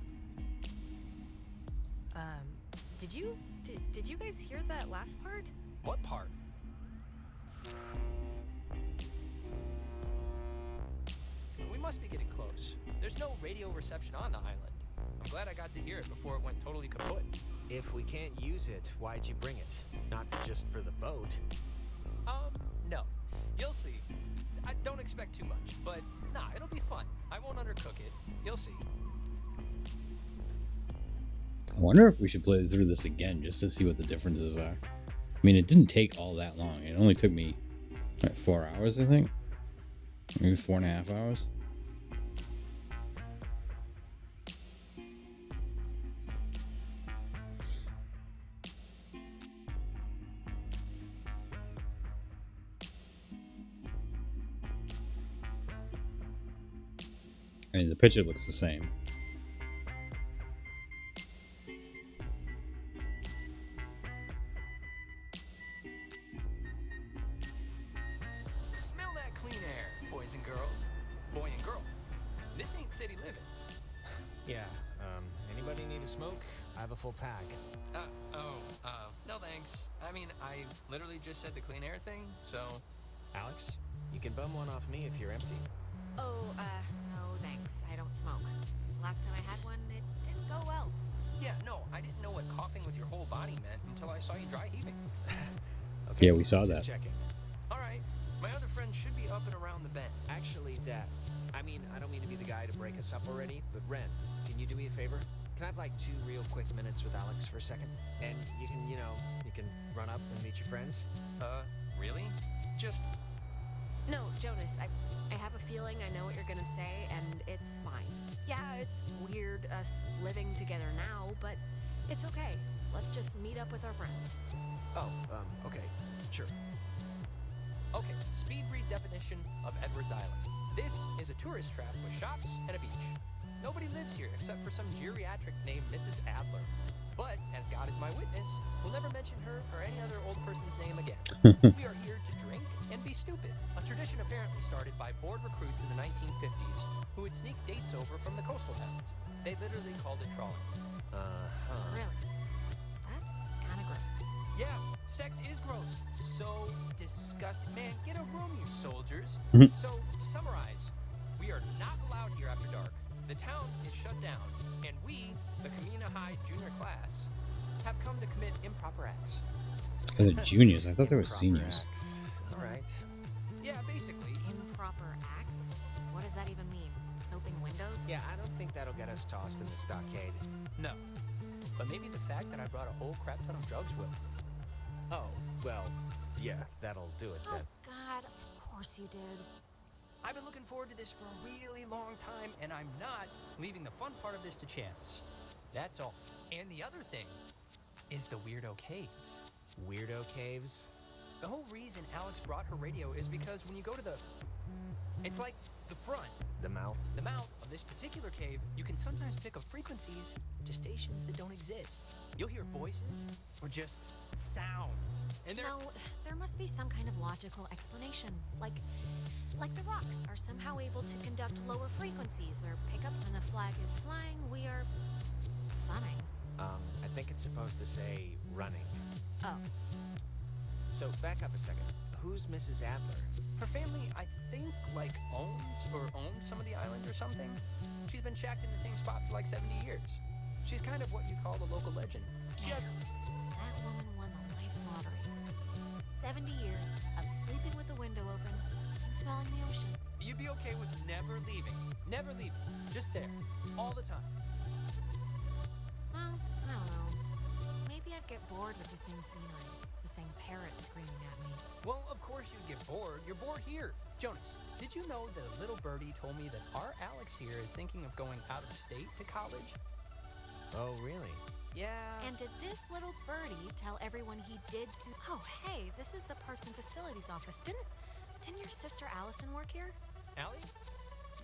Did you guys hear that last part? What part? We must be getting close. There's no radio reception on the island. I'm glad I got to hear it before it went totally kaput. If we can't use it, why'd you bring it? Not just for the boat. No. You'll see. I don't expect too much, but nah, it'll be fun. I won't undercook it. You'll see. I wonder if we should play through this again just to see what the differences are. I mean, it didn't take all that long. It only took me, 4 hours, I think? Maybe 4.5 hours? I mean, the picture looks the same. Smell that clean air, boys and girls. Boy and girl. This ain't city living. Yeah, anybody need a smoke? I have a full pack. No thanks. I mean, I literally just said the clean air thing, so... Alex, you can bum one off me if you're empty. Oh, no thanks. I don't smoke. Last time I had one, it didn't go well. Yeah, no, I didn't know what coughing with your whole body meant until I saw you dry heaving. Yeah, we saw just that. Checking. All right, my other friend should be up and around the bend. Actually, I don't mean to be the guy to break us up already, but Ren, can you do me a favor? Can I have like 2 real quick minutes with Alex for a second? And you can run up and meet your friends? Really? Just... No, Jonas, I have a feeling I know what you're gonna say, and it's fine. Yeah, it's weird us living together now, but it's okay. Let's just meet up with our friends. Oh, okay, sure. Okay, speed read definition of Edwards Island. This is a tourist trap with shops and a beach. Nobody lives here except for some geriatric named Mrs. Adler. But, as God is my witness, we'll never mention her or any other old person's name again. We are here to drink and be stupid, a tradition apparently started by bored recruits in the 1950s who would sneak dates over from the coastal towns. They literally called it trawling. Really? That's kinda gross. Yeah, sex is gross. So disgusting. Man, get a room, you soldiers. So, to summarize, we are not allowed here after dark. The town is shut down, and we, the Kamina High junior class, have come to commit improper acts. Oh, the juniors. I thought they were seniors. All right. Yeah, basically. Improper acts? What does that even mean? Soaping windows? Yeah, I don't think that'll get us tossed in the stockade. No. but maybe the fact that I brought a whole crap ton of drugs with me. Oh, well, yeah, that'll do it then. God, of course you did. I've been looking forward to this for a really long time, and I'm not leaving the fun part of this to chance. That's all. And the other thing is the Weirdo Caves. Weirdo Caves? The whole reason Alex brought her radio is because when you go to the... It's like the front. The mouth? The mouth of this particular cave, you can sometimes pick up frequencies to stations that don't exist. You'll hear voices or just sounds. And No, there must be some kind of logical explanation. Like the rocks are somehow able to conduct lower frequencies or pick up when the flag is flying. We are funning. I think it's supposed to say running. Oh. So back up a second. Who's Mrs. Adler? Her family, I think, owned some of the island or something. She's been shacked in the same spot for like 70 years. She's kind of what you call a local legend. That woman won the life lottery. 70 years of sleeping with the window open and smelling the ocean. You'd be okay with never leaving. Never leaving. Just there. All the time. Well, I don't know. Maybe I'd get bored with the same scenery. The same parrot screaming at me. Well, of course you'd get bored. You're bored here. Jonas, did you know that a little birdie told me that our Alex here is thinking of going out of state to college? Oh, really? Yeah. And did this little birdie tell everyone he did soon? Oh, hey, this is the Parks and Facilities office. Didn't your sister Allison work here? Allie?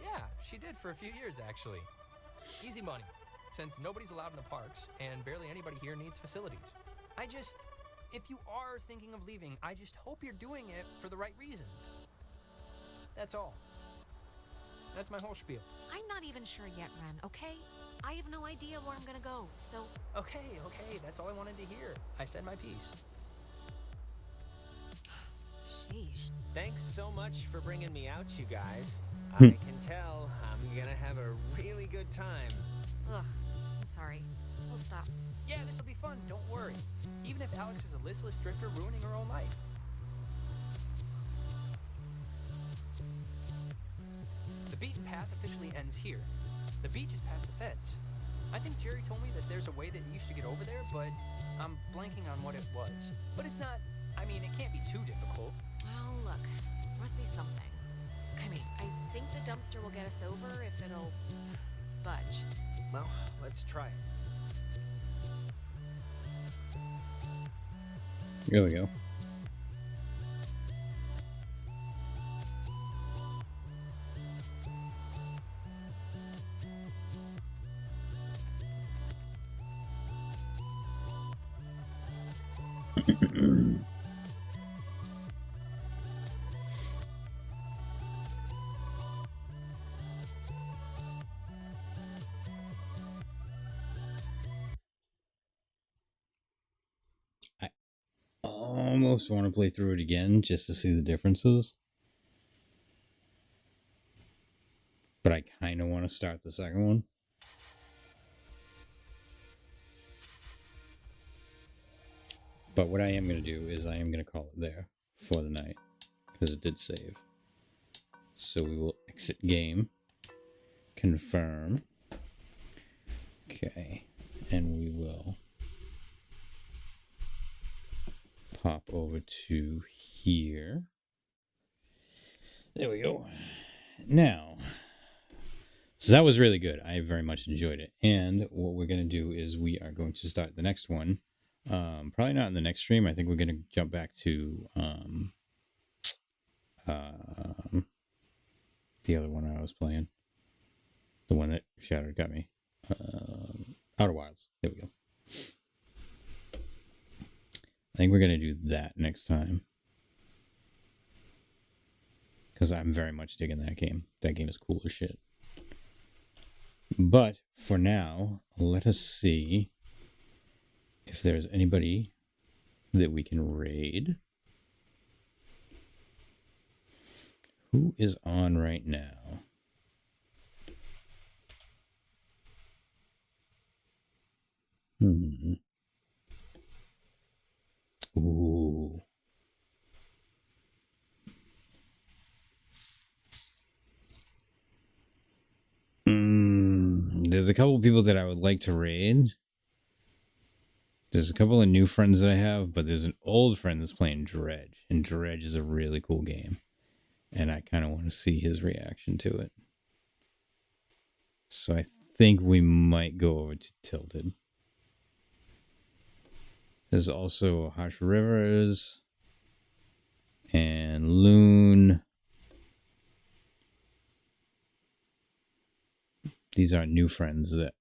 Yeah, she did for a few years, actually. Easy money, since nobody's allowed in the parks, and barely anybody here needs facilities. If you are thinking of leaving, I just hope you're doing it for the right reasons. That's all. That's my whole spiel. I'm not even sure yet, Ren, okay? I have no idea where I'm gonna go, so... Okay, that's all I wanted to hear. I said my piece. Sheesh. Thanks so much for bringing me out, you guys. I can tell I'm gonna have a really good time. Ugh, I'm sorry. We'll stop. Yeah, this'll be fun, don't worry. Even if Alex is a listless drifter ruining her own life. The beaten path officially ends here. The beach is past the fence. I think Jerry told me that there's a way that you used to get over there, but I'm blanking on what it was. But it's not, it can't be too difficult. Well, look, there must be something. I think the dumpster will get us over if it'll budge. Well, let's try it. There we go. Almost want to play through it again just to see the differences. But I kind of want to start the second one. But what I am going to do is I am going to call it there for the night. Because it did save. So we will exit game. Confirm. Okay. And we will pop over to here. There we go. Now, so that was really good. I very much enjoyed it. And what we're going to do is we are going to start the next one. Probably not in the next stream. I think we're going to jump back to the other one I was playing. The one that Shattered got me. Outer Wilds. There we go. I think we're going to do that next time. Because I'm very much digging that game. That game is cool as shit. But for now, let us see if there's anybody that we can raid. Who is on right now? Ooh. There's a couple people that I would like to raid. There's a couple of new friends that I have, but there's an old friend that's playing Dredge, and Dredge is a really cool game, and I kind of want to see his reaction to it. So I think we might go over to Tilted. There's also Harsh Rivers and Loon. These are new friends that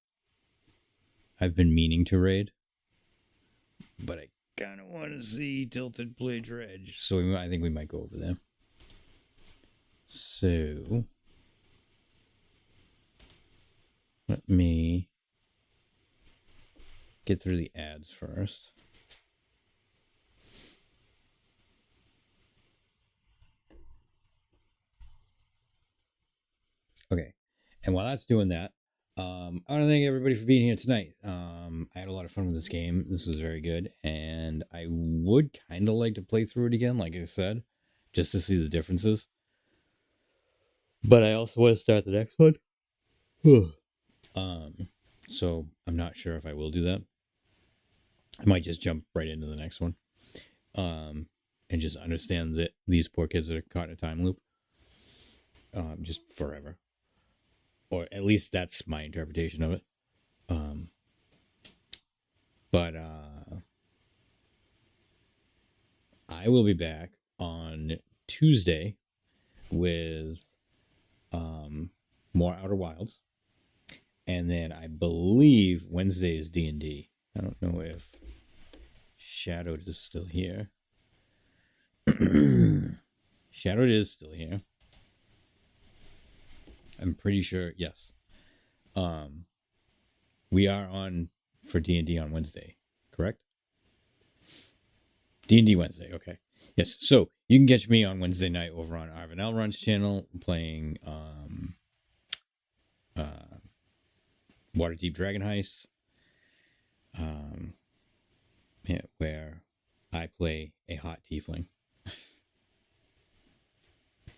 I've been meaning to raid, but I kind of want to see Tilted play Dredge, so I think we might go over there. So let me get through the ads first. Okay, and while that's doing that, I want to thank everybody for being here tonight. I had a lot of fun with this game. This was very good, and I would kind of like to play through it again, like I said, just to see the differences. But I also want to start the next one. So I'm not sure if I will do that. I might just jump right into the next one, and just understand that these poor kids are caught in a time loop, just forever. Or at least that's my interpretation of it. But I will be back on Tuesday with more Outer Wilds. And then I believe Wednesday is D&D. I don't know if Shadowed is still here. Shadowed is still here. I'm pretty sure, yes. We are on for D&D on Wednesday, correct? D&D Wednesday, okay. Yes, so you can catch me on Wednesday night over on Arvin Elrond's channel playing Waterdeep Dragon Heist, where I play a hot tiefling.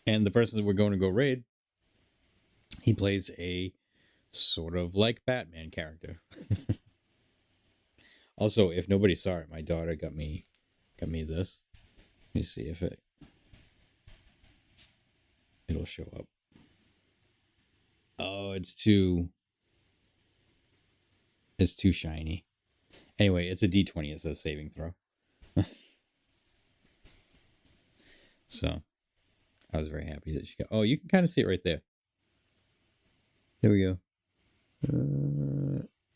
And the person that we're going to go raid, he plays a sort of like Batman character. Also, if nobody saw it, my daughter got me this. Let me see if it'll show up. Oh, it's too shiny. Anyway, it's a D20. It says saving throw. So I was very happy that she got. Oh, you can kind of see it right there. There we go.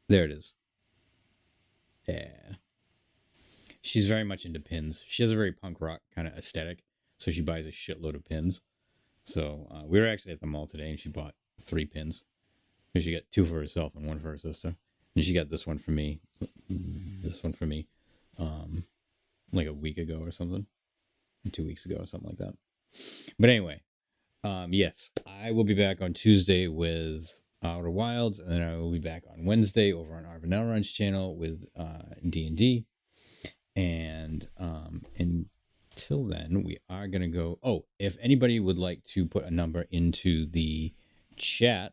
There it is. Yeah. She's very much into pins. She has a very punk rock kind of aesthetic, so she buys a shitload of pins. So we were actually at the mall today, and she bought 3 pins. She got 2 for herself and 1 for her sister. And she got this one for me. Like a week ago or something. 2 weeks ago or something like that. But anyway, yes, I will be back on Tuesday with Outer Wilds, and then I will be back on Wednesday over on Arvin Elrond's channel with D&D. And until then, we are going to go... Oh, if anybody would like to put a number into the chat,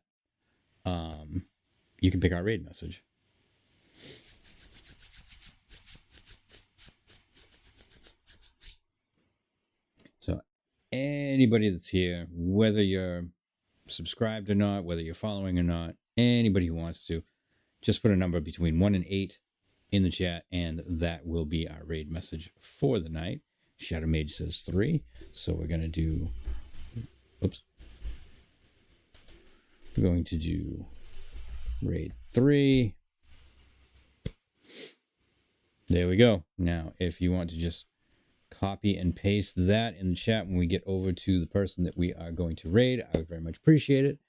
you can pick our raid message. So anybody that's here, whether you're subscribed or not, whether you're following or not, anybody who wants to, just put a number between 1 and 8 in the chat, and that will be our raid message for the night. Shadow Mage says 3, so we're going to do... Oops. We're going to do raid 3. There we go. Now, if you want to just copy and paste that in the chat when we get over to the person that we are going to raid, I would very much appreciate it.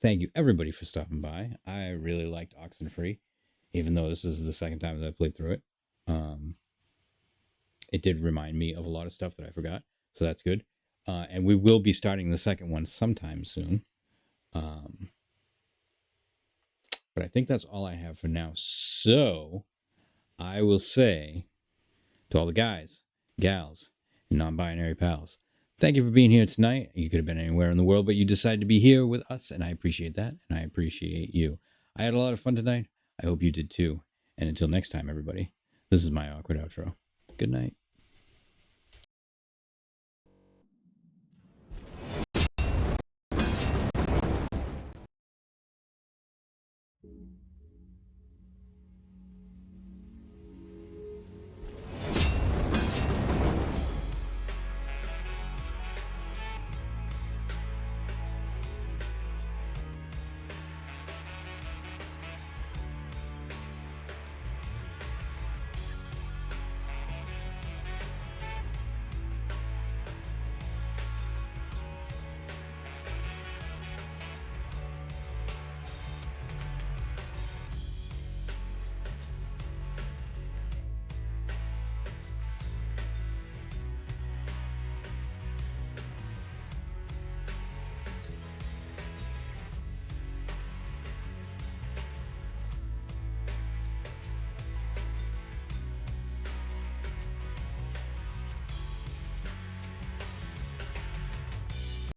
Thank you, everybody, for stopping by. I really liked Oxenfree, even though this is the second time that I played through it. It did remind me of a lot of stuff that I forgot, so that's good. And we will be starting the second one sometime soon. But I think that's all I have for now. So I will say to all the guys, gals, and non-binary pals, thank you for being here tonight. You could have been anywhere in the world, but you decided to be here with us, and I appreciate that, and I appreciate you. I had a lot of fun tonight. I hope you did too. And until next time, everybody, this is my awkward outro. Good night.